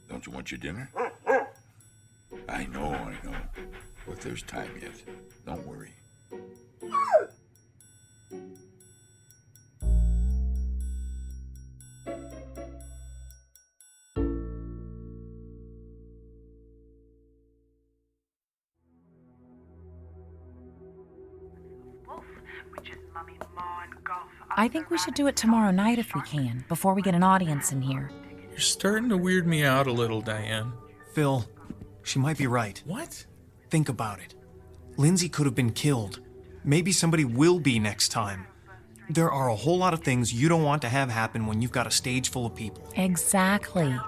Speaker 27: Don't you want your dinner? I know. But there's time yet. Don't worry.
Speaker 16: I think we should do it tomorrow night if we can, before we get an audience in here.
Speaker 18: You're starting to weird me out a little, Diane.
Speaker 14: Phil, she might be right.
Speaker 18: What?
Speaker 14: Think about it. Lindsay could have been killed. Maybe somebody will be next time. There are a whole lot of things you don't want to have happen when you've got a stage full of people.
Speaker 16: Exactly.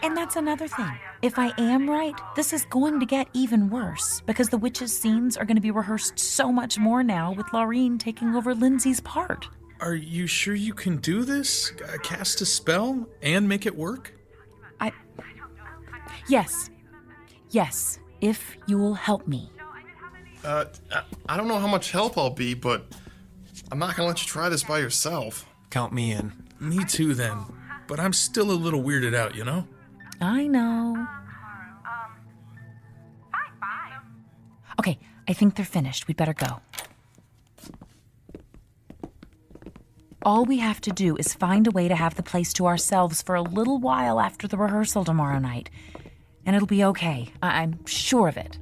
Speaker 16: And that's another thing. If I am right, this is going to get even worse, because the witches' scenes are going to be rehearsed so much more now with Laureen taking over Lindsay's part.
Speaker 18: Are you sure you can do this? Cast a spell and make it work?
Speaker 16: Yes. Yes, if you'll help me.
Speaker 13: I don't know how much help I'll be, but I'm not gonna let you try this by yourself.
Speaker 14: Count me in.
Speaker 18: Me too, then. But I'm still a little weirded out, you know?
Speaker 16: I know. Okay, I think they're finished. We'd better go. All we have to do is find a way to have the place to ourselves for a little while after the rehearsal tomorrow night. And it'll be okay. I'm sure of it.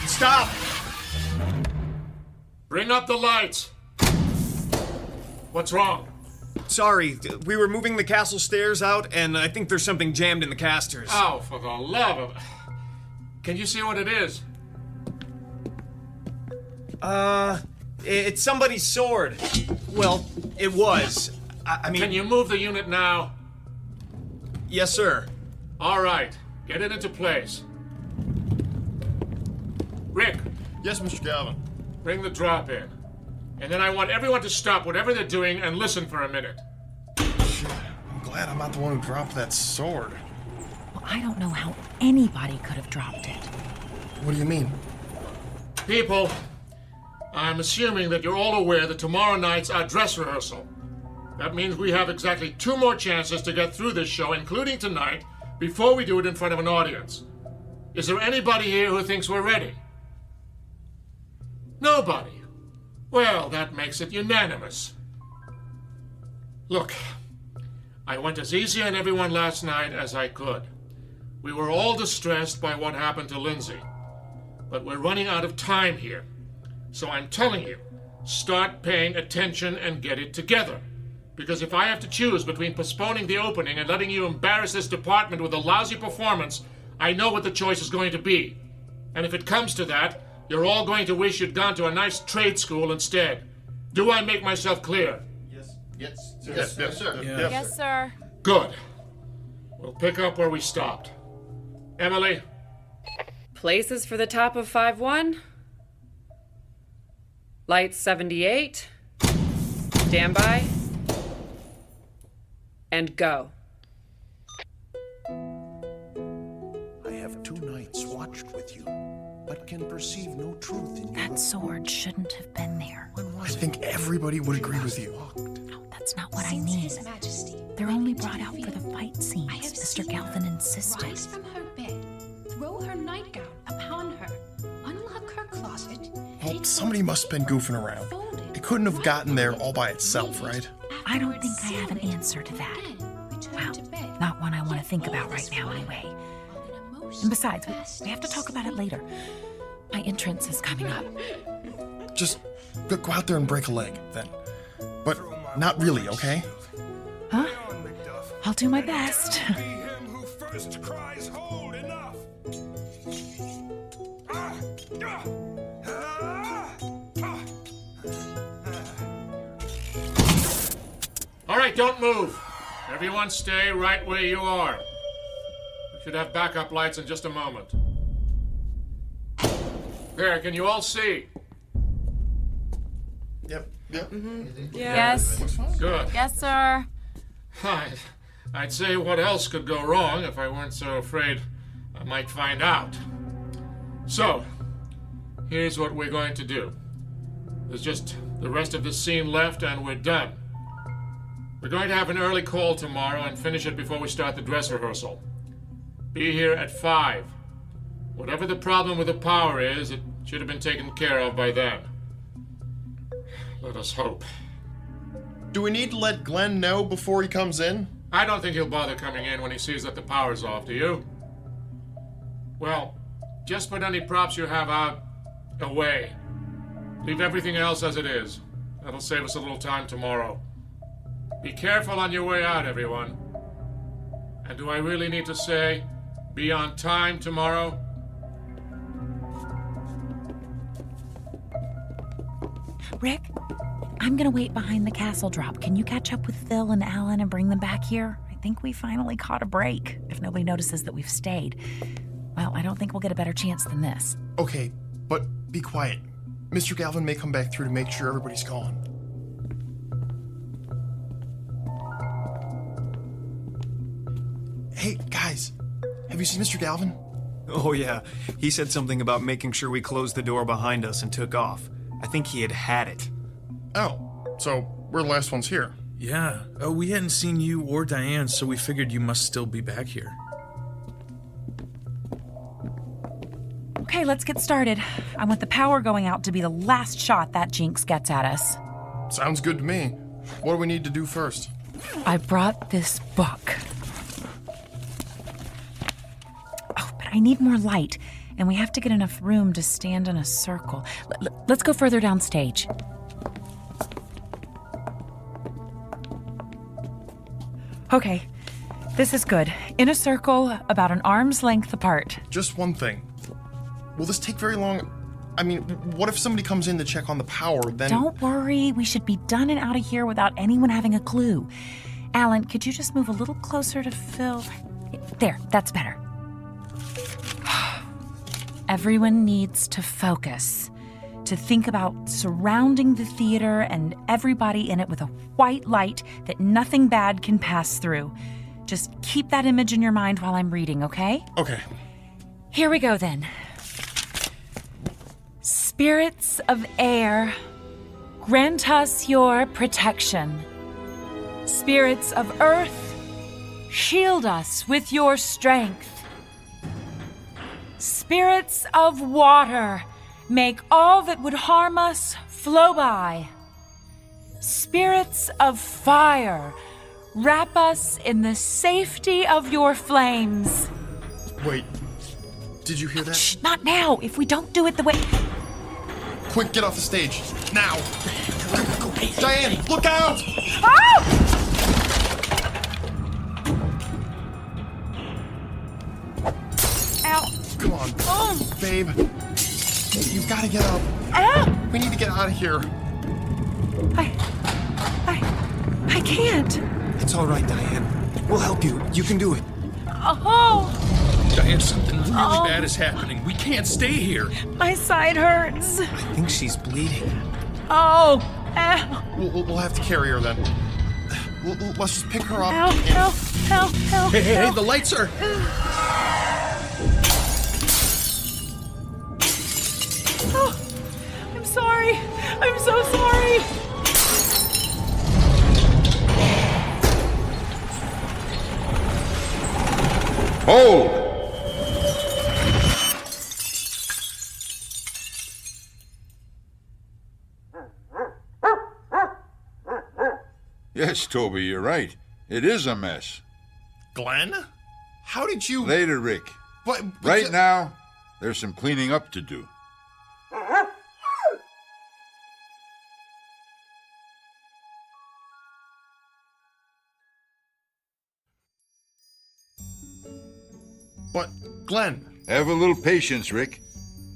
Speaker 11: Stop! Bring up the lights. What's wrong?
Speaker 14: Sorry, we were moving the castle stairs out, and I think there's something jammed in the casters.
Speaker 11: Oh, for the love of... Can you see what it is?
Speaker 14: It's somebody's sword. Well, it was. I mean...
Speaker 11: Can you move the unit now?
Speaker 14: Yes, sir.
Speaker 11: All right, get it into place. Rick.
Speaker 13: Yes, Mr. Galvin.
Speaker 11: Bring the drop in. And then I want everyone to stop whatever they're doing and listen for a minute.
Speaker 13: Shit, I'm glad I'm not the one who dropped that sword.
Speaker 16: Well, I don't know how anybody could have dropped it.
Speaker 13: What do you mean?
Speaker 11: People, I'm assuming that you're all aware that tomorrow night's our dress rehearsal. That means we have exactly 2 more chances to get through this show, including tonight, before we do it in front of an audience. Is there anybody here who thinks we're ready? Nobody. Well, that makes it unanimous. Look, I went as easy on everyone last night as I could. We were all distressed by what happened to Lindsay. But we're running out of time here. So I'm telling you, start paying attention and get it together. Because if I have to choose between postponing the opening and letting you embarrass this department with a lousy performance, I know what the choice is going to be. And if it comes to that, you're all going to wish you'd gone to a nice trade school instead. Do I make myself clear?
Speaker 13: Yes,
Speaker 11: sir.
Speaker 1: Yes, sir.
Speaker 11: Good. We'll pick up where we stopped. Emily?
Speaker 12: Places for the top of 5-1. Lights 78. Stand by. And go.
Speaker 7: I have 2 nights watched with you.
Speaker 14: but can perceive no truth in
Speaker 16: That sword shouldn't have been there.
Speaker 13: I think everybody would agree with you.
Speaker 16: No, that's not what I mean. They're only brought out for the fight scenes, Mr. Galvin insisted.
Speaker 7: Rise from her bed, throw her nightgown upon her, unlock her closet.
Speaker 13: Well, somebody must have been goofing around. It couldn't have gotten there all by itself, right?
Speaker 16: I don't think I have an answer to that. Well, not one I want to think about right now anyway. And besides, we have to talk about it later. My entrance is coming up.
Speaker 13: Just go out there and break a leg, then. But not really, okay?
Speaker 16: Huh? I'll do my best.
Speaker 11: All right, don't move. Everyone stay right where you are. We should have backup lights in just a moment. There, can you all see?
Speaker 13: Yep.
Speaker 1: Yes.
Speaker 11: Good.
Speaker 1: Yes, sir.
Speaker 11: I'd say what else could go wrong if I weren't so afraid I might find out. So, here's what we're going to do. There's just the rest of the scene left and we're done. We're going to have an early call tomorrow and finish it before we start the dress rehearsal. Be here at 5. Whatever the problem with the power is, it should have been taken care of by then. Let us hope.
Speaker 13: Do we need to let Glenn know before he comes in?
Speaker 11: I don't think he'll bother coming in when he sees that the power's off, do you? Well, just put any props you have out away. Leave everything else as it is. That'll save us a little time tomorrow. Be careful on your way out, everyone. And do I really need to say, be on time tomorrow?
Speaker 16: Rick, I'm gonna wait behind the castle drop. Can you catch up with Phil and Alan and bring them back here? I think we finally caught a break, if nobody notices that we've stayed. Well, I don't think we'll get a better chance than this.
Speaker 13: Okay, but be quiet. Mr. Galvin may come back through to make sure everybody's gone. Hey, guys, have you seen Mr. Galvin?
Speaker 14: Oh, yeah. He said something about making sure we closed the door behind us and took off. I think he had it.
Speaker 13: Oh, so we're the last ones here.
Speaker 18: Yeah. We hadn't seen you or Diane, so we figured you must still be back here.
Speaker 16: Okay, let's get started. I want the power going out to be the last shot that jinx gets at us.
Speaker 13: Sounds good to me. What do we need to do first?
Speaker 16: I brought this book. Oh, but I need more light, and we have to get enough room to stand in a circle. Let's go further downstage. Okay, this is good. In a circle, about an arm's length apart.
Speaker 13: Just one thing. Will this take very long? I mean, what if somebody comes in to check on the power, then...
Speaker 16: Don't worry, we should be done and out of here without anyone having a clue. Alan, could you just move a little closer to Phil? There, that's better. Everyone needs to focus, to think about surrounding the theater and everybody in it with a white light that nothing bad can pass through. Just keep that image in your mind while I'm reading, okay?
Speaker 13: Okay.
Speaker 16: Here we go then. Spirits of air, grant us your protection. Spirits of earth, shield us with your strength. Spirits of water, make all that would harm us flow by. Spirits of fire, wrap us in the safety of your flames.
Speaker 13: Wait, did you hear that?
Speaker 16: Shh, not now. If we don't do it the way...
Speaker 13: Quick, get off the stage. Now! Diane, look out!
Speaker 16: Oh! Ow.
Speaker 13: Come on, babe. You've got to get up.
Speaker 16: Ow!
Speaker 13: We need to get out of here.
Speaker 16: I can't.
Speaker 14: It's all right, Diane. We'll help you. You can do it.
Speaker 16: Oh!
Speaker 18: Diane, something really bad is happening. We can't stay here.
Speaker 16: My side hurts.
Speaker 14: I think she's bleeding.
Speaker 16: Oh!
Speaker 13: We'll have to carry her then. Let's just pick her up.
Speaker 16: Help!
Speaker 18: Hey, the lights are...
Speaker 6: Oh, I'm sorry. I'm so sorry.
Speaker 27: Hold! Yes, Toby, you're right. It is a mess.
Speaker 13: Glenn? How did you...
Speaker 27: Later, Rick.
Speaker 13: But
Speaker 27: right now, there's some cleaning up to do.
Speaker 13: But, Glenn...
Speaker 27: Have a little patience, Rick.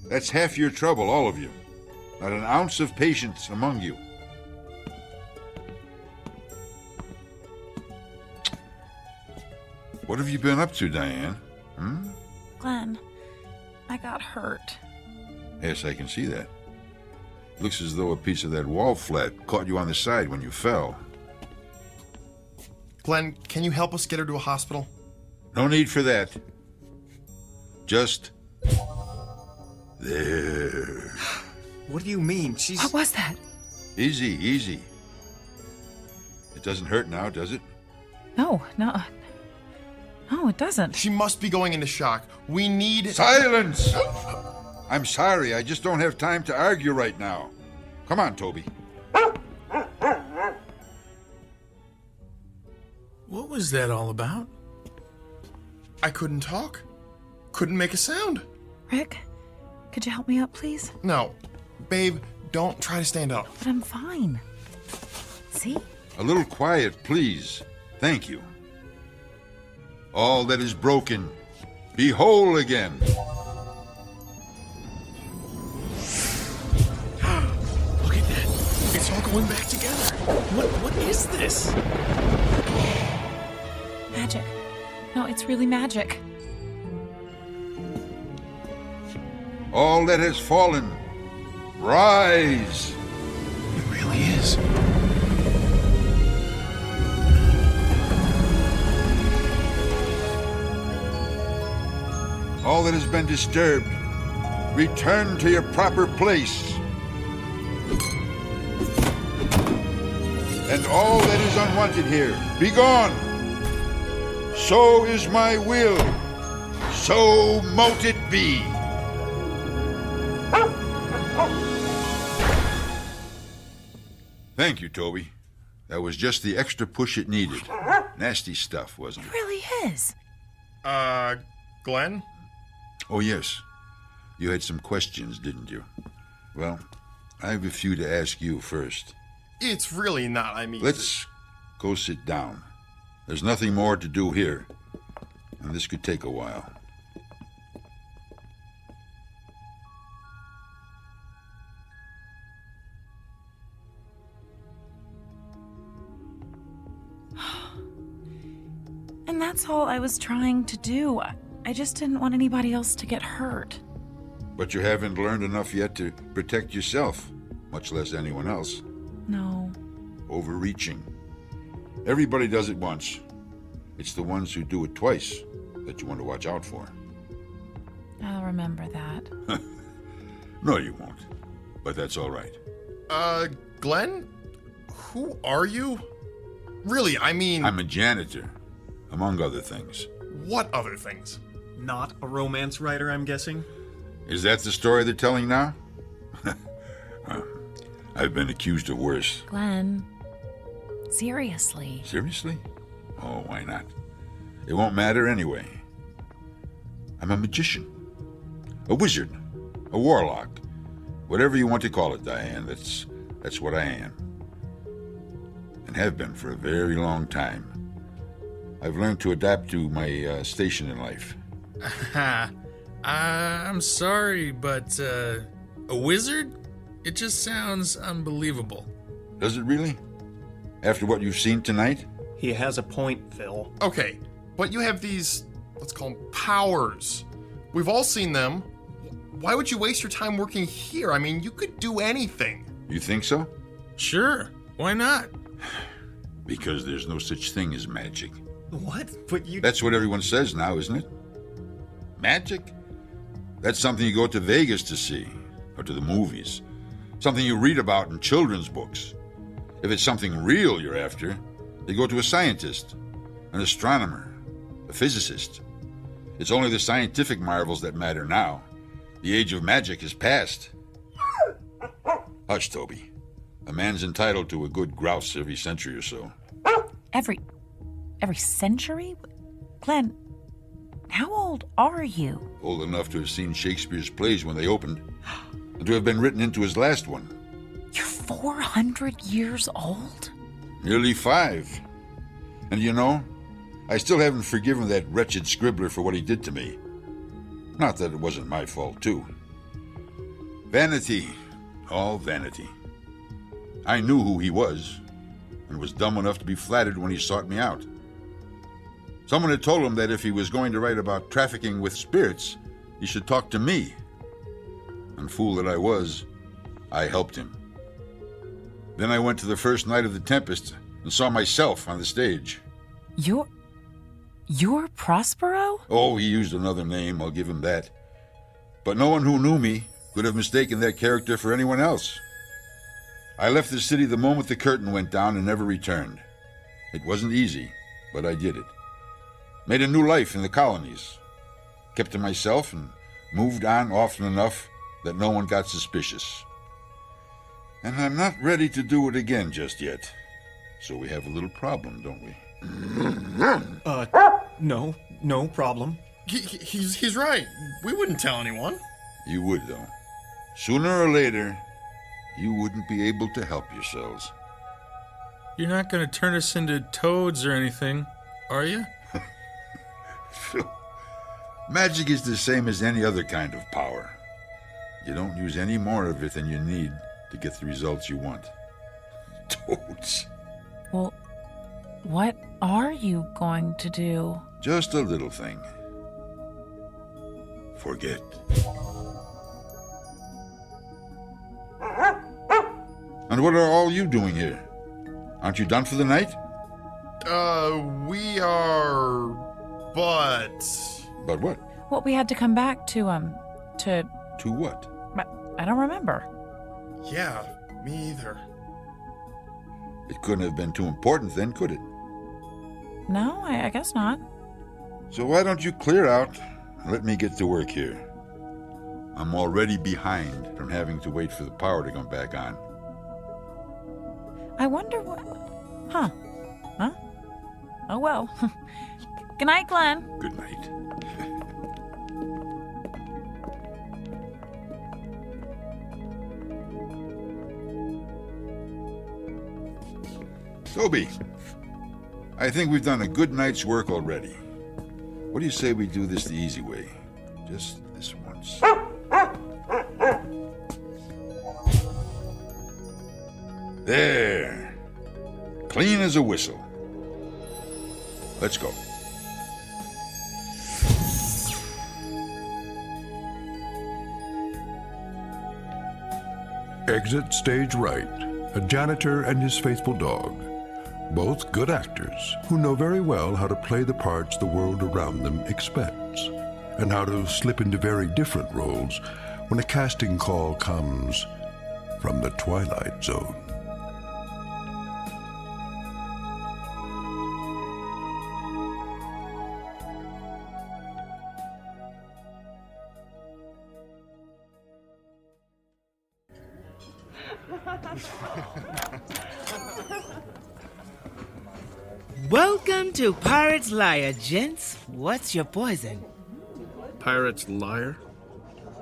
Speaker 27: That's half your trouble, all of you. Not an ounce of patience among you. What have you been up to, Diane?
Speaker 16: Glenn, I got hurt.
Speaker 27: Yes, I can see that. Looks as though a piece of that wall flat caught you on the side when you fell.
Speaker 13: Glenn, can you help us get her to a hospital?
Speaker 27: No need for that. Just... there.
Speaker 14: What do you mean? She's...
Speaker 16: What was that?
Speaker 27: Easy, easy. It doesn't hurt now, does it?
Speaker 16: No, it doesn't.
Speaker 13: She must be going into shock. We need...
Speaker 27: Silence! I'm sorry, I just don't have time to argue right now. Come on, Toby.
Speaker 18: What was that all about?
Speaker 13: I couldn't talk. Couldn't make a sound.
Speaker 16: Rick, could you help me up, please?
Speaker 13: No. Babe, don't try to stand up.
Speaker 16: But I'm fine. See?
Speaker 27: A little quiet, please. Thank you. All that is broken, be whole again.
Speaker 18: Look at that. It's all going back together. What is this?
Speaker 16: Magic. No, it's really magic.
Speaker 27: All that has fallen, rise.
Speaker 18: It really is.
Speaker 27: All that has been disturbed, return to your proper place. And all that is unwanted here, be gone. So is my will. So mote it be. Thank you, Toby. That was just the extra push it needed. Nasty stuff, wasn't it?
Speaker 16: It really is.
Speaker 13: Glenn?
Speaker 27: Oh, yes. You had some questions, didn't you? Well, I have a few to ask you first.
Speaker 13: It's really not, I mean...
Speaker 27: Let's go sit down. There's nothing more to do here, and this could take a while.
Speaker 16: And that's all I was trying to do. I just didn't want anybody else to get hurt.
Speaker 27: But you haven't learned enough yet to protect yourself, much less anyone else.
Speaker 16: No.
Speaker 27: Overreaching. Everybody does it once. It's the ones who do it twice that you want to watch out for.
Speaker 16: I'll remember that.
Speaker 27: No, you won't. But that's all right.
Speaker 13: Glenn? Who are you? Really, I mean...
Speaker 27: I'm a janitor, among other things.
Speaker 13: What other things?
Speaker 14: Not a romance writer, I'm guessing?
Speaker 27: Is that the story they're telling now? I've been accused of worse.
Speaker 16: Glenn, seriously.
Speaker 27: Seriously? Oh, why not? It won't matter anyway. I'm a magician. A wizard. A warlock. Whatever you want to call it, Diane, that's what I am. And have been for a very long time. I've learned to adapt to my station in life.
Speaker 18: I'm sorry, but a wizard? It just sounds unbelievable.
Speaker 27: Does it really? After what you've seen tonight?
Speaker 14: He has a point, Phil.
Speaker 13: Okay, but you have these, let's call them powers. We've all seen them. Why would you waste your time working here? I mean, you could do anything.
Speaker 27: You think so?
Speaker 18: Sure. Why not?
Speaker 27: Because there's no such thing as magic.
Speaker 14: What? But you...
Speaker 27: That's what everyone says now, isn't it? Magic? That's something you go to Vegas to see. Or to the movies. Something you read about in children's books. If it's something real you're after, you go to a scientist, an astronomer, a physicist. It's only the scientific marvels that matter now. The age of magic is past. Hush, Toby. A man's entitled to a good grouse every century or so.
Speaker 16: Every century? Glenn, how old are you?
Speaker 27: Old enough to have seen Shakespeare's plays when they opened, and to have been written into his last one.
Speaker 16: You're 400 years old?
Speaker 27: Nearly 5. And you know, I still haven't forgiven that wretched scribbler for what he did to me. Not that it wasn't my fault, too. Vanity. All vanity. I knew who he was, and was dumb enough to be flattered when he sought me out. Someone had told him that if he was going to write about trafficking with spirits, he should talk to me. And fool that I was, I helped him. Then I went to the first night of the Tempest and saw myself on the stage.
Speaker 16: You're Prospero?
Speaker 27: Oh, he used another name, I'll give him that. But no one who knew me could have mistaken that character for anyone else. I left the city the moment the curtain went down and never returned. It wasn't easy, but I did it. Made a new life in the colonies. Kept to myself and moved on often enough that no one got suspicious. And I'm not ready to do it again just yet. So we have a little problem, don't we?
Speaker 14: No problem.
Speaker 13: He's right. We wouldn't tell anyone.
Speaker 27: You would, though. Sooner or later, you wouldn't be able to help yourselves.
Speaker 18: You're not going to turn us into toads or anything, are you?
Speaker 27: Phil, magic is the same as any other kind of power. You don't use any more of it than you need to get the results you want. Toads.
Speaker 16: Well, what are you going to do?
Speaker 27: Just a little thing. Forget. And what are all you doing here? Aren't you done for the night?
Speaker 13: We are... But
Speaker 27: what?
Speaker 16: Well, we had to come back to
Speaker 27: To what?
Speaker 16: I don't remember.
Speaker 13: Yeah, me either.
Speaker 27: It couldn't have been too important then, could it?
Speaker 16: No, I guess not.
Speaker 27: So why don't you clear out and let me get to work here? I'm already behind from having to wait for the power to come back on.
Speaker 16: I wonder what... Huh? Oh, well. Good night, Glenn.
Speaker 27: Good night. Toby, I think we've done a good night's work already. What do you say we do this the easy way? Just this once. There. Clean as a whistle. Let's go.
Speaker 2: Exit stage right. A janitor and his faithful dog. Both good actors who know very well how to play the parts the world around them expects, and how to slip into very different roles when a casting call comes from the Twilight Zone.
Speaker 8: Welcome to Pirate's Lair, gents. What's your poison?
Speaker 10: Pirate's Lair?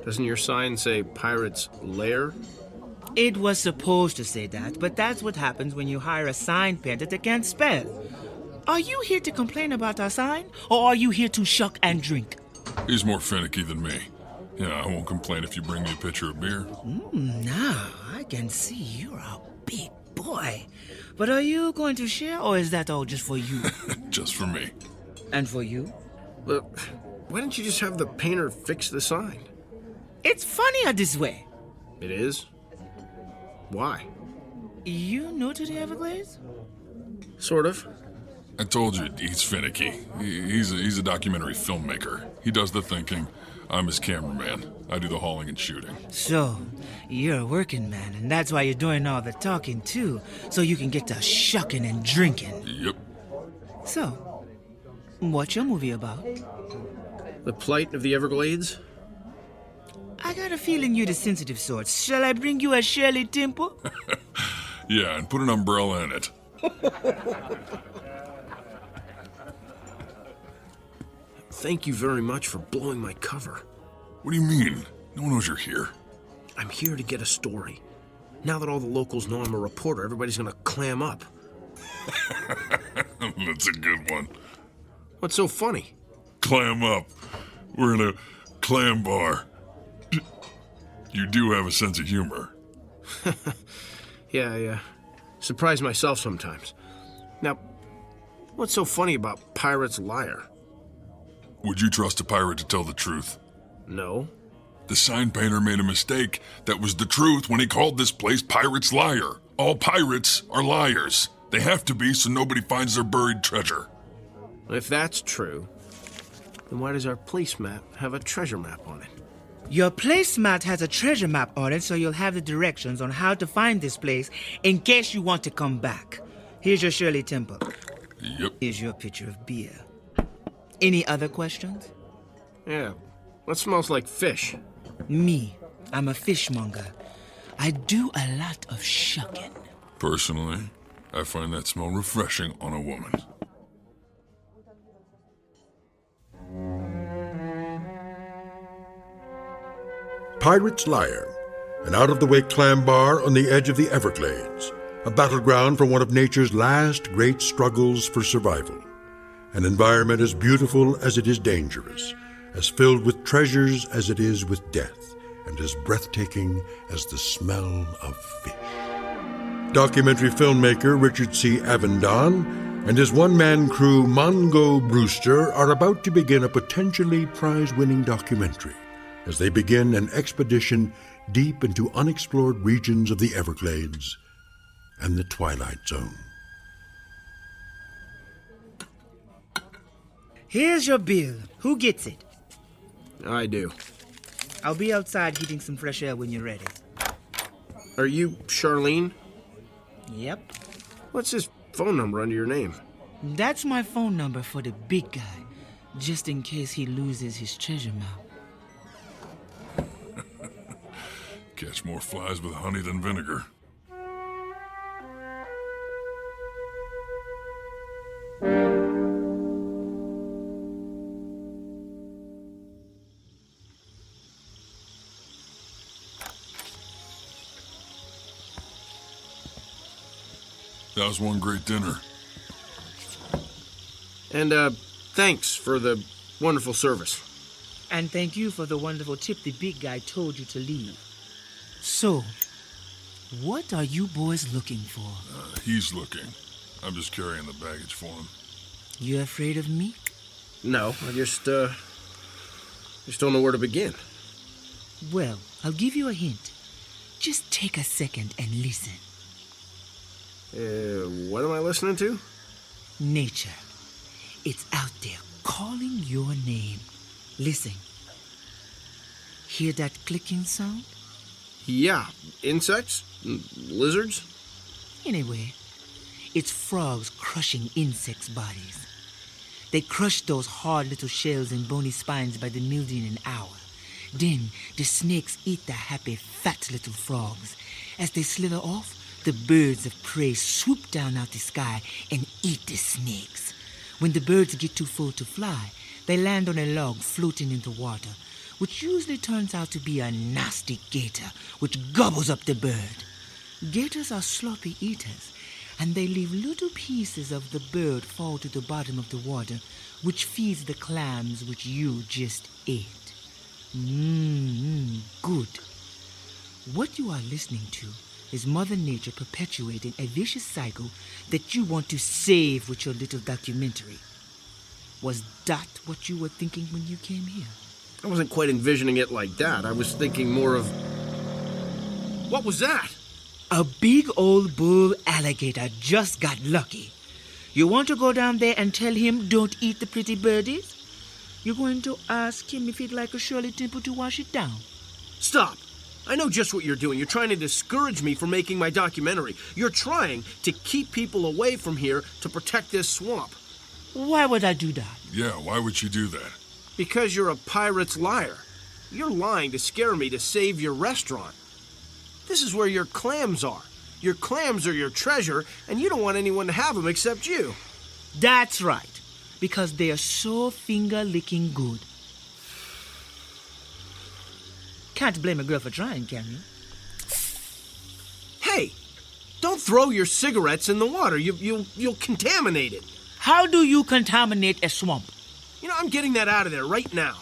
Speaker 10: Doesn't your sign say Pirate's Lair?
Speaker 8: It was supposed to say that, but that's what happens when you hire a sign painter that can't spell. Are you here to complain about our sign, or are you here to shuck and drink?
Speaker 20: He's more finicky than me. Yeah, I won't complain if you bring me a pitcher of beer.
Speaker 8: Now, I can see you're a big boy. But are you going to share, or is that all just for you?
Speaker 20: Just for me.
Speaker 8: And for you?
Speaker 10: Look, why don't you just have the painter fix the sign?
Speaker 8: It's funnier this way.
Speaker 10: It is? Why?
Speaker 8: You new to the Everglades?
Speaker 10: Sort of.
Speaker 20: I told you, he's finicky. He's a documentary filmmaker. He does the thinking. I'm his cameraman. I do the hauling and shooting.
Speaker 8: So, you're a working man, and that's why you're doing all the talking, too, so you can get to shucking and drinking.
Speaker 20: Yep.
Speaker 8: So, what's your movie about?
Speaker 10: The plight of the Everglades?
Speaker 8: I got a feeling you're the sensitive sort. Shall I bring you a Shirley Temple?
Speaker 20: Yeah, and put an umbrella in it.
Speaker 10: Thank you very much for blowing my cover.
Speaker 20: What do you mean? No one knows you're here.
Speaker 10: I'm here to get a story. Now that all the locals know I'm a reporter, everybody's gonna clam up.
Speaker 20: That's a good one.
Speaker 10: What's so funny?
Speaker 20: Clam up. We're in a clam bar. You do have a sense of humor.
Speaker 10: Yeah, I surprise myself sometimes. Now, what's so funny about Pirate's Liar?
Speaker 20: Would you trust a pirate to tell the truth?
Speaker 10: No.
Speaker 20: The sign painter made a mistake. That was the truth when he called this place Pirate's Liar. All pirates are liars. They have to be so nobody finds their buried treasure.
Speaker 10: If that's true, then why does our place map have a treasure map on it?
Speaker 8: Your placemat has a treasure map on it, so you'll have the directions on how to find this place in case you want to come back. Here's your Shirley Temple.
Speaker 20: Yep.
Speaker 8: Here's your pitcher of beer. Any other questions?
Speaker 10: Yeah. What smells like fish?
Speaker 8: Me. I'm a fishmonger. I do a lot of shucking.
Speaker 20: Personally, I find that smell refreshing on a woman.
Speaker 2: Pirate's Liar, an out-of-the-way clam bar on the edge of the Everglades, a battleground for one of nature's last great struggles for survival. An environment as beautiful as it is dangerous, as filled with treasures as it is with death, and as breathtaking as the smell of fish. Documentary filmmaker Richard C. Avendon and his one-man crew Mongo Brewster are about to begin a potentially prize-winning documentary as they begin an expedition deep into unexplored regions of the Everglades and the Twilight Zone.
Speaker 8: Here's your bill. Who gets it?
Speaker 10: I do.
Speaker 8: I'll be outside heating some fresh air when you're ready.
Speaker 10: Are you Charlene?
Speaker 8: Yep.
Speaker 10: What's this phone number under your name?
Speaker 8: That's my phone number for the big guy, just in case he loses his treasure map.
Speaker 20: Catch more flies with honey than vinegar. That was one great dinner.
Speaker 10: And, thanks for the wonderful service.
Speaker 8: And thank you for the wonderful tip the big guy told you to leave. So, what are you boys looking for?
Speaker 20: He's looking. I'm just carrying the baggage for him.
Speaker 8: You afraid of me?
Speaker 10: No, I just don't know where to begin.
Speaker 8: Well, I'll give you a hint. Just take a second and listen.
Speaker 10: What am I listening to?
Speaker 8: Nature. It's out there calling your name. Listen. Hear that clicking sound?
Speaker 10: Yeah. Insects? Lizards?
Speaker 8: Anyway, it's frogs crushing insects' bodies. They crush those hard little shells and bony spines by the million an hour. Then the snakes eat the happy, fat little frogs. As they slither off, the birds of prey swoop down out the sky and eat the snakes. When the birds get too full to fly, they land on a log floating in the water, which usually turns out to be a nasty gator, which gobbles up the bird. Gators are sloppy eaters, and they leave little pieces of the bird fall to the bottom of the water, which feeds the clams which you just ate. Good. What you are listening to is Mother Nature perpetuating a vicious cycle that you want to save with your little documentary. Was that what you were thinking when you came here?
Speaker 10: I wasn't quite envisioning it like that. I was thinking more of... What was that?
Speaker 8: A big old bull alligator just got lucky. You want to go down there and tell him don't eat the pretty birdies? You're going to ask him if he'd like a Shirley Temple to wash it down.
Speaker 10: Stop! I know just what you're doing. You're trying to discourage me from making my documentary. You're trying to keep people away from here to protect this swamp.
Speaker 8: Why would I do that?
Speaker 20: Yeah, why would you do that?
Speaker 10: Because you're a pirate's liar. You're lying to scare me to save your restaurant. This is where your clams are. Your clams are your treasure, and you don't want anyone to have them except you.
Speaker 8: That's right, because they are so finger-licking good. Can't blame a girl for trying, can you?
Speaker 10: Hey, don't throw your cigarettes in the water. You'll contaminate it.
Speaker 8: How do you contaminate a swamp?
Speaker 10: You know, I'm getting that out of there right now.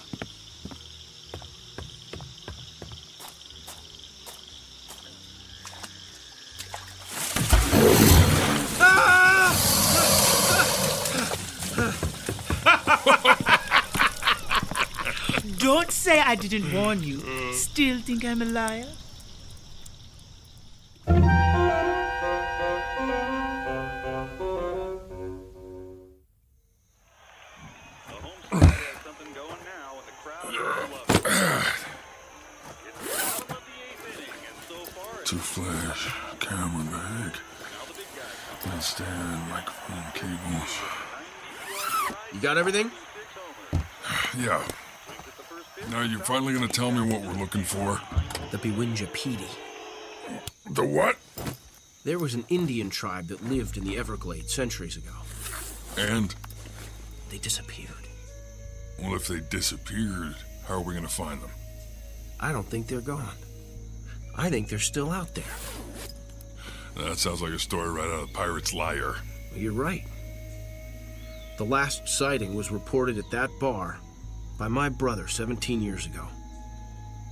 Speaker 8: Don't say I didn't warn you. Still think I'm a liar?
Speaker 20: Two flash, camera bag, stand, microphone, cables.
Speaker 10: You got everything?
Speaker 20: Yeah. Now you're finally gonna tell me what we're looking for?
Speaker 10: The Beewinjapeedee.
Speaker 20: The what?
Speaker 10: There was an Indian tribe that lived in the Everglades centuries ago.
Speaker 20: And?
Speaker 10: They disappeared.
Speaker 20: Well, if they disappeared, how are we gonna find them?
Speaker 10: I don't think they're gone. I think they're still out there.
Speaker 20: That sounds like a story right out of Pirate's Liar.
Speaker 10: You're right. The last sighting was reported at that bar by my brother 17 years ago.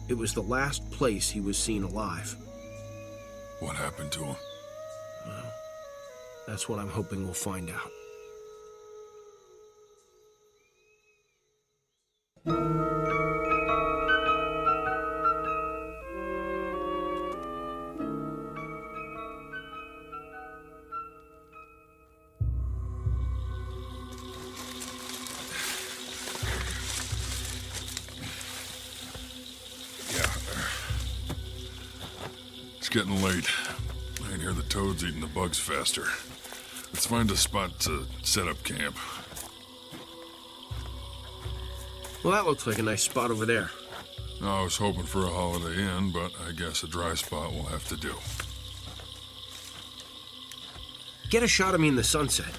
Speaker 10: It was the last place he was seen alive.
Speaker 20: What happened to him?
Speaker 10: Well, that's what I'm hoping we'll find out.
Speaker 20: It's getting late. I can hear the toads eating the bugs faster. Let's find a spot to set up camp.
Speaker 10: Well, that looks like a nice spot over there.
Speaker 20: I was hoping for a Holiday Inn, but I guess a dry spot will have to do.
Speaker 10: Get a shot of me in the sunset.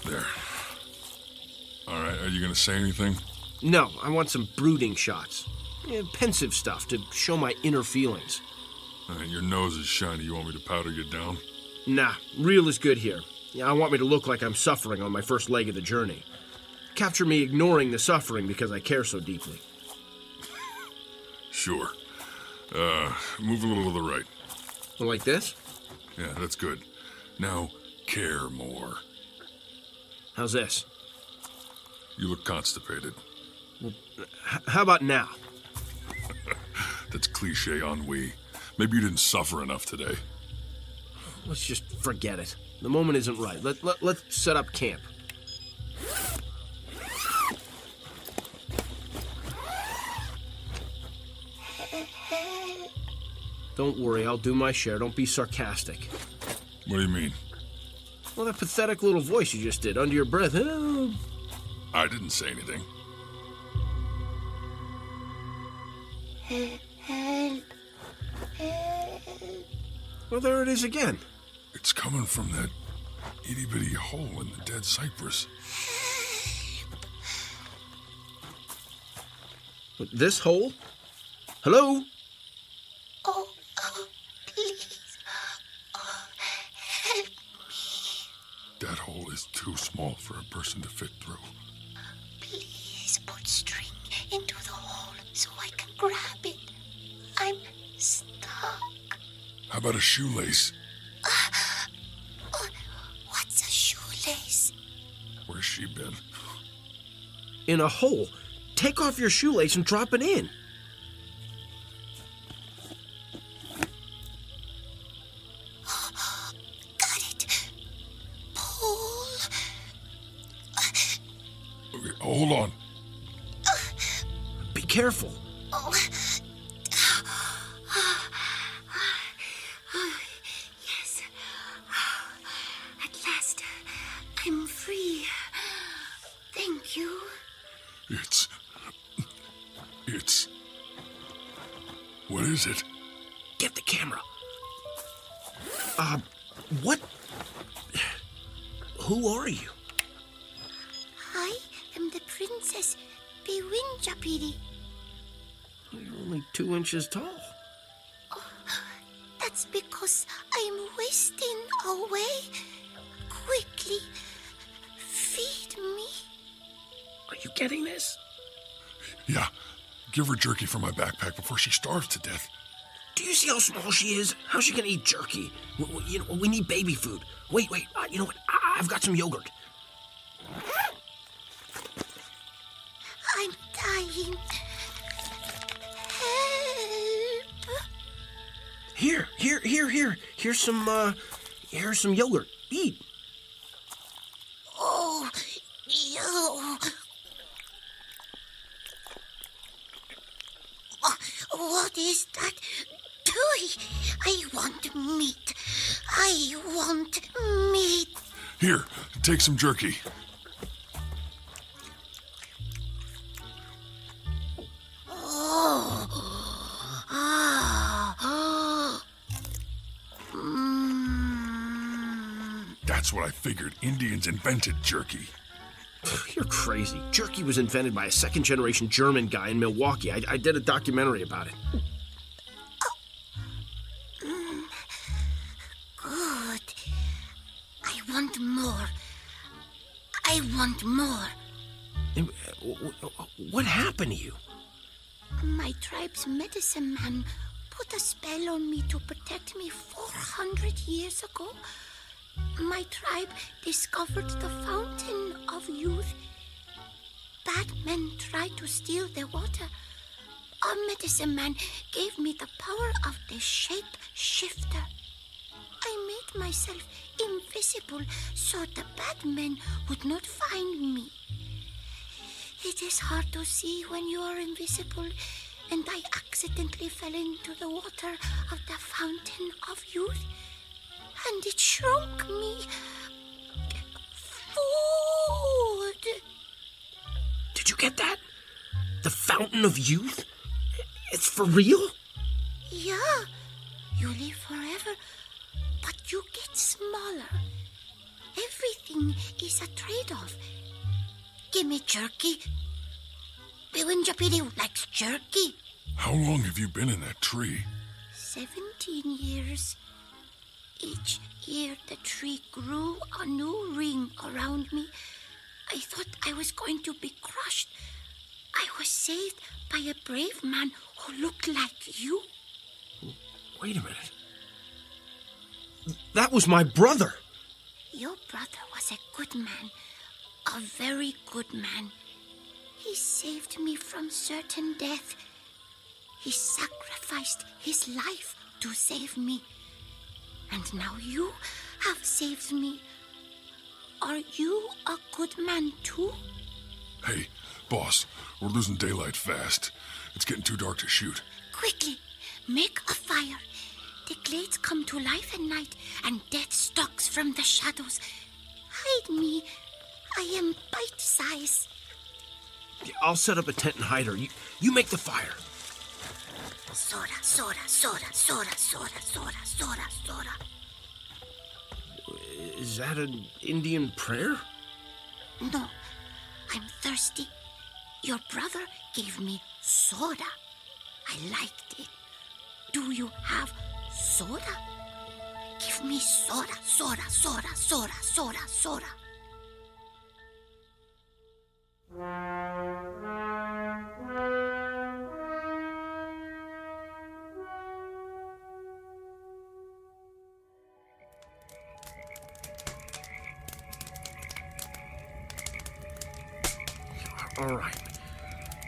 Speaker 20: There. All right, are you gonna say anything?
Speaker 10: No, I want some brooding shots. Pensive stuff to show my inner feelings.
Speaker 20: Your nose is shiny. You want me to powder you down?
Speaker 10: Nah, real is good here. I want me to look like I'm suffering on my first leg of the journey. Capture me ignoring the suffering because I care so deeply.
Speaker 20: Sure. Move a little to the right.
Speaker 10: Like this?
Speaker 20: Yeah, that's good. Now, care more.
Speaker 10: How's this?
Speaker 20: You look constipated.
Speaker 10: Well, how about now?
Speaker 20: That's cliche ennui. Maybe you didn't suffer enough today.
Speaker 10: Let's just forget it. The moment isn't right. Let's set up camp. Don't worry, I'll do my share. Don't be sarcastic.
Speaker 20: What do you mean?
Speaker 10: Well, that pathetic little voice you just did under your breath. Oh.
Speaker 20: I didn't say anything.
Speaker 10: Well, there it is again.
Speaker 20: It's coming from that itty-bitty hole in the dead cypress.
Speaker 10: This hole? Hello?
Speaker 17: Oh, please. Oh, help me.
Speaker 20: That hole is too small for a person to fit through.
Speaker 17: Please put string into the hole so I can grab it. I'm stuck.
Speaker 20: How about a shoelace?
Speaker 17: What's a shoelace?
Speaker 20: Where's she been?
Speaker 10: In a hole. Take off your shoelace and drop it in.
Speaker 20: Hold on.
Speaker 10: Be careful.
Speaker 17: Oh. Yes. At last, I'm free. Thank you.
Speaker 20: It's... What is it?
Speaker 10: Get the camera. What? Who are you?
Speaker 17: I am the Princess Beewinjapeedee.
Speaker 10: You're only 2 inches tall.
Speaker 17: Oh, that's because I'm wasting away. Quickly, feed me.
Speaker 10: Are you getting this?
Speaker 20: Yeah. Give her jerky from my backpack before she starves to death.
Speaker 10: Do you see how small she is? How's she gonna eat jerky? We need baby food. Wait. You know what? I've got some yogurt.
Speaker 17: I'm dying. Help!
Speaker 10: Here. Here's some yogurt. Eat.
Speaker 17: Oh, you. What is that? I want meat. I want meat.
Speaker 20: Here, take some jerky. That's what I figured. Indians invented jerky.
Speaker 10: You're crazy. Jerky was invented by a second-generation German guy in Milwaukee. I did a documentary about it.
Speaker 17: Good. I want more. I want more.
Speaker 10: What happened to you?
Speaker 17: My tribe's medicine man put a spell on me to protect me 400 years ago. My tribe discovered the fountain of youth. Bad men tried to steal the water. Our medicine man gave me the power of the shape shifter. I made myself invisible so the bad men would not find me. It is hard to see when you are invisible, and I accidentally fell into the water of the fountain of youth. And it shrunk me. Food.
Speaker 10: Did you get that? The fountain of youth? It's for real?
Speaker 17: Yeah. You live forever, but you get smaller. Everything is a trade-off. Give me jerky. Beewinjapeedee likes jerky.
Speaker 20: How long have you been in that tree?
Speaker 17: 17 years. Each year the tree grew a new ring around me. I thought I was going to be crushed. I was saved by a brave man who looked like you.
Speaker 10: Wait a minute. That was my brother.
Speaker 17: Your brother was a good man. A very good man. He saved me from certain death. He sacrificed his life to save me. And now you have saved me. Are you a good man too?
Speaker 20: Hey, boss, we're losing daylight fast. It's getting too dark to shoot.
Speaker 17: Quickly, make a fire. The glades come to life at night, and death stalks from the shadows. Hide me. I am bite-size.
Speaker 10: I'll set up a tent and hide her. You make the fire.
Speaker 17: Soda, soda, soda, soda, soda, soda, soda, soda.
Speaker 10: Is that an Indian prayer?
Speaker 17: No, I'm thirsty. Your brother gave me soda. I liked it. Do you have soda? Give me soda, soda, soda, soda, soda, soda.
Speaker 10: All right.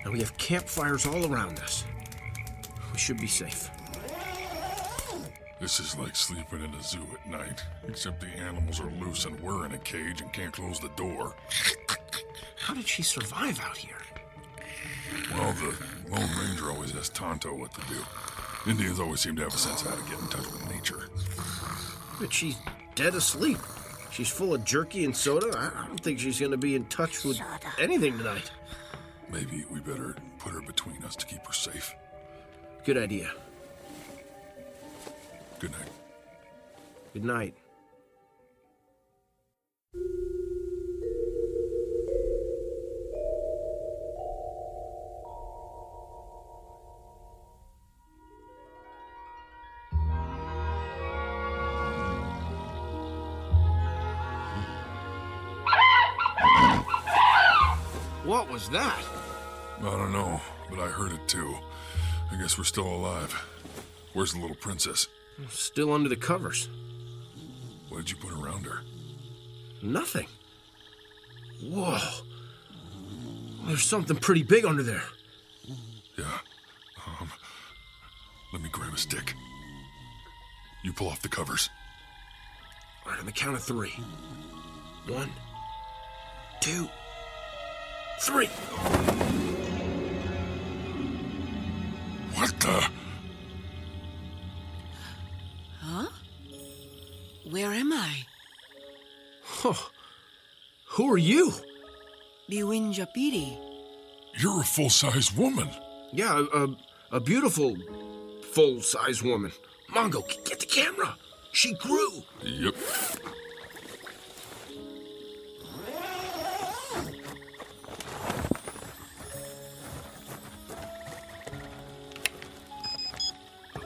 Speaker 10: Now we have campfires all around us. We should be safe.
Speaker 20: This is like sleeping in a zoo at night, except the animals are loose and we're in a cage and can't close the door.
Speaker 10: How did she survive out here?
Speaker 20: Well, the Lone Ranger always asks Tonto what to do. Indians always seem to have a sense of how to get in touch with nature.
Speaker 10: But she's dead asleep. She's full of jerky and soda. I don't think she's going to be in touch with anything tonight.
Speaker 20: Maybe we better put her between us to keep her safe.
Speaker 10: Good idea.
Speaker 20: Good night.
Speaker 10: Good night. What was that?
Speaker 20: I don't know, but I heard it too. I guess we're still alive. Where's the little princess?
Speaker 10: Still under the covers.
Speaker 20: What did you put around her?
Speaker 10: Nothing. Whoa. There's something pretty big under there.
Speaker 20: Yeah. Let me grab a stick. You pull off the covers.
Speaker 10: All right, on the count of 3. 1, 2, 3.
Speaker 20: What the?
Speaker 9: Huh? Where am I?
Speaker 10: Oh, who are you?
Speaker 9: Beewinjapeedee.
Speaker 20: You're a full-size woman.
Speaker 10: Yeah, a beautiful full-size woman. Mongo, get the camera. She grew.
Speaker 20: Yep.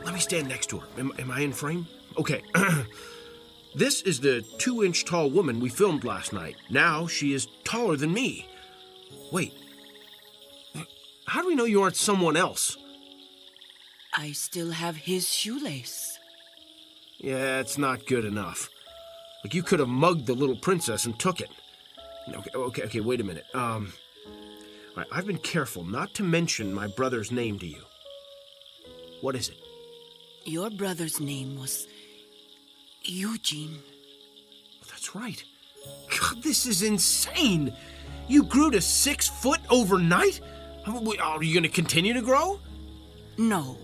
Speaker 10: Let me stand next to her. Am I in frame? Okay. This is the 2-inch tall woman we filmed last night. Now she is taller than me. Wait. How do we know you aren't someone else?
Speaker 9: I still have his shoelace.
Speaker 10: Yeah, it's not good enough. Like, you could have mugged the little princess and took it. Okay, wait a minute. All right, I've been careful not to mention my brother's name to you. What is it?
Speaker 9: Your brother's name was Eugene.
Speaker 10: That's right. God, this is insane. You grew to 6 foot overnight? Are you going to continue to grow?
Speaker 9: No.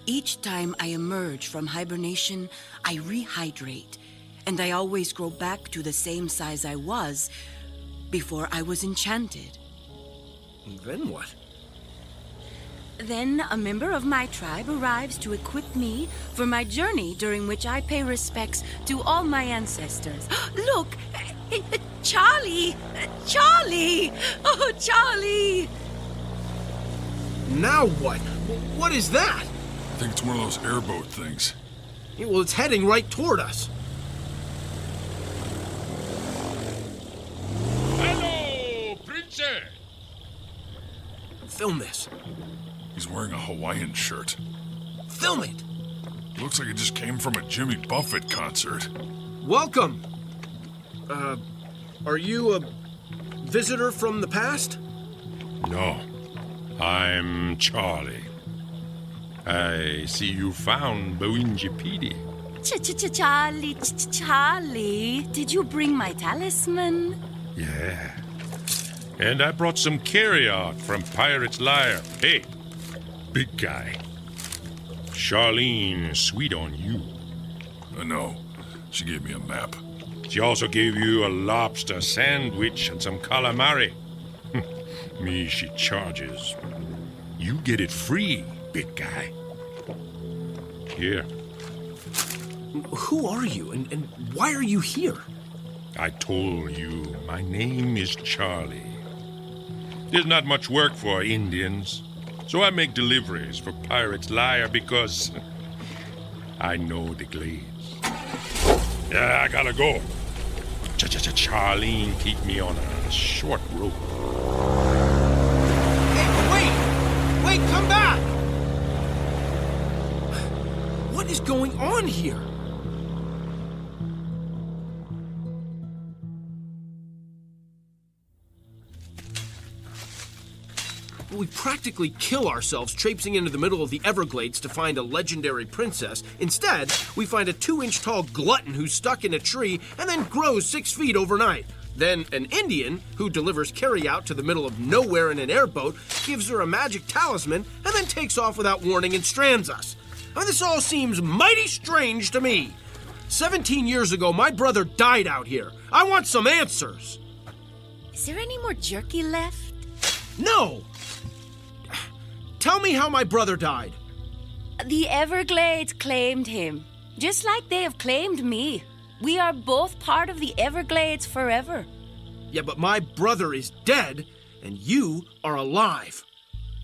Speaker 9: Each time I emerge from hibernation, I rehydrate, and I always grow back to the same size I was before I was enchanted.
Speaker 10: Then what?
Speaker 9: Then a member of my tribe arrives to equip me for my journey, during which I pay respects to all my ancestors. Look! Charlie! Charlie! Oh, Charlie!
Speaker 10: Now what? What is that?
Speaker 20: I think it's one of those airboat things.
Speaker 10: Yeah, well, it's heading right toward us.
Speaker 11: Hello, princess!
Speaker 10: Film this.
Speaker 20: He's wearing a Hawaiian shirt.
Speaker 10: Film it!
Speaker 20: Looks like it just came from a Jimmy Buffett concert.
Speaker 10: Welcome! Are you a visitor from the past?
Speaker 21: No. I'm Charlie. I see you found Beewinjapeedee.
Speaker 9: Charlie, did you bring my talisman?
Speaker 21: Yeah. And I brought some carry-out from Pirate's Lair. Hey, big guy. Charlene is sweet on you.
Speaker 20: I know. She gave me a map.
Speaker 21: She also gave you a lobster sandwich and some calamari. Me, she charges. You get it free, big guy. Here.
Speaker 10: Who are you, and why are you here?
Speaker 21: I told you, my name is Charlie. There's not much work for Indians, so I make deliveries for Pirate's Lair because I know the glades. Yeah, I gotta go. Charlene keep me on a short rope.
Speaker 10: Hey, wait, come back! What is going on here? We practically kill ourselves traipsing into the middle of the Everglades to find a legendary princess. Instead, we find a 2-inch tall glutton who's stuck in a tree and then grows 6 feet overnight. Then an Indian, who delivers carry-out to the middle of nowhere in an airboat, gives her a magic talisman and then takes off without warning and strands us. I mean, this all seems mighty strange to me. 17 years ago, my brother died out here. I want some answers.
Speaker 9: Is there any more jerky left?
Speaker 10: No! Tell me how my brother died.
Speaker 9: The Everglades claimed him, just like they have claimed me. We are both part of the Everglades forever.
Speaker 10: Yeah, but my brother is dead, and you are alive.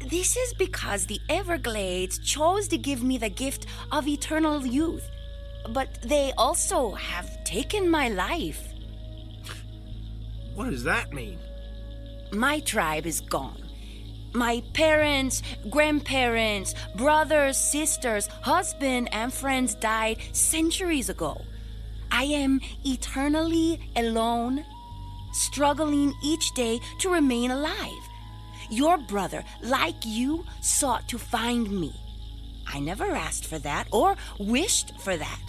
Speaker 9: This is because the Everglades chose to give me the gift of eternal youth. But they also have taken my life.
Speaker 10: What does that mean?
Speaker 9: My tribe is gone. My parents, grandparents, brothers, sisters, husband, and friends died centuries ago. I am eternally alone, struggling each day to remain alive. Your brother, like you, sought to find me. I never asked for that or wished for that.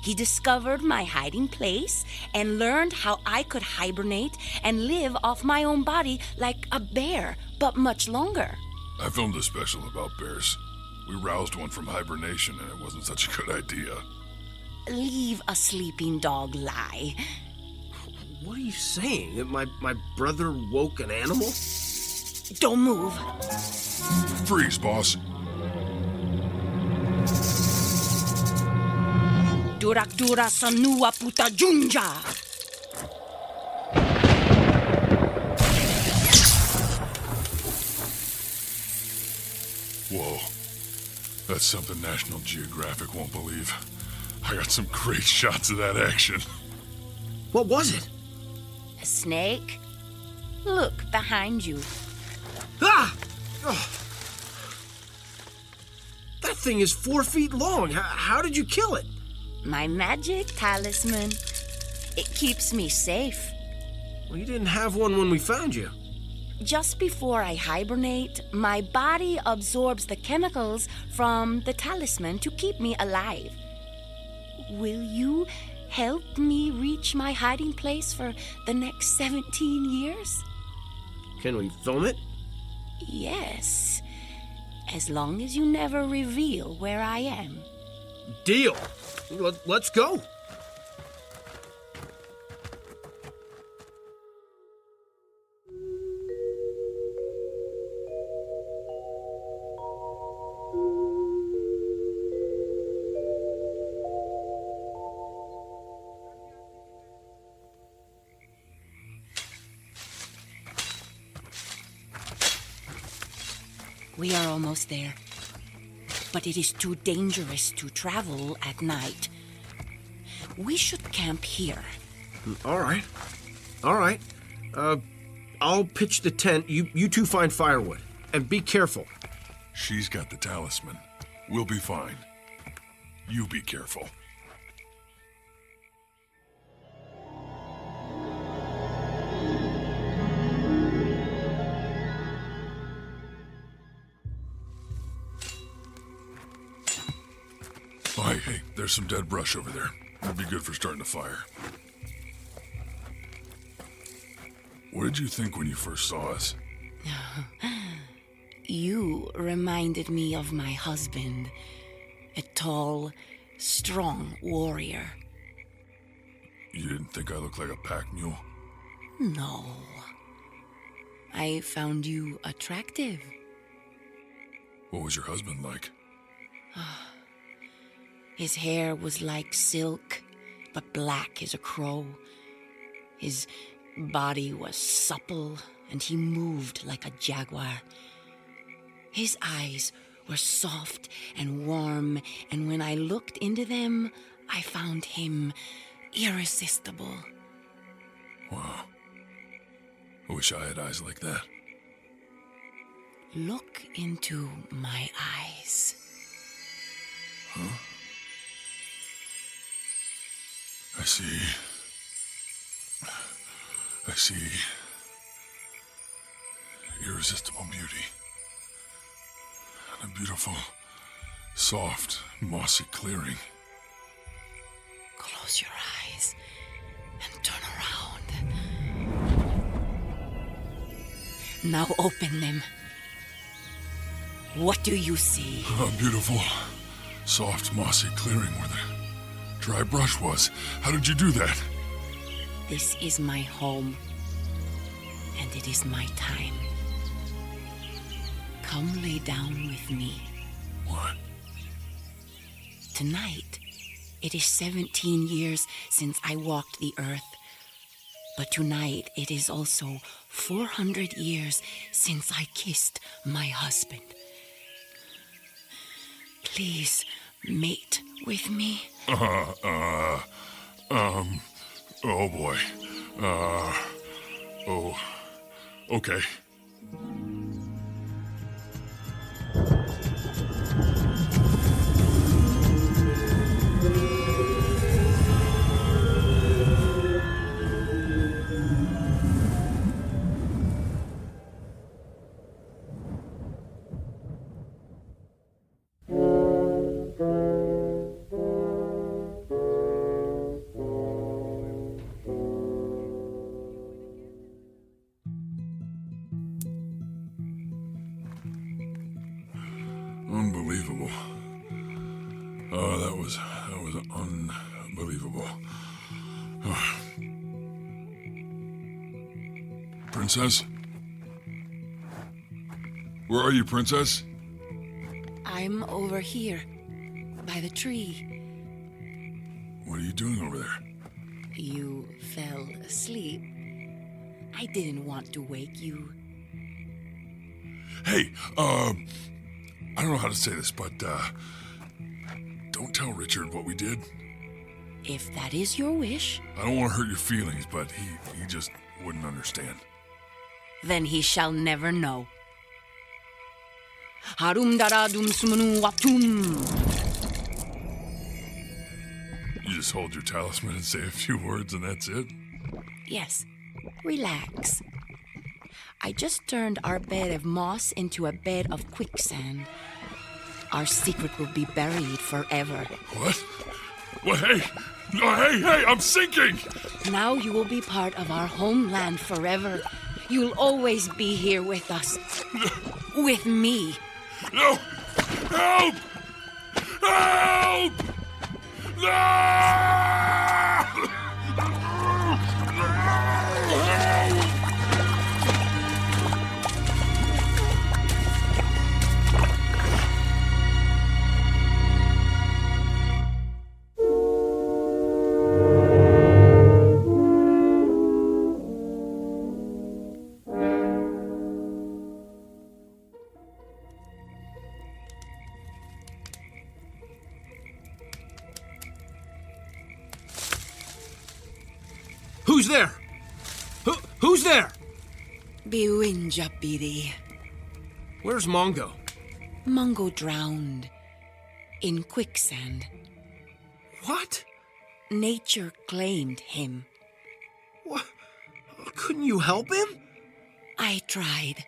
Speaker 9: He discovered my hiding place and learned how I could hibernate and live off my own body like a bear, but much longer.
Speaker 20: I filmed a special about bears. We roused one from hibernation and it wasn't such a good idea.
Speaker 9: Leave a sleeping dog lie.
Speaker 10: What are you saying? That my brother woke an animal?
Speaker 9: Don't move.
Speaker 20: Freeze, boss.
Speaker 9: Durak dura sanua puta junja.
Speaker 20: Whoa. That's something National Geographic won't believe. I got some great shots of that action.
Speaker 10: What was it?
Speaker 9: A snake? Look behind you.
Speaker 10: Ah! Oh. That thing is 4 feet long. How did you kill it?
Speaker 9: My magic talisman. It keeps me safe.
Speaker 10: Well, you didn't have one when we found you.
Speaker 9: Just before I hibernate, my body absorbs the chemicals from the talisman to keep me alive. Will you help me reach my hiding place for the next 17 years?
Speaker 10: Can we film it?
Speaker 9: Yes. As long as you never reveal where I am.
Speaker 10: Deal. Let's go.
Speaker 9: We are almost there. But it is too dangerous to travel at night. We should camp here.
Speaker 10: All right. I'll pitch the tent. You two find firewood. And be careful.
Speaker 20: She's got the talisman. We'll be fine. You be careful. Hey, there's some dead brush over there. It'd be good for starting a fire. What did you think when you first saw us?
Speaker 9: You reminded me of my husband, a tall, strong warrior.
Speaker 20: You didn't think I looked like a pack mule?
Speaker 9: No. I found you attractive.
Speaker 20: What was your husband like?
Speaker 9: His hair was like silk, but black as a crow. His body was supple, and he moved like a jaguar. His eyes were soft and warm, and when I looked into them, I found him irresistible.
Speaker 20: Wow. I wish I had eyes like that.
Speaker 9: Look into my eyes.
Speaker 20: Huh? I see irresistible beauty. And a beautiful, soft, mossy clearing.
Speaker 9: Close your eyes and turn around. Now open them. What do you see?
Speaker 20: A beautiful, soft, mossy clearing where the dry brush was. How did you do that?
Speaker 9: This is my home, and it is my time. Come lay down with me.
Speaker 20: What?
Speaker 9: Tonight, it is 17 years since I walked the earth. But tonight, it is also 400 years since I kissed my husband. Please mate with me.
Speaker 20: Oh boy. Okay. Unbelievable. Oh, that was unbelievable. Princess? Where are you, Princess?
Speaker 9: I'm over here, by the tree.
Speaker 20: What are you doing over there?
Speaker 9: You fell asleep. I didn't want to wake you.
Speaker 20: Hey, I don't know how to say this, but, don't tell Richard what we did.
Speaker 9: If that is your wish,
Speaker 20: I don't want to hurt your feelings, but he just wouldn't understand.
Speaker 9: then he shall never know. Harum dara dum sumanu watum.
Speaker 20: You just hold your talisman and say a few words and that's it?
Speaker 9: Yes, relax. I just turned our bed of moss into a bed of quicksand. Our secret will be buried forever.
Speaker 20: What? Well, hey! Hey, I'm sinking!
Speaker 9: Now you will be part of our homeland forever. You'll always be here with us. With me.
Speaker 20: No! Help! Help! No!
Speaker 10: Who's there? Who's there?
Speaker 9: Beewinjapeedee.
Speaker 10: Where's Mongo?
Speaker 9: Mongo drowned in quicksand.
Speaker 10: What?
Speaker 9: Nature claimed him.
Speaker 10: What? Couldn't you help him?
Speaker 9: I tried,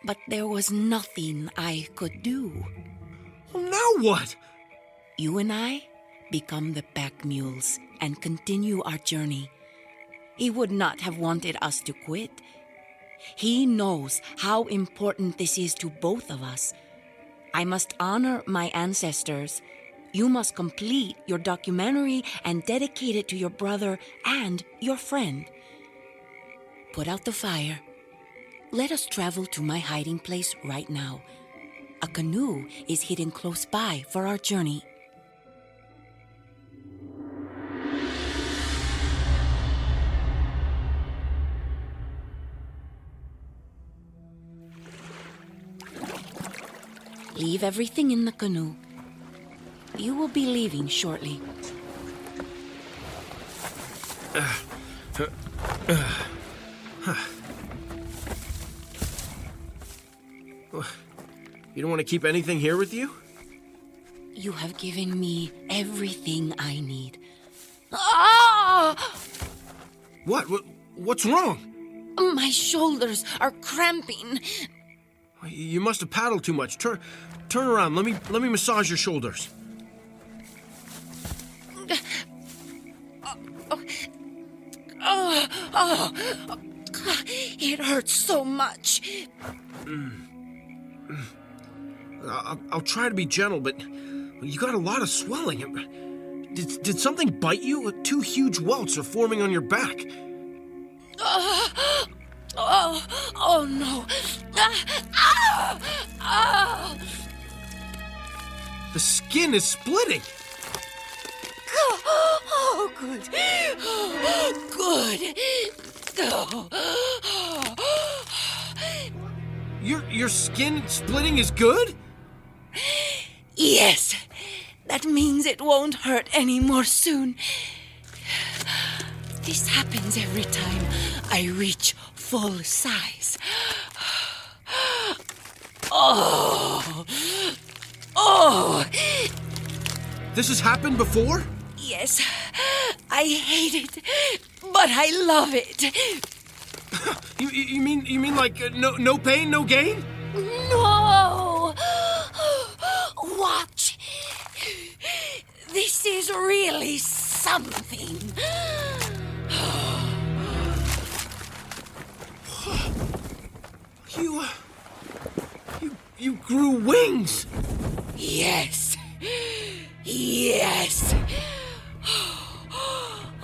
Speaker 9: but there was nothing I could do.
Speaker 10: Well, now what?
Speaker 9: You and I become the pack mules and continue our journey. He would not have wanted us to quit. He knows how important this is to both of us. I must honor my ancestors. You must complete your documentary and dedicate it to your brother and your friend. Put out the fire. Let us travel to my hiding place right now. A canoe is hidden close by for our journey. Leave everything in the canoe. You will be leaving shortly.
Speaker 10: You don't want to keep anything here with you?
Speaker 9: You have given me everything I need. Ah!
Speaker 10: What's wrong?
Speaker 9: My shoulders are cramping.
Speaker 10: You must have paddled too much. Turn around. Let me massage your shoulders.
Speaker 9: It hurts so much.
Speaker 10: I'll try to be gentle, but you got a lot of swelling. Did something bite you? 2 huge welts are forming on your back.
Speaker 9: Oh no.
Speaker 10: The skin is splitting.
Speaker 9: Oh, good. Good. Oh.
Speaker 10: Your skin splitting is good?
Speaker 9: Yes. That means it won't hurt anymore soon. This happens every time I reach full size. Oh.
Speaker 10: This has happened before?
Speaker 9: Yes. I hate it, but I love it.
Speaker 10: You mean like no pain, no gain?
Speaker 9: No! Watch. This is really something.
Speaker 10: You grew wings.
Speaker 9: Yes. Yes.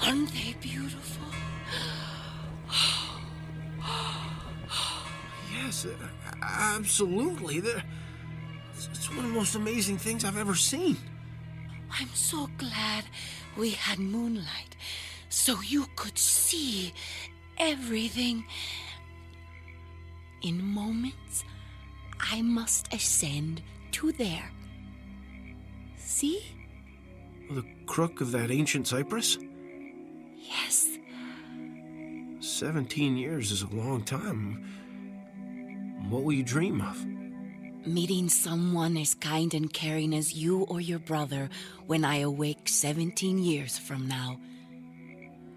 Speaker 9: Aren't they beautiful?
Speaker 10: Yes, absolutely. It's one of the most amazing things I've ever seen.
Speaker 9: I'm so glad we had moonlight so you could see everything. In moments, I must ascend to there. See?
Speaker 10: The crook of that ancient cypress?
Speaker 9: Yes.
Speaker 10: 17 years is a long time. What will you dream of?
Speaker 9: Meeting someone as kind and caring as you or your brother when I awake 17 years from now.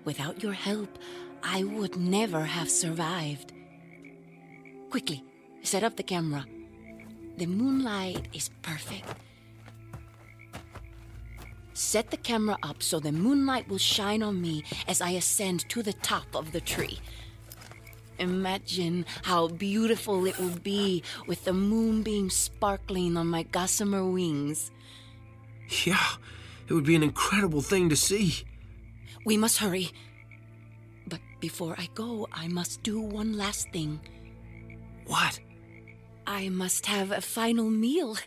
Speaker 9: Without your help, I would never have survived. Quickly, set up the camera. The moonlight is perfect. Set the camera up so the moonlight will shine on me as I ascend to the top of the tree. Imagine how beautiful it will be with the moonbeam sparkling on my gossamer wings.
Speaker 10: Yeah, it would be an incredible thing to see.
Speaker 9: We must hurry. But before I go, I must do one last thing.
Speaker 10: What?
Speaker 9: I must have a final meal.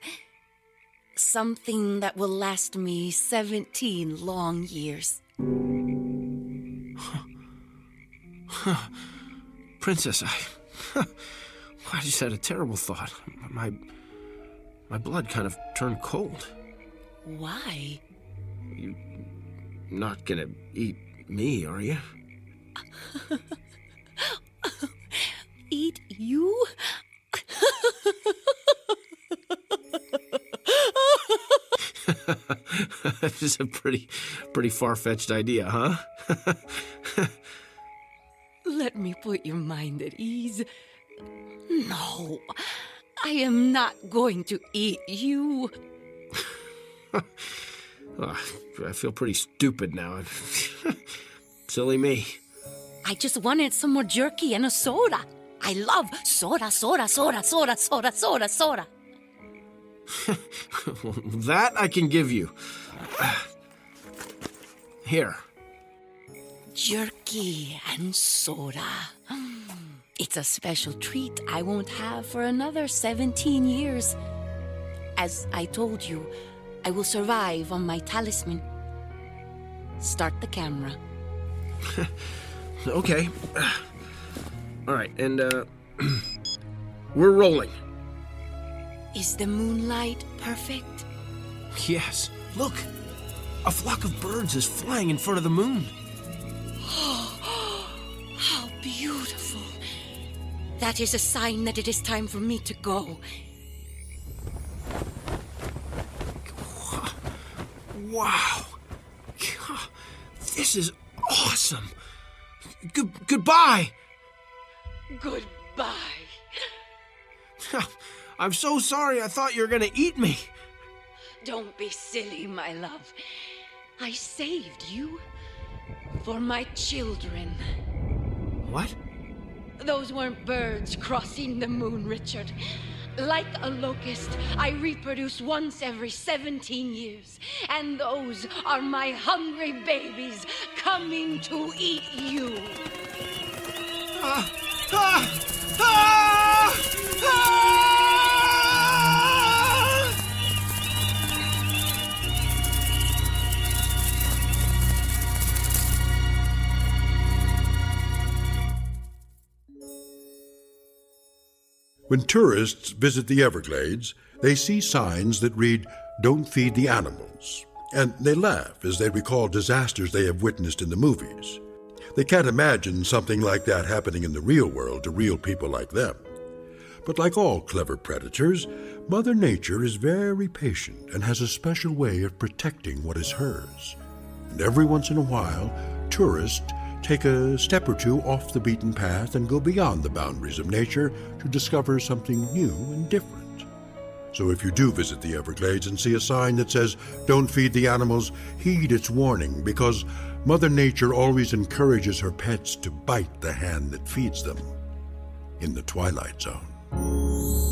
Speaker 9: Something that will last me 17 long years.
Speaker 10: Princess, I just had a terrible thought. My blood kind of turned cold.
Speaker 9: Why?
Speaker 10: You're not gonna eat me, are you?
Speaker 9: Eat you?
Speaker 10: This is a pretty far-fetched idea, huh?
Speaker 9: Let me put your mind at ease. No, I am not going to eat you.
Speaker 10: I feel pretty stupid now. Silly me.
Speaker 9: I just wanted some more jerky and a soda. I love soda.
Speaker 10: That I can give you. Here.
Speaker 9: Jerky and soda. It's a special treat I won't have for another 17 years. As I told you, I will survive on my talisman. Start the camera.
Speaker 10: Okay. All right, and we're rolling.
Speaker 9: Is the moonlight perfect?
Speaker 10: Yes. Look, a flock of birds is flying in front of the moon.
Speaker 9: How beautiful. That is a sign that it is time for me to go.
Speaker 10: Wow. This is awesome. Goodbye.
Speaker 9: Goodbye.
Speaker 10: I'm so sorry. I thought you were going to eat me.
Speaker 9: Don't be silly, my love. I saved you for my children.
Speaker 10: What?
Speaker 9: Those weren't birds crossing the moon, Richard. Like a locust, I reproduce once every 17 years. And those are my hungry babies coming to eat you.
Speaker 2: When tourists visit the Everglades, they see signs that read, "Don't feed the animals," and they laugh as they recall disasters they have witnessed in the movies. They can't imagine something like that happening in the real world to real people like them. But like all clever predators, Mother Nature is very patient and has a special way of protecting what is hers. And every once in a while, tourists take a step or two off the beaten path and go beyond the boundaries of nature to discover something new and different. So if you do visit the Everglades and see a sign that says, "Don't feed the animals," heed its warning, because Mother Nature always encourages her pets to bite the hand that feeds them. In the Twilight Zone.